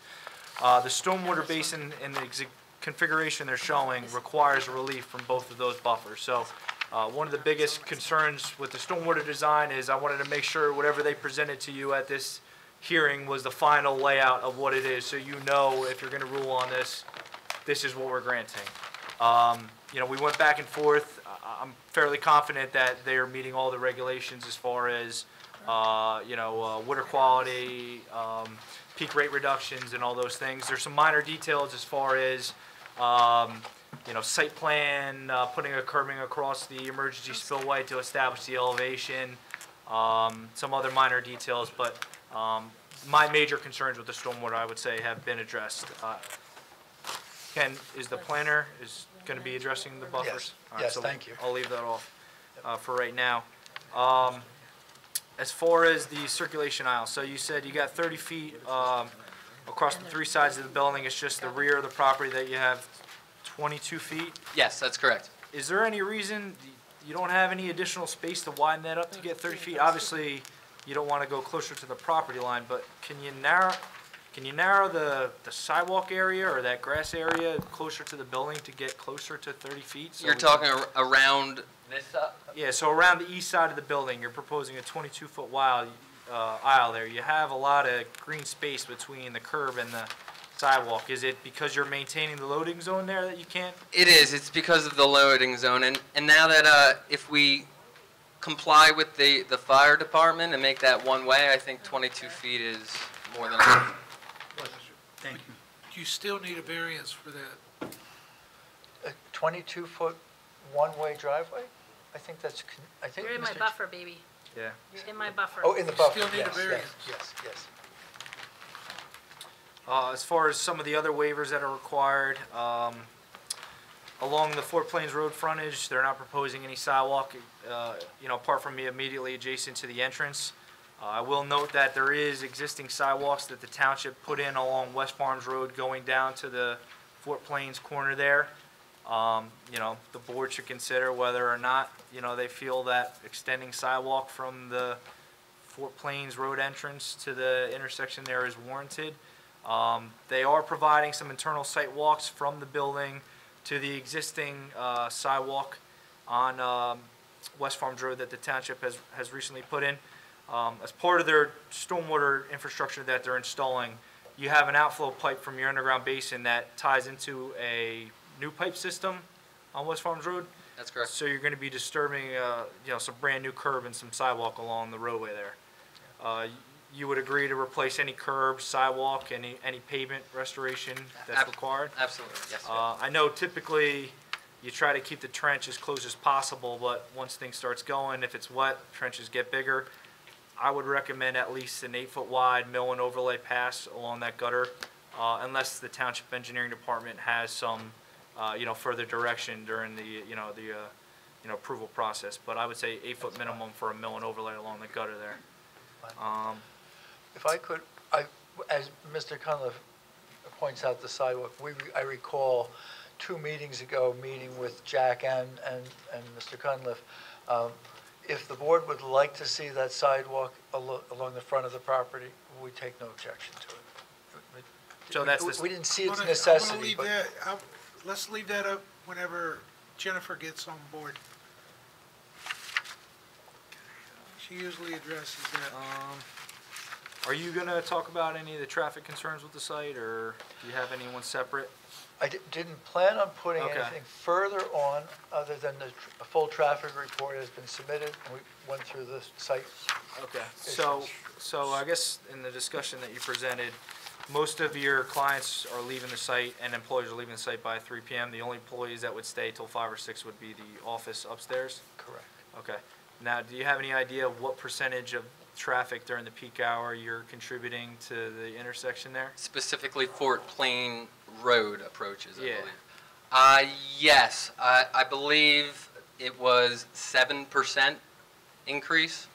The stormwater basin in the configuration they're showing requires relief from both of those buffers. So one of the biggest concerns with the stormwater design is I wanted to make sure whatever they presented to you at this hearing was the final layout of what it is, so you know if you're going to rule on this, this is what we're granting. You know, we went back and forth. I'm fairly confident that they are meeting all the regulations as far as, you know, water quality, peak rate reductions, and all those things. There's some minor details as far as, you know, site plan, putting a curbing across the emergency spillway to establish the elevation, some other minor details, but my major concerns with the stormwater, I would say, have been addressed. Ken, is the planner going to be addressing the buffers? Yes, All right, yes, so thank you. I'll leave that off for right now. As far as the circulation aisle, so you said you got 30 feet across the three sides of the building. It's just the rear of the property that you have 22 feet? Yes, that's correct. Is there any reason you don't have any additional space to widen that up to get 30 feet? Obviously, you don't want to go closer to the property line, but can you narrow the sidewalk area or that grass area closer to the building to get closer to 30 feet? So You're we talking around this, Yeah, so around the east side of the building, you're proposing a 22-foot wide aisle there. You have a lot of green space between the curb and the sidewalk. Is it because you're maintaining the loading zone there that you can't? It is. It's because of the loading zone. And now that if we comply with the fire department and make that one way, I think 22 feet is more than enough. Thank you. You still need a variance for that. A 22-foot one-way driveway? I think that's, You're in my Mr. buffer, baby. Yeah. You're in my buffer. Oh, in the buffer, Still need a yes, variance. yes. As far as some of the other waivers that are required, along the Fort Plains Road frontage, they're not proposing any sidewalk, apart from immediately adjacent to the entrance. I will note that there is existing sidewalks that the township put in along West Farms Road going down to the Fort Plains corner there. The board should consider whether or not, they feel that extending sidewalk from the Fort Plains Road entrance to the intersection there is warranted. They are providing some internal site walks from the building to the existing sidewalk on West Farms Road that the township has recently put in. As part of their stormwater infrastructure that they're installing, you have an outflow pipe from your underground basin that ties into a new pipe system on West Farms Road. That's correct. So you're going to be disturbing, some brand new curb and some sidewalk along the roadway there. You would agree to replace any curb, sidewalk, any pavement restoration that's required? Absolutely, yes. I know typically you try to keep the trench as close as possible, but once things starts going, if it's wet, trenches get bigger. I would recommend at least an 8-foot wide mill and overlay pass along that gutter, unless the township engineering department has some, further direction during the, approval process. But I would say 8-foot minimum for a mill and overlay along the gutter there. If I could, as Mr. Cunliffe points out the sidewalk, I recall 2 meetings ago, meeting with Jack and Mr. Cunliffe. If the board would like to see that sidewalk along the front of the property, we take no objection to it. So that's We didn't see its I'm necessity, gonna leave but that, let's leave that up whenever Jennifer gets on board. She usually addresses that. Are you going to talk about any of the traffic concerns with the site, or do you have anyone separate? I didn't plan on putting Okay. anything further on other than a full traffic report has been submitted, and we went through the site. Okay, so I guess in the discussion that you presented, most of your clients are leaving the site and employees are leaving the site by 3 p.m. The only employees that would stay till 5 or 6 would be the office upstairs? Correct. Okay. Now, do you have any idea what percentage of traffic during the peak hour you're contributing to the intersection there? Specifically Fort Plain Road approaches, I Yeah. believe. Yes, I believe it was 7% increase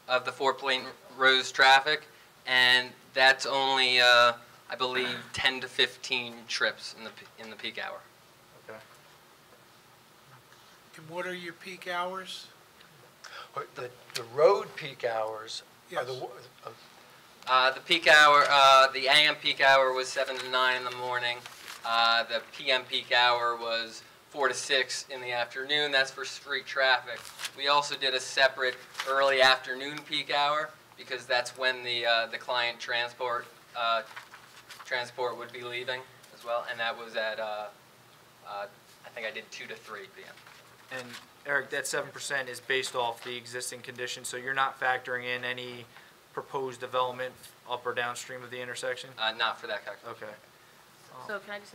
of the Fort Plain Road's traffic, and that's only, I believe, 10 to 15 trips in the peak hour. Okay. And what are your peak hours? The road peak hours are Yes. The peak hour, the AM peak hour was 7 to 9 in the morning. The PM peak hour was 4 to 6 in the afternoon. That's for street traffic. We also did a separate early afternoon peak hour because that's when the client transport would be leaving as well, and that was at I think I did 2 to 3 p.m. And Eric, that 7% is based off the existing condition, so you're not factoring in any proposed development up or downstream of the intersection? Not for that calculation. Okay. So can I just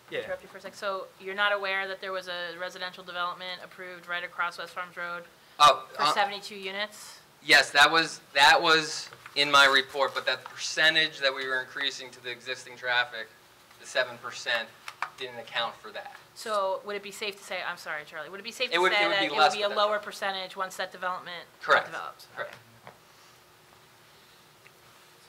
Yeah. interrupt you for a sec? So you're not aware that there was a residential development approved right across West Farms Road Oh, for 72 units? yes, that was in my report, but that percentage that we were increasing to the existing traffic, the 7%, didn't account for that. So would it be safe to say, I'm sorry, Charlie, would it be safe to It would- say it would that be it would less be a than that. lower percentage once that development Correct. develops? Correct.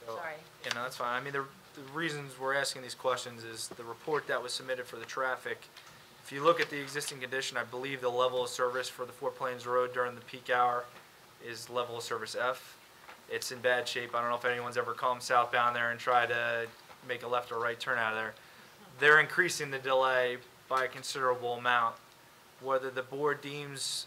So, Sorry. Yeah, no, that's fine. I mean, the reasons we're asking these questions is the report that was submitted for the traffic. If you look at the existing condition, I believe the level of service for the Fort Plains Road during the peak hour is level of service F. It's in bad shape. I don't know if anyone's ever come southbound there and tried to make a left or right turn out of there. They're increasing the delay by a considerable amount. Whether the board deems,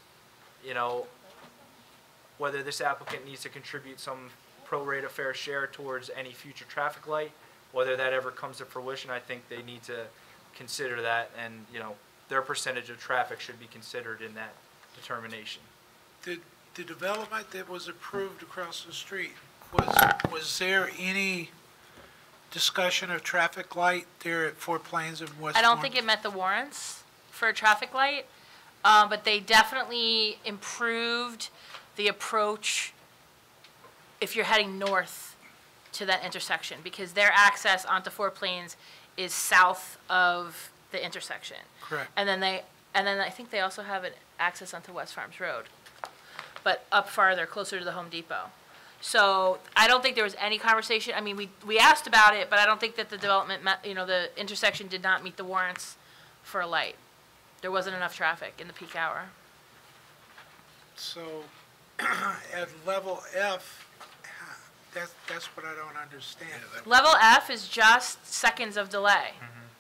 whether this applicant needs to contribute some pro rata fair share towards any future traffic light, whether that ever comes to fruition, I think they need to consider that, and, their percentage of traffic should be considered in that determination. The development that was approved across the street, was there any discussion of traffic light there at Four Plains and West I don't Orange? think it met the warrants for a traffic light, but they definitely improved the approach if you're heading north to that intersection, because their access onto Four Plains is south of the intersection. Correct. And then I think they also have an access onto West Farms Road, but up farther, closer to the Home Depot. So I don't think there was any conversation. I mean, we asked about it, but I don't think that the development met, the intersection did not meet the warrants for a light. There wasn't enough traffic in the peak hour. So at level F, that's what I don't understand. Level F is just seconds of delay.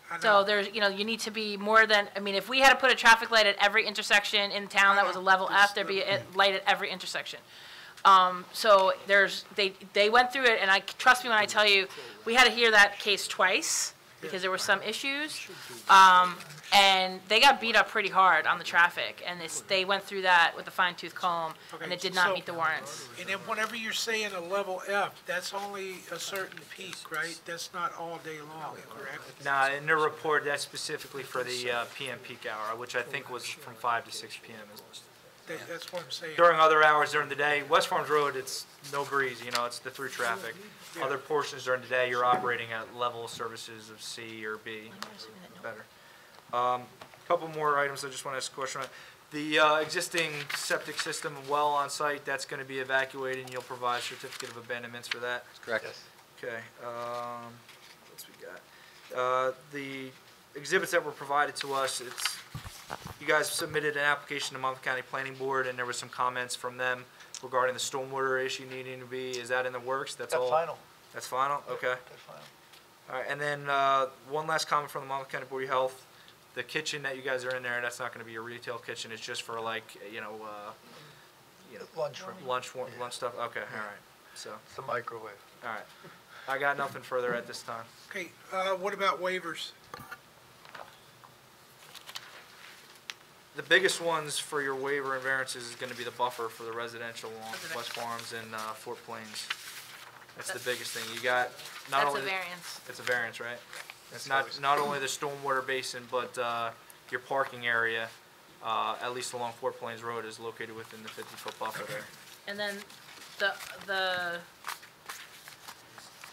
I know. So there's, you need to be more than, if we had to put a traffic light at every intersection in town that was a level F, there'd be a light at every intersection. So they went through it, and trust me when I tell you, we had to hear that case twice because there were some issues. And they got beat up pretty hard on the traffic, and they went through that with a fine-tooth comb, and it did not meet the warrants. And then whenever you're saying a level F, that's only a certain peak, right? That's not all day long, correct? Nah, in their report, that's specifically for the PM peak hour, which I think was from 5 to 6 p.m. That's what I'm saying. During other hours during the day, West Farms Road, it's no breeze, it's the through traffic. Other portions during the day, you're operating at level services of C or B, better. Couple more items I just want to ask a question on. The existing septic system and well on site, that's going to be evacuated, and you'll provide certificate of abandonments for that? Correct. Okay, what's we got? The exhibits that were provided to us, you guys submitted an application to Monmouth County Planning Board, and there was some comments from them regarding the stormwater issue needing to be, is that in the works? That's all? Final. That's final? Okay. That's final. All right, and then one last comment from the Monmouth County Board of Health. The kitchen that you guys are in there, that's not going to be a retail kitchen. It's just for lunchroom. Lunch stuff. Okay, all right. So. It's a microwave. All right. I got nothing further at this time. Okay, what about waivers? The biggest ones for your waiver and variances is going to be the buffer for the residential along West Farms and Fort Plains. That's the biggest thing. You got not That's only a variance. It's a variance, right? It's not only the stormwater basin, but your parking area, at least along Fort Plains Road, is located within the 50-foot buffer there. And then the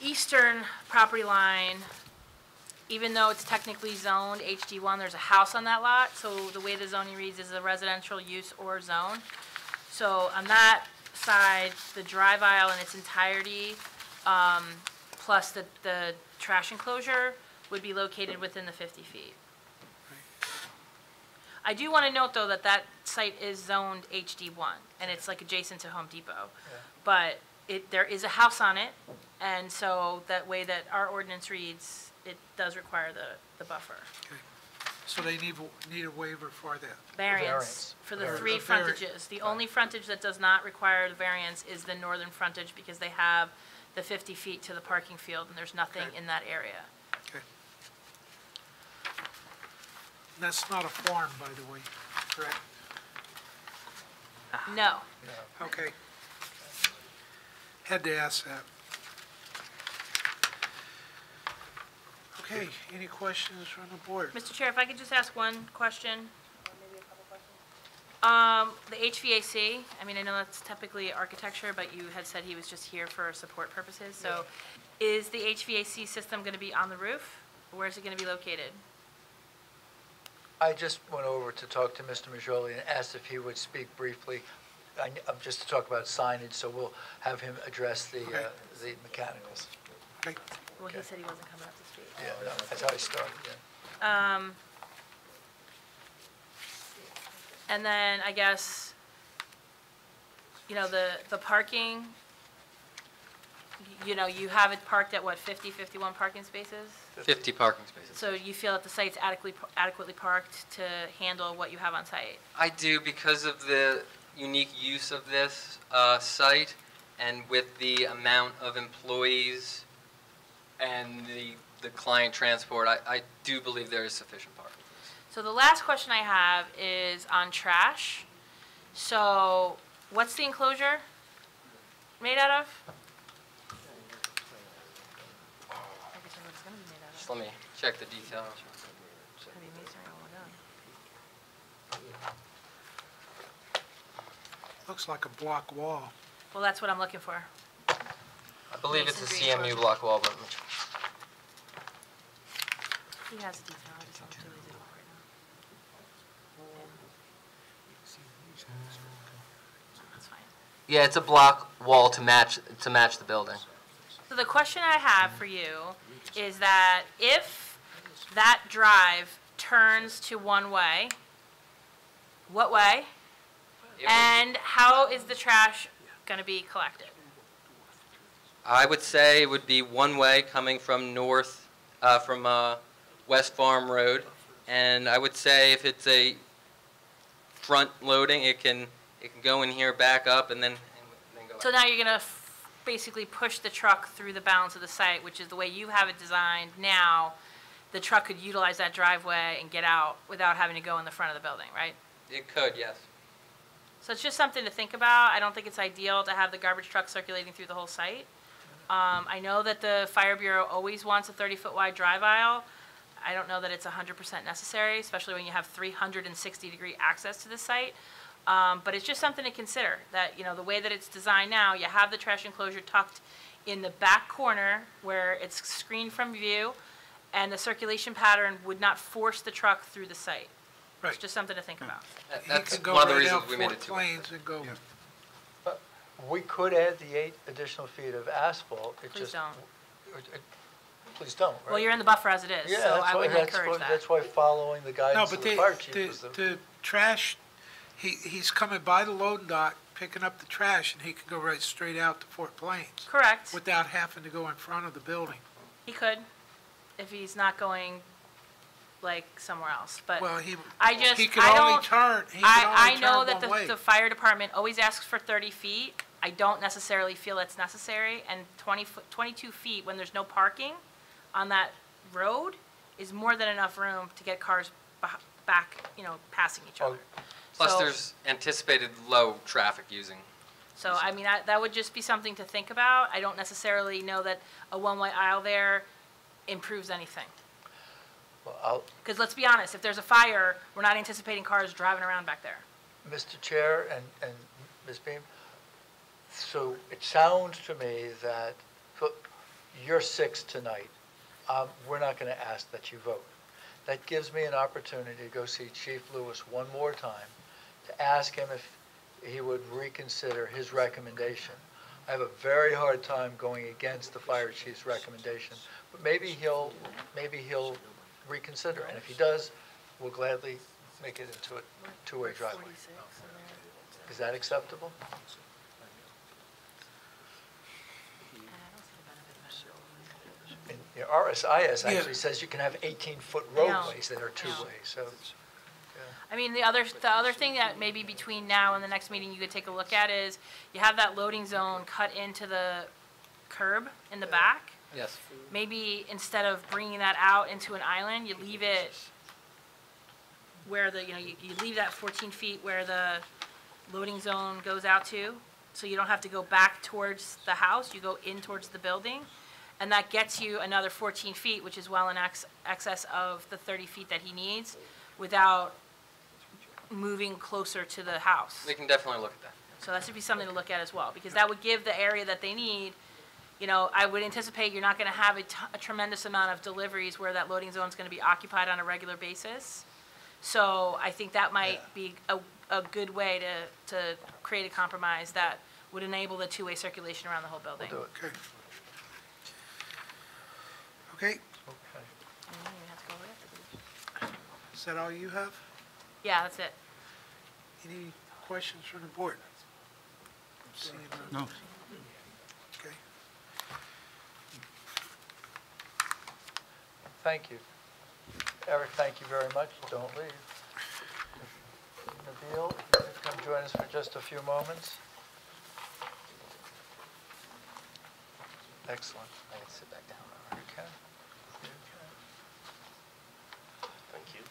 eastern property line, even though it's technically zoned HD1, there's a house on that lot, so the way the zoning reads is a residential use or zone. So on that side, the drive aisle in its entirety, plus the trash enclosure, would be located within the 50 feet. I do want to note, though, that site is zoned HD1, and it's like adjacent to Home Depot. But there is a house on it, and so that way that our ordinance reads, it does require the buffer. Okay. So they need a waiver for that? Variance for the Or three a vari- frontages. The only frontage that does not require the variance is the northern frontage, because they have the 50 feet to the parking field, and there's nothing in that area. Okay. That's not a farm, by the way, correct? No. Okay. Had to ask that. Okay, any questions from the board? Mr. Chair, if I could just ask one question? The HVAC, I know that's typically architecture, but you had said he was just here for support purposes, so is the HVAC system going to be on the roof? Where is it going to be located? I just went over to talk to Mr. Majoli and asked if he would speak briefly, just to talk about signage, so we'll have him address the mechanicals. Okay. Well, he said he wasn't coming up to speak. Yeah, no, that's how I started, yeah. And then I guess, the parking, you know, you have it parked at what, 50, 51 parking spaces? 50 parking spaces. So you feel that the site's adequately parked to handle what you have on site? I do, because of the unique use of this site, and with the amount of employees and the client transport, I do believe there is sufficient parking. So the last question I have is on trash. So what's the enclosure made out of? Just let me check the details. Looks like a block wall. Well, that's what I'm looking for. I believe it's a Masonry CMU block wall, but He has the detail, I just don't do it right now. That's fine. yeah, it's a block wall to match the building. So the question I have for you is that if that drive turns to one way, what way? And how is the trash going to be collected? I would say it would be one way coming from West Farm Road, and I would say if it's a front loading, it can go in here, back up, and then go So out. now you're going to basically push the truck through the balance of the site, which is the way you have it designed now. The truck could utilize that driveway and get out without having to go in the front of the building, right? It could, yes. So it's just something to think about. I don't think it's ideal to have the garbage truck circulating through the whole site. I know that the Fire Bureau always wants a 30-foot wide drive aisle. I don't know that it's 100% necessary, especially when you have 360-degree access to the site. But it's just something to consider, that, you know, the way that it's designed now, you have the trash enclosure tucked in the back corner where it's screened from view, and the circulation pattern would not force the truck through the site. Right. It's just something to think about. That's He could go one of the right reasons out we made Fort it two. Plains and go. We could add the 8 additional feet of asphalt. Please don't. Please don't, right? Well, you're in the buffer as it is, Yeah, so that's I why- wouldn't that's encourage why- that. That's why following the No, guidance but of the fire chief was the trash, he's coming by the loading dock, picking up the trash, and he could go right straight out to Fort Plains. Correct. Without having to go in front of the building. He could, if he's not going, like, somewhere else, but Well, he I could only turn, I know turn that one way. the fire department always asks for 30 feet. I don't necessarily feel it's necessary, and 22 feet when there's no parking on that road is more than enough room to get cars back, you know, passing each other. Plus, So- there's anticipated low traffic using. So, I mean, that would just be something to think about. I don't necessarily know that a one-way aisle there improves anything. Because let's be honest, if there's a fire, we're not anticipating cars driving around back there. Mr. Chair and Ms. Beam, so it sounds to me that you're 6 tonight. We're not going to ask that you vote. That gives me an opportunity to go see Chief Lewis one more time, to ask him if he would reconsider his recommendation. I have a very hard time going against the fire chief's recommendation, but maybe he'll reconsider, and if he does, we'll gladly make it into a two-way driveway. Is that acceptable? And, you know, RSIS actually says you can have 18-foot I know. roadways that are two-way, so. I mean, the other thing that maybe between now and the next meeting you could take a look at is, you have that loading zone cut into the curb in the back. Yes. Maybe instead of bringing that out into an island, you leave it where the, you leave that 14 feet where the loading zone goes out to, so you don't have to go back towards the house, you go in towards the building, and that gets you another 14 feet, which is well in excess of the 30 feet that he needs, without moving closer to the house. We can definitely look at that. So that should be something to look at as well, because that would give the area that they need. You know, I would anticipate you're not going to have a tremendous amount of deliveries where that loading zone is going to be occupied on a regular basis. So I think that might be a good way to create a compromise that would enable the two-way circulation around the whole building. We'll do it. Okay. Is that all you have? Yeah, that's it. Any questions from the board? No. Okay. Thank you. Eric, thank you very much. Don't leave. Nabil, if you could come join us for just a few moments. Excellent. I can sit back down. Okay. Thank you.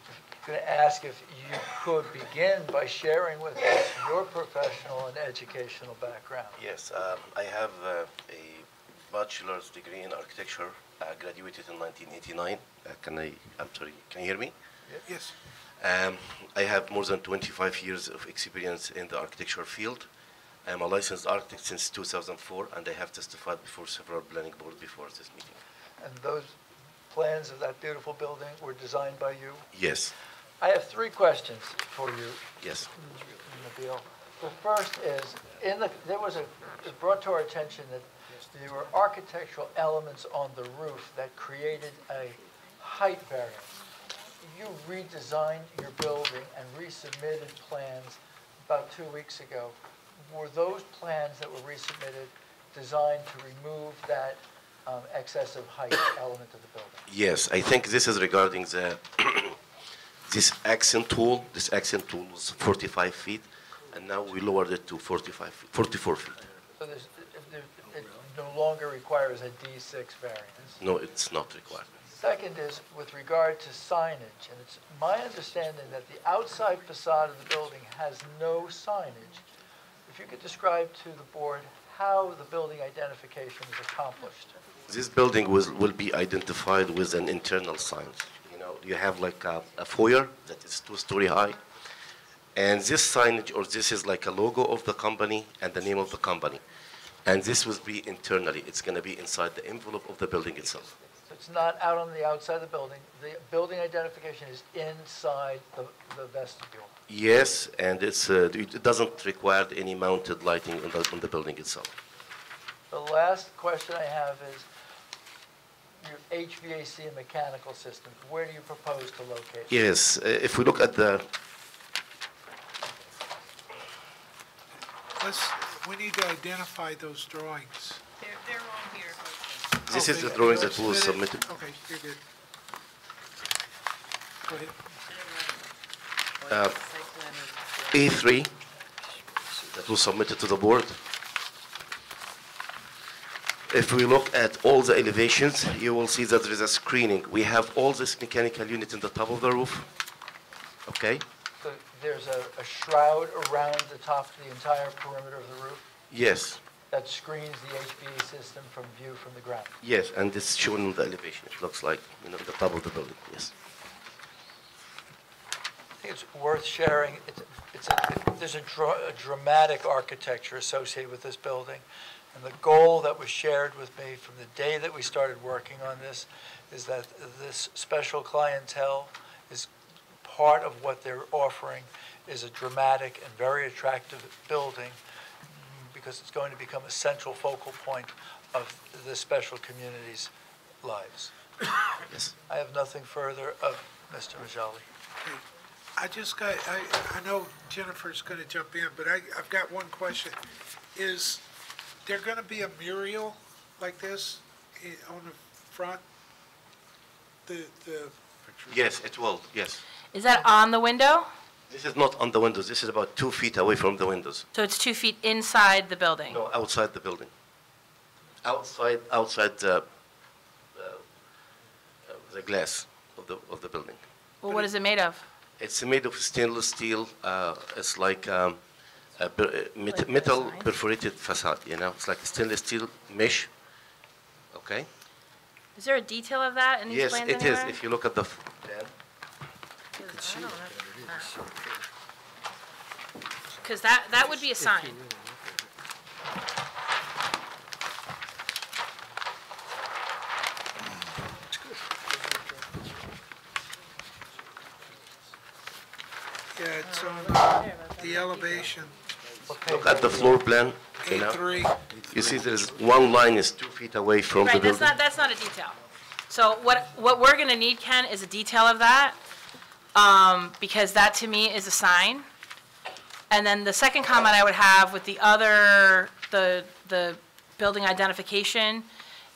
I'm going to ask if you could begin by sharing with us your professional and educational background. Yes, I have a bachelor's degree in architecture. I graduated in 1989. I'm sorry, can you hear me? Yes. I have more than 25 years of experience in the architecture field. I am a licensed architect since 2004, and I have testified before several planning boards before this meeting. And those plans of that beautiful building were designed by you? Yes. I have three questions for you. Yes. Nabil. The first is, it brought to our attention that there were architectural elements on the roof that created a height variance. You redesigned your building and resubmitted plans about 2 weeks ago. Were those plans that were resubmitted designed to remove that excessive height element of the building? Yes, I think this is regarding the this accent tool. This accent tool was 45 feet, and now we lowered it to 44 feet. So it no longer requires a D6 variance? No, it's not required. Second is with regard to signage, and it's my understanding that the outside facade of the building has no signage. If you could describe to the board how the building identification is accomplished. This building will be identified with an internal sign. You know, you have like a foyer that is 2-story high, and this signage, or this is like a logo of the company and the name of the company. And this will be internally. It's going to be inside the envelope of the building itself. So it's not out on the outside of the building. The building identification is inside the vestibule. Yes, and it doesn't require any mounted lighting on the building itself. The last question I have is your HVAC and mechanical systems. Where do you propose to locate them? Yes, if we look at We need to identify those drawings. They're on here. this is the drawings that was submitted. Okay, you're good. Go ahead. A3 that was submitted to the board. If we look at all the elevations, you will see that there is a screening. We have all this mechanical unit in the top of the roof. Okay? So there's a shroud around the top of the entire perimeter of the roof Yes, that screens the HVAC system from view from the ground. yes, and it's shown in the elevation. It looks like, you know, the top of the building, yes. I think it's worth sharing. There's a dramatic architecture associated with this building. And the goal that was shared with me from the day that we started working on this is that this special clientele is part of what they're offering is a dramatic and very attractive building because it's going to become a central focal point of the special community's lives. Yes. I have nothing further of Mr. Majali. I know Jennifer's going to jump in, but I've got one question. Is there going to be a mural like this on the front? Yes, it will, yes. Is that on the window? This is not on the windows. This is about 2 feet away from the windows. So it's 2 feet inside the building? No, outside the building. Outside the glass of the building. Well, what is it made of? It's made of stainless steel. It's like metal perforated facade, you know? It's like stainless steel mesh, okay? Is there a detail of that in these Yes, plans it is. anywhere? If you look at the plan. Because that would be a sign. Yeah, it's on the elevation. Look at the floor plan, you know? A3. You see there's one line is 2 feet away from the Right, building. that's not a detail. So what we're gonna need, Ken, is a detail of that, because that to me is a sign. And then the second comment I would have with the other, the building identification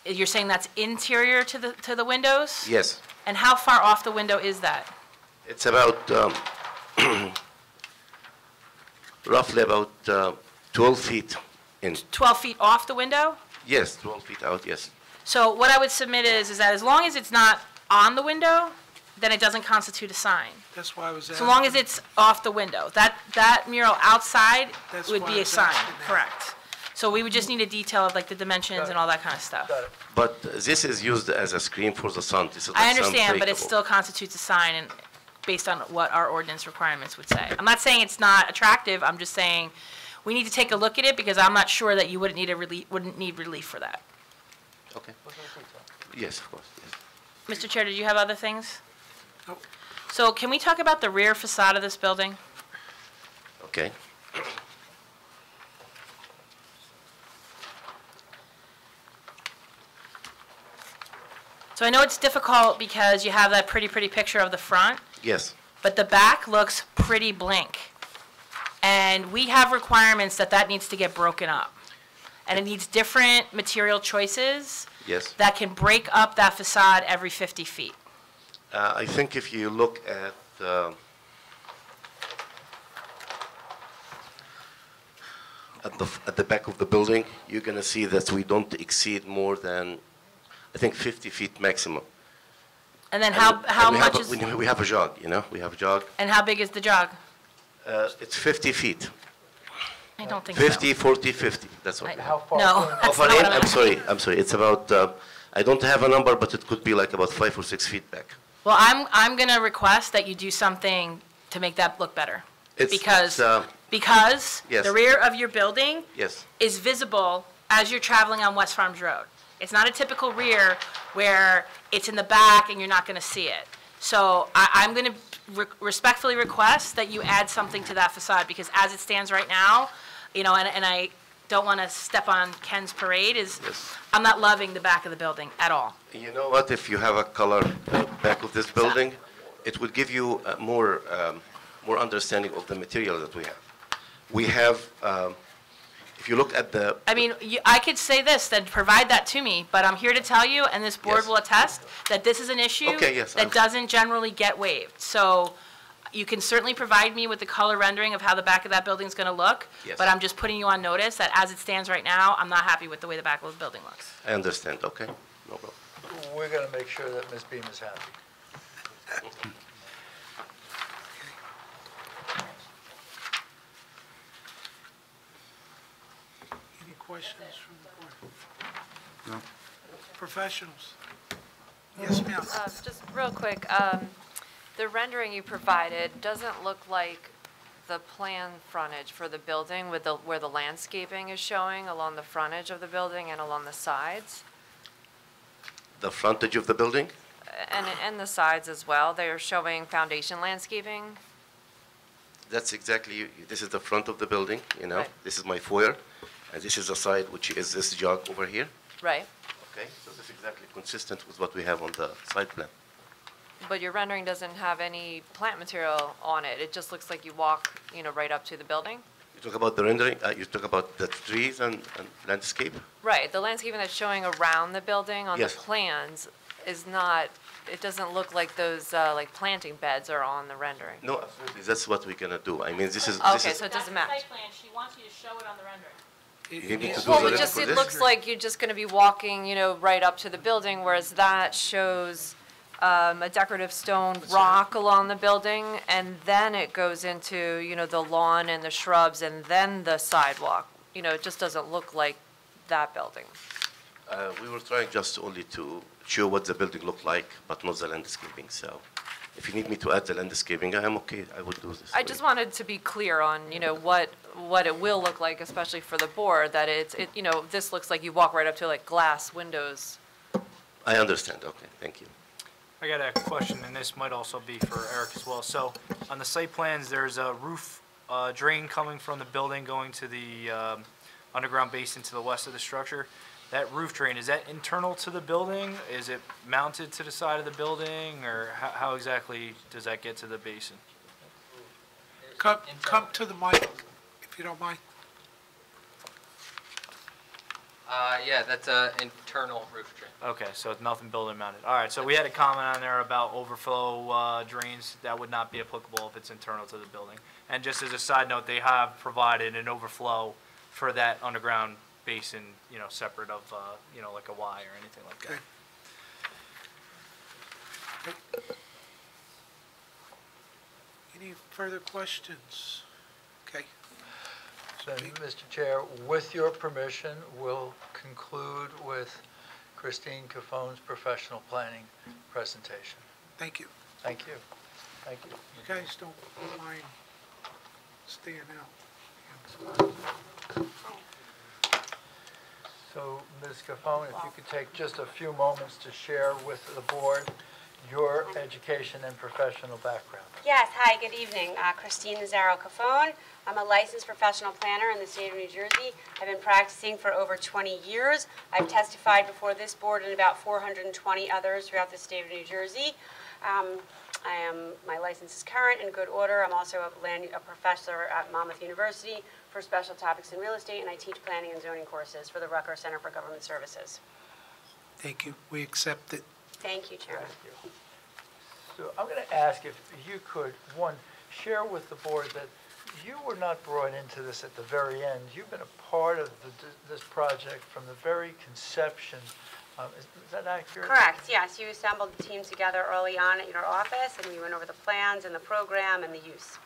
you're saying that's interior to the windows? Yes. And how far off the window is that? It's about, roughly about 12 feet in. 12 feet off the window? Yes, 12 feet out, yes. So what I would submit is that as long as it's not on the window, then it doesn't constitute a sign. That's why I was asking. So long as it's off the window. That mural outside That's would why be I a was sign, asking that. correct. So we would just need a detail of like the dimensions and all that kind of stuff. But this is used as a screen for the sun. This is I like sun understand, but it breakable. still constitutes a sign and based on what our ordinance requirements would say. I'm not saying it's not attractive, I'm just saying we need to take a look at it because I'm not sure that you wouldn't need relief for that. Okay. Yes, of course, yes. Mr. Chair, did you have other things? Nope. So can we talk about the rear facade of this building? Okay. So I know it's difficult because you have that pretty picture of the front, Yes. but the back looks pretty blank. And we have requirements that needs to get broken up. And it needs different material choices Yes. that can break up that facade every 50 feet. I think if you look at the back of the building, you're going to see that we don't exceed more than, I think, 50 feet maximum. And then And how we much have is, we have a jog, we have a jog. and how big is the jog? It's 50 feet. I don't think so. 50, 40, 50, that's what. How far? No, How that's far not in? what I'm sorry. It's about, I don't have a number, but it could be like about 5 or 6 feet back. Well, I'm going to request that you do something to make that look better. Because yes. the rear of your building Yes. is visible as you're traveling on West Farms Road. It's not a typical rear where it's in the back and you're not going to see it. So I'm going to respectfully request that you add something to that facade because as it stands right now, and I don't want to step on Ken's parade, I'm not loving the back of the building at all. You know what, if you have a color back of this building, it would give you more understanding of the material that we have. We have, if you look at the... I mean, I could say this, then provide that to me, but I'm here to tell you, and this board Yes. will attest, that this is an issue Okay, yes, that doesn't generally get waived. So you can certainly provide me with the color rendering of how the back of that building is going to look, Yes. but I'm just putting you on notice that as it stands right now, I'm not happy with the way the back of the building looks. I understand, okay, no problem. We're going to make sure that Ms. Beam is happy. Any questions from the board? No. Professionals? Yes, ma'am. Just real quick, the rendering you provided doesn't look like the plan frontage for the building with where the landscaping is showing along the frontage of the building and along the sides, The frontage of the building? and the sides as well. They are showing foundation landscaping. That's exactly, this is the front of the building, Right. This is my foyer, and this is the side, which is this jog over here. Right. Okay, so this is exactly consistent with what we have on the site plan. But your rendering doesn't have any plant material on it. It just looks like you walk, right up to the building. You talk about the rendering, you talk about the trees and landscape? Right, the landscaping that's showing around the building on the Yes. plans is not, it doesn't look like those, like planting beds are on the rendering. No, absolutely, that's what we're gonna do. I mean, this is... Okay, so it doesn't match. plan, she wants you to show it on the rendering. You need to do Well, the it rendering just, for it this? looks like you're just gonna be walking, right up to the building, whereas that shows, a decorative stone rock along the building, and then it goes into, the lawn and the shrubs, and then the sidewalk. It just doesn't look like that building. We were trying just only to show what the building looked like, but not the landscaping, so if you need me to add the landscaping, I am okay, I will do this. I just wanted to be clear on, what it will look like, especially for the board, that this looks like you walk right up to like glass windows. I understand, okay, thank you. I got a question, and this might also be for Eric as well. So on the site plans, there's a roof drain coming from the building going to the underground basin to the west of the structure. That roof drain, is that internal to the building? Is it mounted to the side of the building, or how exactly does that get to the basin? Come to the mic, if you don't mind. Yeah, that's an internal roof drain. Okay, so it's nothing building mounted. All right, so we had a comment on there about overflow drains. That would not be applicable if it's internal to the building. And just as a side note, they have provided an overflow for that underground basin, you know, separate of, you know, like a Y or anything like that. Any further questions? Okay. Then, Mr. Chair, with your permission, we'll conclude with Christine Caffone's professional planning presentation. Thank you. Thank you. Thank you. You guys don't mind staying out. So, Ms. Caffone, if you could take just a few moments to share with the board your education and professional background. Yes, hi, good evening. Christine Nazaro Cafone. I'm a licensed professional planner in the state of New Jersey. I've been practicing for over 20 years. I've testified before this board and about 420 others throughout the state of New Jersey. My license is current and in good order. I'm also a professor at Monmouth University for special topics in real estate, and I teach planning and zoning courses for the Rucker Center for Government Services. Thank you. We accept it. Thank you, Chairman. Thank you. So I'm going to ask if you could, one, share with the board that you were not brought into this at the very end. You've been a part of this project from the very conception. Is that accurate? Correct, yes. You assembled the team together early on at your office, and we went over the plans and the program and the use.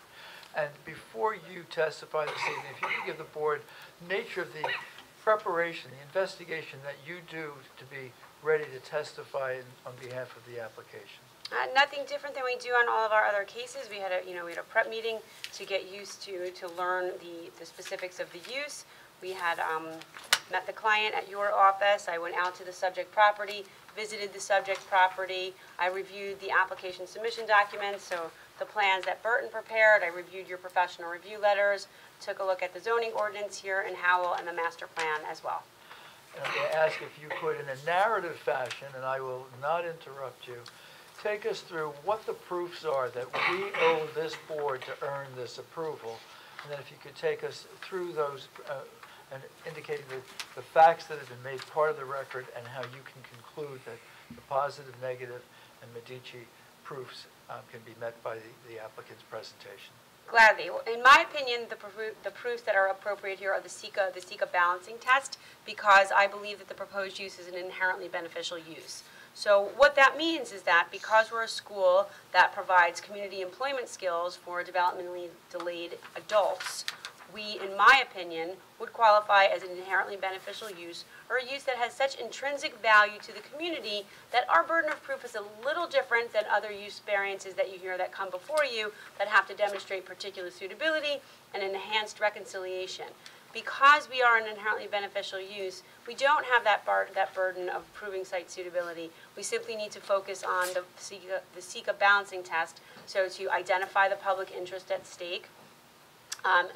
And before you testify this evening, if you could give the board nature of the preparation, the investigation that you do to be ready to testify on behalf of the application. Nothing different than we do on all of our other cases. We had a prep meeting to get used to learn the specifics of the use. We had met the client at your office. I went out to the subject property, visited the subject property. I reviewed the application submission documents, so the plans that Burton prepared. I reviewed your professional review letters, took a look at the zoning ordinance here in Howell and the master plan as well. And I'm going to ask if you could, in a narrative fashion, and I will not interrupt you, take us through what the proofs are that we owe this board to earn this approval, and then if you could take us through those and indicating the facts that have been made part of the record and how you can conclude that the positive, negative, and Medici proofs can be met by the applicant's presentation. Gladly. In my opinion, the proofs that are appropriate here are the SECA balancing test, because I believe that the proposed use is an inherently beneficial use. So what that means is that because we're a school that provides community employment skills for developmentally delayed adults, we, in my opinion, would qualify as an inherently beneficial use, or a use that has such intrinsic value to the community that our burden of proof is a little different than other use variances that you hear that come before you that have to demonstrate particular suitability and enhanced reconciliation. Because we are an inherently beneficial use, we don't have that burden of proving site suitability. We simply need to focus on the SECA balancing test, so to identify the public interest at stake.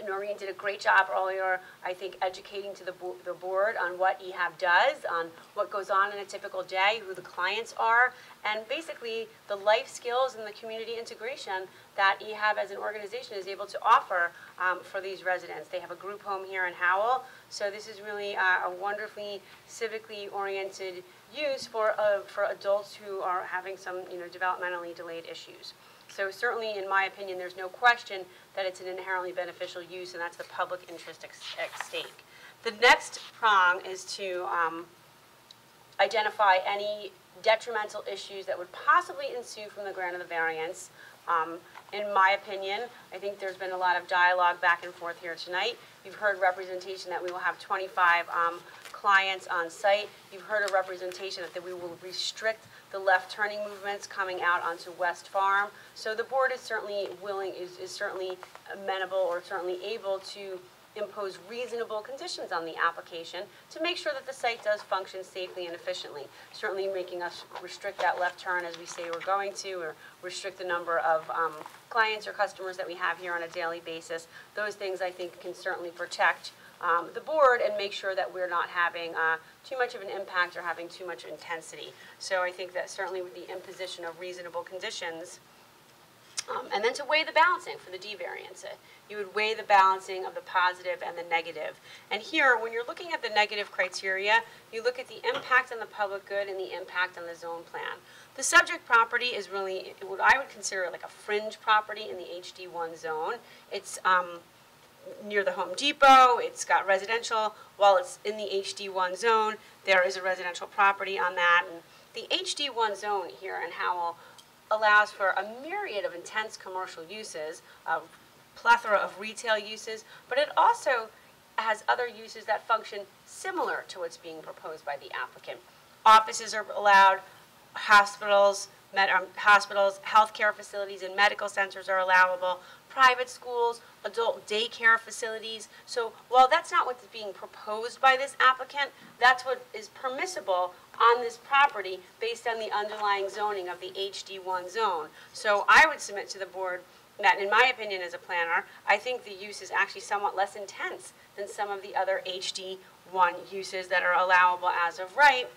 Noreen did a great job earlier, I think, educating to the board on what EHAB does, on what goes on in a typical day, who the clients are, and basically the life skills and the community integration that EHAB as an organization is able to offer for these residents. They have a group home here in Howell, so this is really a wonderfully civically oriented use for adults who are having some developmentally delayed issues. So certainly, in my opinion, there's no question that it's an inherently beneficial use, and that's the public interest at stake. The next prong is to identify any detrimental issues that would possibly ensue from the grant of the variance. In my opinion, I think there's been a lot of dialogue back and forth here tonight. You've heard representation that we will have 25 clients on site. You've heard a representation that we will restrict the left turning movements coming out onto West Farm. So the board is certainly is certainly amenable or certainly able to impose reasonable conditions on the application to make sure that the site does function safely and efficiently. Certainly making us restrict that left turn as we say we're going to, or restrict the number of clients or customers that we have here on a daily basis. Those things I think can certainly protect the board and make sure that we're not having too much of an impact or having too much intensity. So I think that certainly with the imposition of reasonable conditions, And then to weigh the balancing for the D variance. You would weigh the balancing of the positive and the negative. And here, when you're looking at the negative criteria, you look at the impact on the public good and the impact on the zone plan. The subject property is really what I would consider like a fringe property in the HD1 zone. It's near the Home Depot, it's got residential. While it's in the HD1 zone, there is a residential property on that. And the HD1 zone here in Howell allows for a myriad of intense commercial uses, a plethora of retail uses, but it also has other uses that function similar to what's being proposed by the applicant. Offices are allowed, hospitals, healthcare facilities and medical centers are allowable, private schools, adult daycare facilities. So while that's not what's being proposed by this applicant, that's what is permissible on this property based on the underlying zoning of the HD1 zone. So I would submit to the board that, in my opinion as a planner, I think the use is actually somewhat less intense than some of the other HD1 uses that are allowable as of right,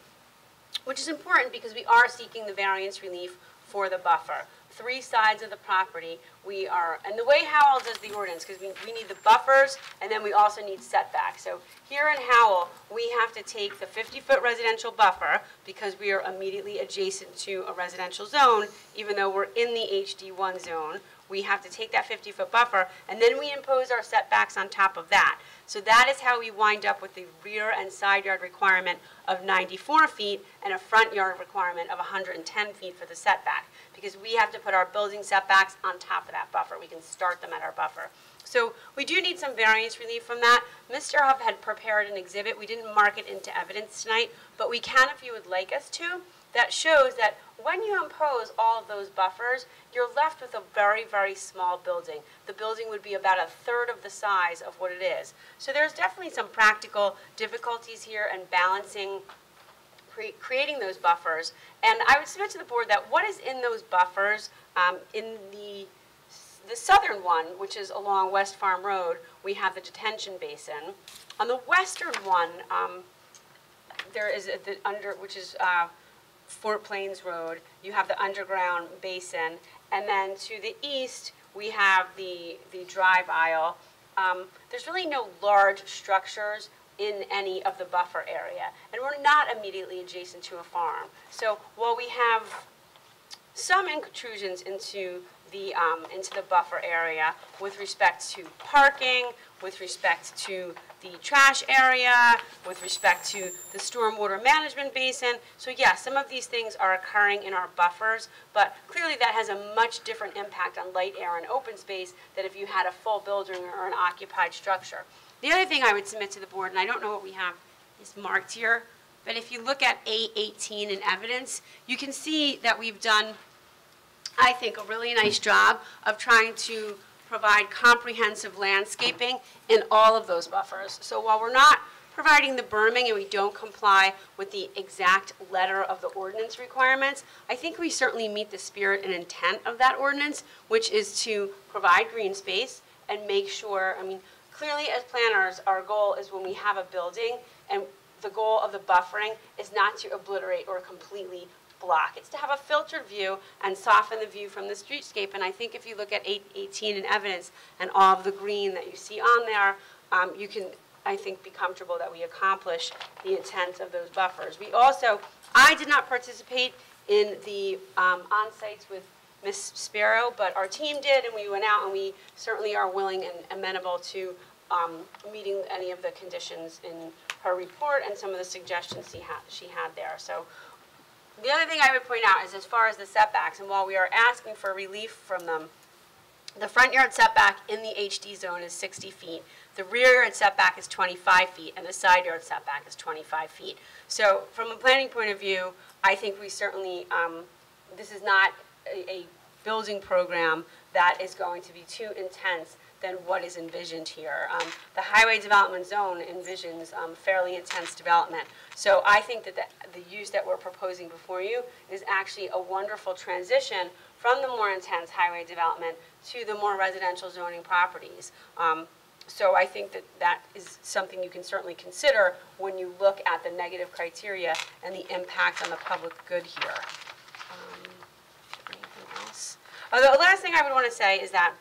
which is important because we are seeking the variance relief for the buffer. 3 sides of the property, we are, and the way Howell does the ordinance, because we need the buffers and then we also need setbacks. So here in Howell, we have to take the 50-foot residential buffer because we are immediately adjacent to a residential zone, even though we're in the HD1 zone. We have to take that 50-foot buffer, and then we impose our setbacks on top of that. So that is how we wind up with the rear and side yard requirement of 94 feet and a front yard requirement of 110 feet for the setback, because we have to put our building setbacks on top of that buffer. We can start them at our buffer. So we do need some variance relief from that. Mr. Huff had prepared an exhibit. We didn't mark it into evidence tonight, but we can if you would like us to. That shows that when you impose all of those buffers, you're left with a very, very small building. The building would be about 1/3 of the size of what it is. So there's definitely some practical difficulties here in balancing, creating those buffers. And I would submit to the board that what is in those buffers, in the southern one, which is along West Farm Road, we have the detention basin. On the western one, there is which is Fort Plains Road, you have the underground basin, and then to the east, we have the drive aisle. There's really no large structures in any of the buffer area, and we're not immediately adjacent to a farm. So while we have some intrusions into the buffer area with respect to parking, with respect to the trash area, with respect to the stormwater management basin. So yes, some of these things are occurring in our buffers, but clearly that has a much different impact on light, air, and open space than if you had a full building or an occupied structure. The other thing I would submit to the board, and I don't know what we have is marked here, but if you look at A18 in evidence, you can see that we've done, I think, a really nice job of trying to provide comprehensive landscaping in all of those buffers. So while we're not providing the berming and we don't comply with the exact letter of the ordinance requirements, I think we certainly meet the spirit and intent of that ordinance, which is to provide green space and make sure, I mean, clearly as planners, our goal is when we have a building, and the goal of the buffering is not to obliterate or completely block. It's to have a filtered view and soften the view from the streetscape. And I think if you look at 818 in evidence and all of the green that you see on there, you can, I think, be comfortable that we accomplish the intent of those buffers. We also, I did not participate in the on-sites with Ms. Sparrow, but our team did, and we went out, and we certainly are willing and amenable to meeting any of the conditions in her report and some of the suggestions she had there. So the other thing I would point out is as far as the setbacks, and while we are asking for relief from them, the front yard setback in the HD zone is 60 feet. The rear yard setback is 25 feet, and the side yard setback is 25 feet. So from a planning point of view, I think we certainly, this is not a building program that is going to be too intense than what is envisioned here. The highway development zone envisions fairly intense development. So I think that the use that we're proposing before you is actually a wonderful transition from the more intense highway development to the more residential zoning properties. So I think that that is something you can certainly consider when you look at the negative criteria and the impact on the public good here. Anything else? The last thing I would want to say is that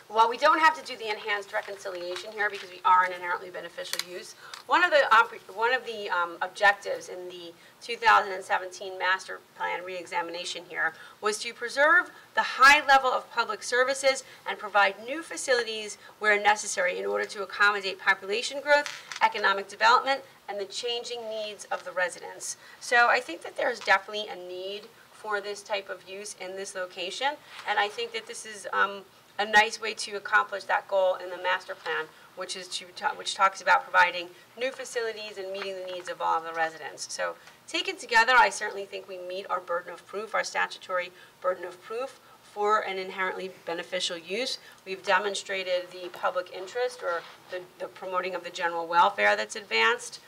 while we don't have to do the enhanced reconciliation here because we are an inherently beneficial use, one of the objectives in the 2017 master plan reexamination here was to preserve the high level of public services and provide new facilities where necessary in order to accommodate population growth, economic development, and the changing needs of the residents. So I think that there's definitely a need for this type of use in this location, and I think that this is a nice way to accomplish that goal in the master plan, which talks about providing new facilities and meeting the needs of all of the residents. So taken together, I certainly think we meet our burden of proof, our statutory burden of proof for an inherently beneficial use. We've demonstrated the public interest or the promoting of the general welfare that's advanced.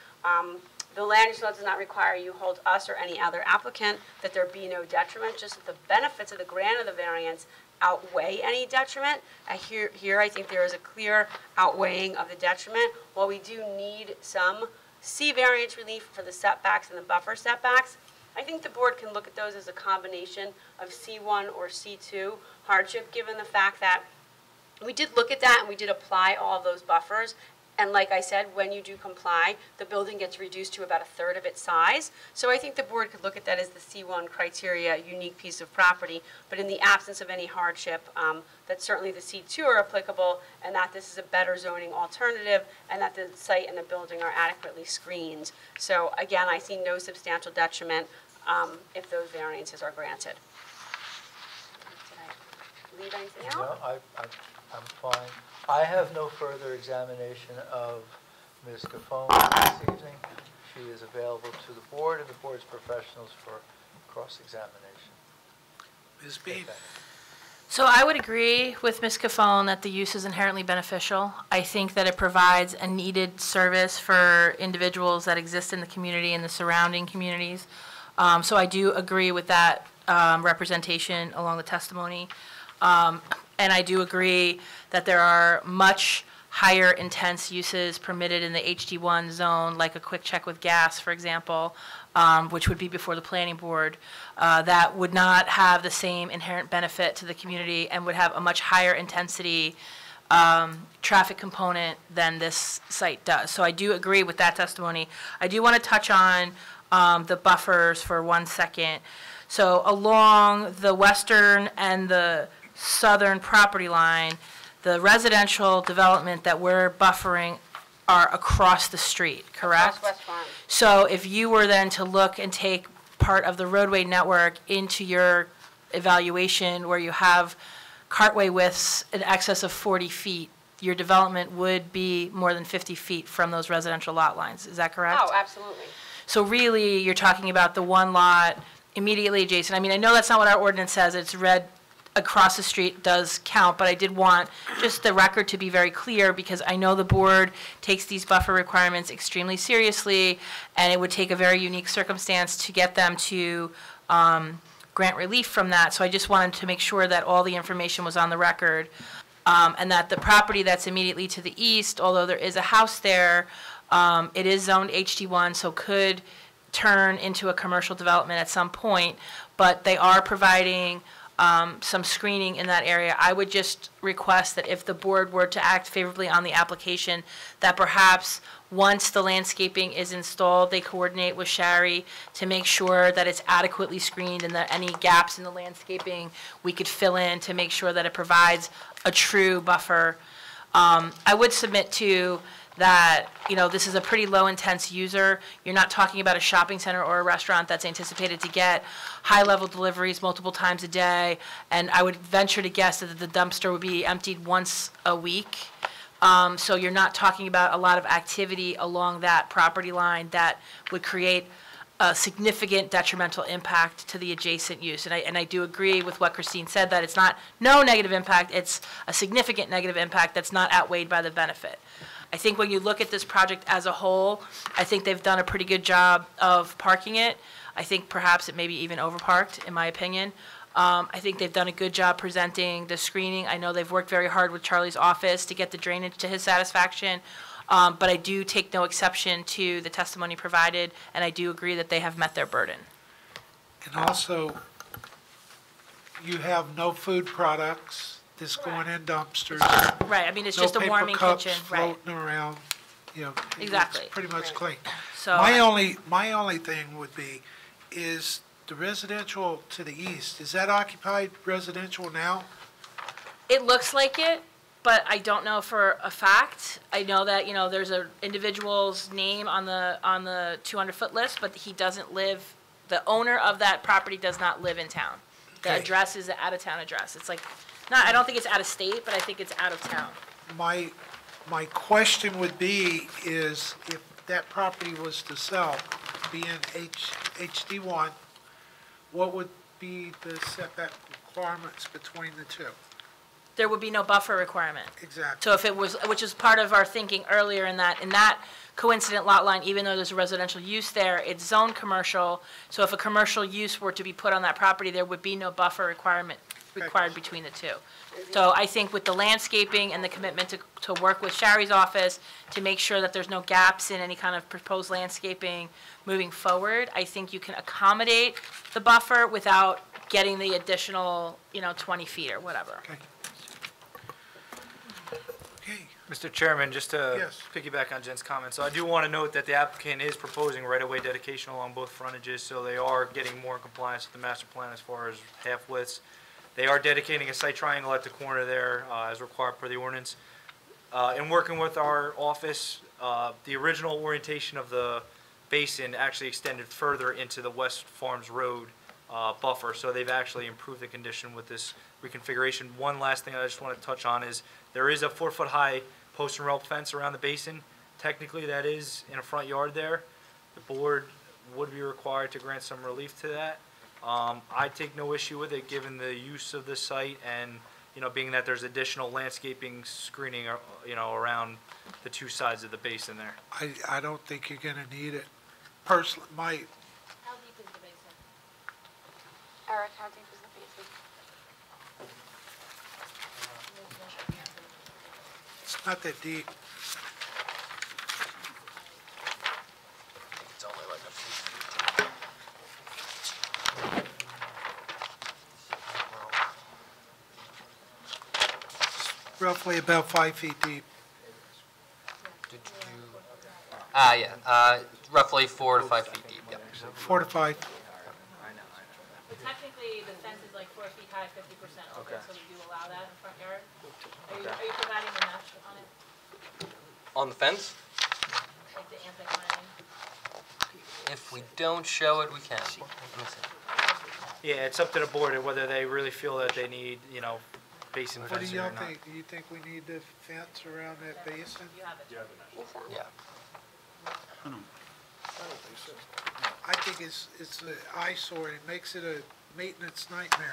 The land use law does not require you hold us or any other applicant that there be no detriment, just that the benefits of the grant of the variance outweigh any detriment. Here I think there is a clear outweighing of the detriment. While we do need some C variance relief for the setbacks and the buffer setbacks, I think the board can look at those as a combination of C1 or C2 hardship, given the fact that we did look at that and we did apply all of those buffers. And like I said, when you do comply, the building gets reduced to about a third of its size. So I think the board could look at that as the C1 criteria, unique piece of property. But in the absence of any hardship, that certainly the C2 are applicable, and that this is a better zoning alternative, and that the site and the building are adequately screened. So again, I see no substantial detriment if those variances are granted. Did I leave anything out? No, I'm fine. I have no further examination of Ms. Gaffone this evening. She is available to the board and the board's professionals for cross-examination. Ms. Beebe. So I would agree with Ms. Gaffone that the use is inherently beneficial. I think that it provides a needed service for individuals that exist in the community and the surrounding communities. So I do agree with that representation along the testimony. And I do agree that there are much higher intense uses permitted in the HD1 zone, like a quick check with gas, for example, which would be before the planning board, that would not have the same inherent benefit to the community and would have a much higher intensity traffic component than this site does. So I do agree with that testimony. I do want to touch on the buffers for 1 second. So along the western and the southern property line, the residential development that we're buffering are across the street, correct? Across West Farm. So if you were then to look and take part of the roadway network into your evaluation where you have cartway widths in excess of 40 feet, your development would be more than 50 feet from those residential lot lines. Is that correct? Oh, absolutely. So really, you're talking about the one lot immediately adjacent. I mean, I know that's not what our ordinance says. It's read across the street does count, but I did want just the record to be very clear because I know the board takes these buffer requirements extremely seriously, and it would take a very unique circumstance to get them to grant relief from that. So I just wanted to make sure that all the information was on the record, and that the property that's immediately to the east, although there is a house there, it is zoned HD1, so could turn into a commercial development at some point, but they are providing some screening in that area. I would just request that if the board were to act favorably on the application, that perhaps once the landscaping is installed, they coordinate with Shari to make sure that it's adequately screened and that any gaps in the landscaping we could fill in to make sure that it provides a true buffer. I would submit too that, you know, this is a pretty low intense user. You're not talking about a shopping center or a restaurant that's anticipated to get high level deliveries multiple times a day. And I would venture to guess that the dumpster would be emptied once a week. So you're not talking about a lot of activity along that property line that would create a significant detrimental impact to the adjacent use. And I do agree with what Christine said, that it's not no negative impact, it's a significant negative impact that's not outweighed by the benefit. I think when you look at this project as a whole, I think they've done a pretty good job of parking it. I think perhaps it may be even overparked, in my opinion. I think they've done a good job presenting the screening. I know they've worked very hard with Charlie's office to get the drainage to his satisfaction. But I do take no exception to the testimony provided, and I do agree that they have met their burden. And also, you have no food products that's going in dumpsters. Right, I mean, it's just a warming kitchen, No paper cups right. floating around, Exactly. It's pretty much clean. So My only thing would be, is the residential to the east, is that occupied residential now? it looks like it, but I don't know for a fact. I know that, there's a individual's name on the 200-foot list, but he doesn't live, the owner of that property does not live in town. The Okay. address is an out-of-town address. It's like, I don't think it's out of state, but I think it's out of town. My question would be is if that property was to sell, being HD1, what would be the setback requirements between the two? There would be no buffer requirement. Exactly. So if it was, which is part of our thinking earlier in that coincident lot line, even though there's a residential use there, it's zoned commercial. So if a commercial use were to be put on that property, there would be no buffer requirement required between the two. So I think with the landscaping and the commitment to work with Shari's office to make sure that there's no gaps in any kind of proposed landscaping moving forward, I think you can accommodate the buffer without getting the additional, 20 feet or whatever. Mr. Chairman, just to Yes. piggyback on Jen's comment, so I do want to note that the applicant is proposing right-of-way dedication along both frontages, so they are getting more in compliance with the master plan as far as half widths. They are dedicating a site triangle at the corner there, as required per the ordinance. In working with our office, the original orientation of the basin actually extended further into the West Farms Road buffer, so they've actually improved the condition with this reconfiguration. One last thing I just want to touch on is there is a 4-foot-high post and rail fence around the basin. Technically, that is in a front yard there. The board would be required to grant some relief to that. I take no issue with it, given the use of the site and, being that there's additional landscaping screening, around the two sides of the basin there. I don't think you're gonna need it. Personally, How deep is the basin? Eric, how deep is the basin? it's not that deep. It's only like a few. Roughly about 5 feet deep. Roughly 4 to 5 feet deep, yeah. 4 to 5. But technically, the fence is like 4 feet high, 50% open, so we do allow that in front yard. Are you providing the mesh on it, On the fence? like the anti-climbing? If we don't show it, we can. Let me see. Yeah, it's up to the board of whether they really feel that they need, basin What do fencing or y'all not. think? Do you think we need the fence around that basin? Yeah. I think it's an eyesore. It makes it a maintenance nightmare.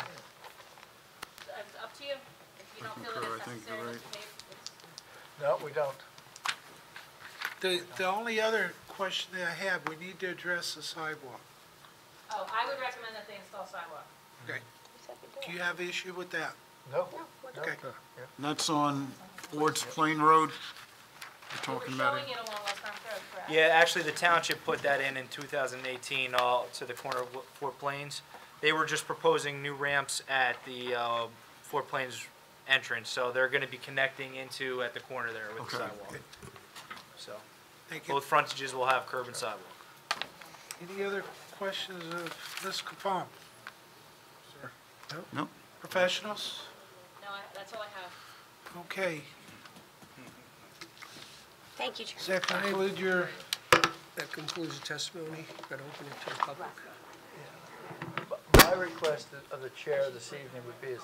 It's up to you. If you don't feel that it's necessary, Mr. Page, No, we don't. The only other question that I have, we need to address the sidewalk. Oh, I would recommend that they install sidewalk. Okay. Do you have issue with that? No. Okay. And that's on Ward's Plain Road? You're talking about Showing it? it along West Farm Road, correct? Yeah, actually, the township put that in 2018 to the corner of Fort Plains. They were just proposing new ramps at the Fort Plains entrance, so they're going to be connecting into at the corner there with the Okay. sidewalk. So Thank you. both frontages will have curb and sidewalk. Any other questions of Ms. Capone? No? Professionals? No, that's all I have. Okay. Thank you, Chair. Does that conclude your, That concludes the testimony. Got to open it to the public. My request of the chair this evening would be,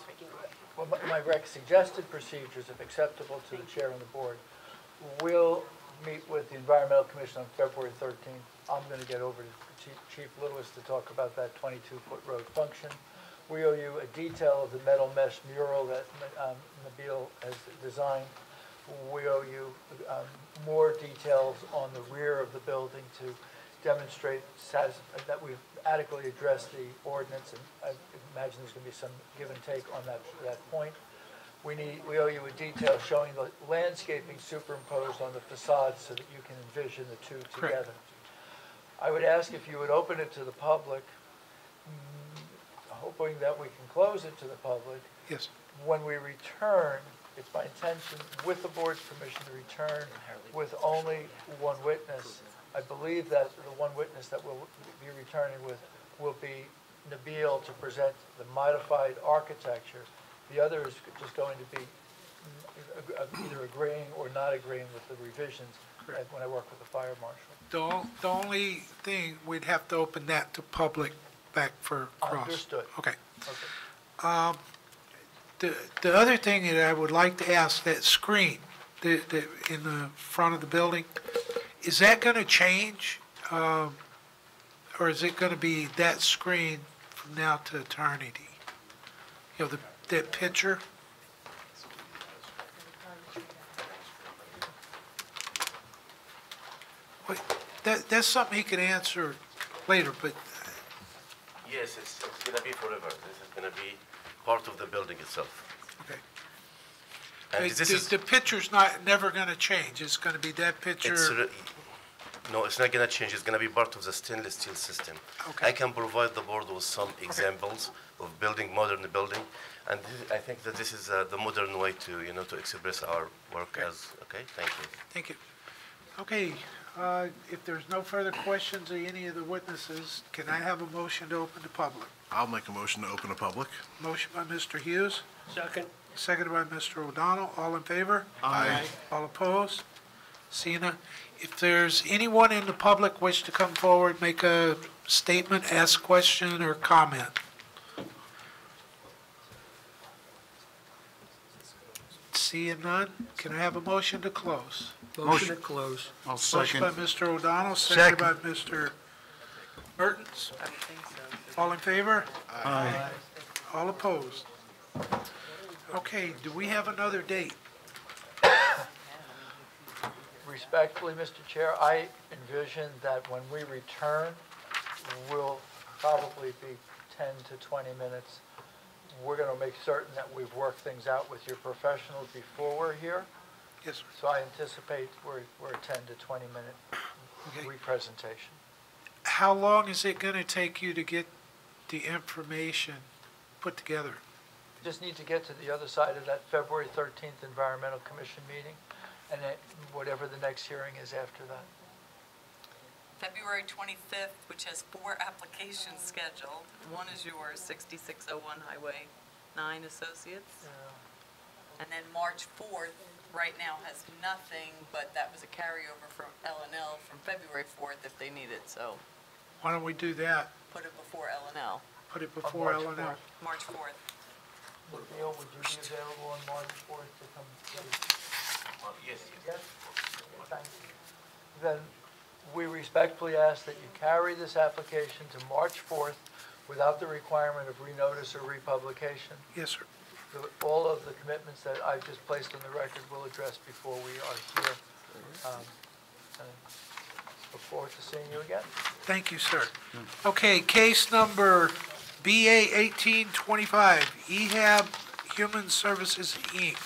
my suggested procedures, if acceptable to the chair and the board, will meet with the Environmental Commission on February 13th. I'm going to get over to Chief Lewis to talk about that 22-foot road function. We owe you a detail of the metal mesh mural that Nabil has designed. We owe you more details on the rear of the building to demonstrate that we've adequately addressed the ordinance, and I imagine there's going to be some give and take on that point. We owe you a detail showing the landscaping superimposed on the facade so that you can envision the two together. I would ask if you would open it to the public, hoping that we can close it to the public. Yes. When we return, it's my intention, with the board's permission, to return with only one witness. I believe that the one witness that we'll be returning with will be Nabil to present the modified architecture. The other is just going to be either agreeing or not agreeing with the revisions when I work with the fire marshal. The only thing, we'd have to open that to public back for cross. Understood. Okay. Okay. The other thing that I would like to ask, that screen in the front of the building, is that going to change? Or is it going to be that screen from now to eternity? You know, that picture? Wait, that's something he can answer later, but Yes, it's going to be forever. This is going to be part of the building itself. okay. And this is The picture's never going to change. It's going to be that picture. no, it's not going to change. It's going to be part of the stainless steel system. Okay. I can provide the board with some examples of modern building, and I think that this is the modern way to to express our work as. Okay, thank you. Thank you. Okay, if there's no further questions of any of the witnesses, can I have a motion to open to public? I'll make a motion to open to public. Motion by Mr. Hughes, Second. seconded by Mr. O'Donnell. All in favor? Aye. All opposed? Seeing none. If there's anyone in the public wish to come forward, make a statement, ask a question, or comment. Seeing none, can I have a motion to close? Motion to close. I'll Motion second. by Mr. O'Donnell, seconded by Mr. Mertens. All in favor? Aye. All opposed? Okay, do we have another date? Respectfully, Mr. Chair, I envision that when we return, we'll probably be 10 to 20 minutes. We're going to make certain that we've worked things out with your professionals before we're here. Yes, sir. So I anticipate we're a 10 to 20 minute Okay. representation. How long is it going to take you to get the information put together? Just need to get to the other side of that February 13th Environmental Commission meeting, and then whatever the next hearing is after that. February 25th, which has 4 applications scheduled. One is yours, 6601 Highway 9 Associates. And then March 4th, right now has nothing, but that was a carryover from L&L from February 4th if they need it, so Why don't we do that? put it before L&L. Put it before March L&L. 4th. March 4th. Neil, would you be available on March 4th to come? Yes. Yes? Thank you. Then we respectfully ask that you carry this application to March 4th without the requirement of renotice or republication. Yes, sir. All of the commitments that I've just placed on the record will address before we are here. And look forward to seeing you again. Thank you, sir. Okay, case number BA 1825, EHAB Human Services, Inc.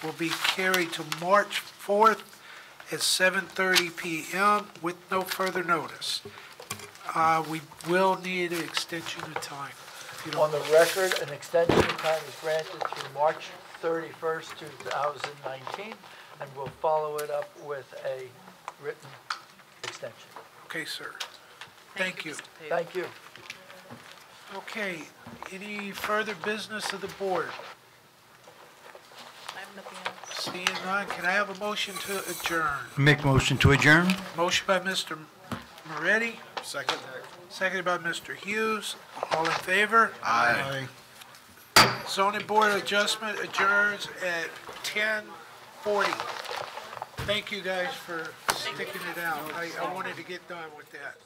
will be carried to March 4th at 7:30 p.m. with no further notice. We will need an extension of time. if you don't- On the record, an extension of time is granted through March 31st, 2019, and we'll follow it up with a written extension. Okay, sir. Thank you. Thank you. Okay, any further business of the board? I have nothing else. Seeing none, can I have a motion to adjourn? Make motion to adjourn? Motion by Mr. Moretti, Second. seconded by Mr. Hughes. All in favor? Aye. Zoning Board of Adjustment adjourns at 10:40. Thank you guys for sticking it out. I wanted to get done with that.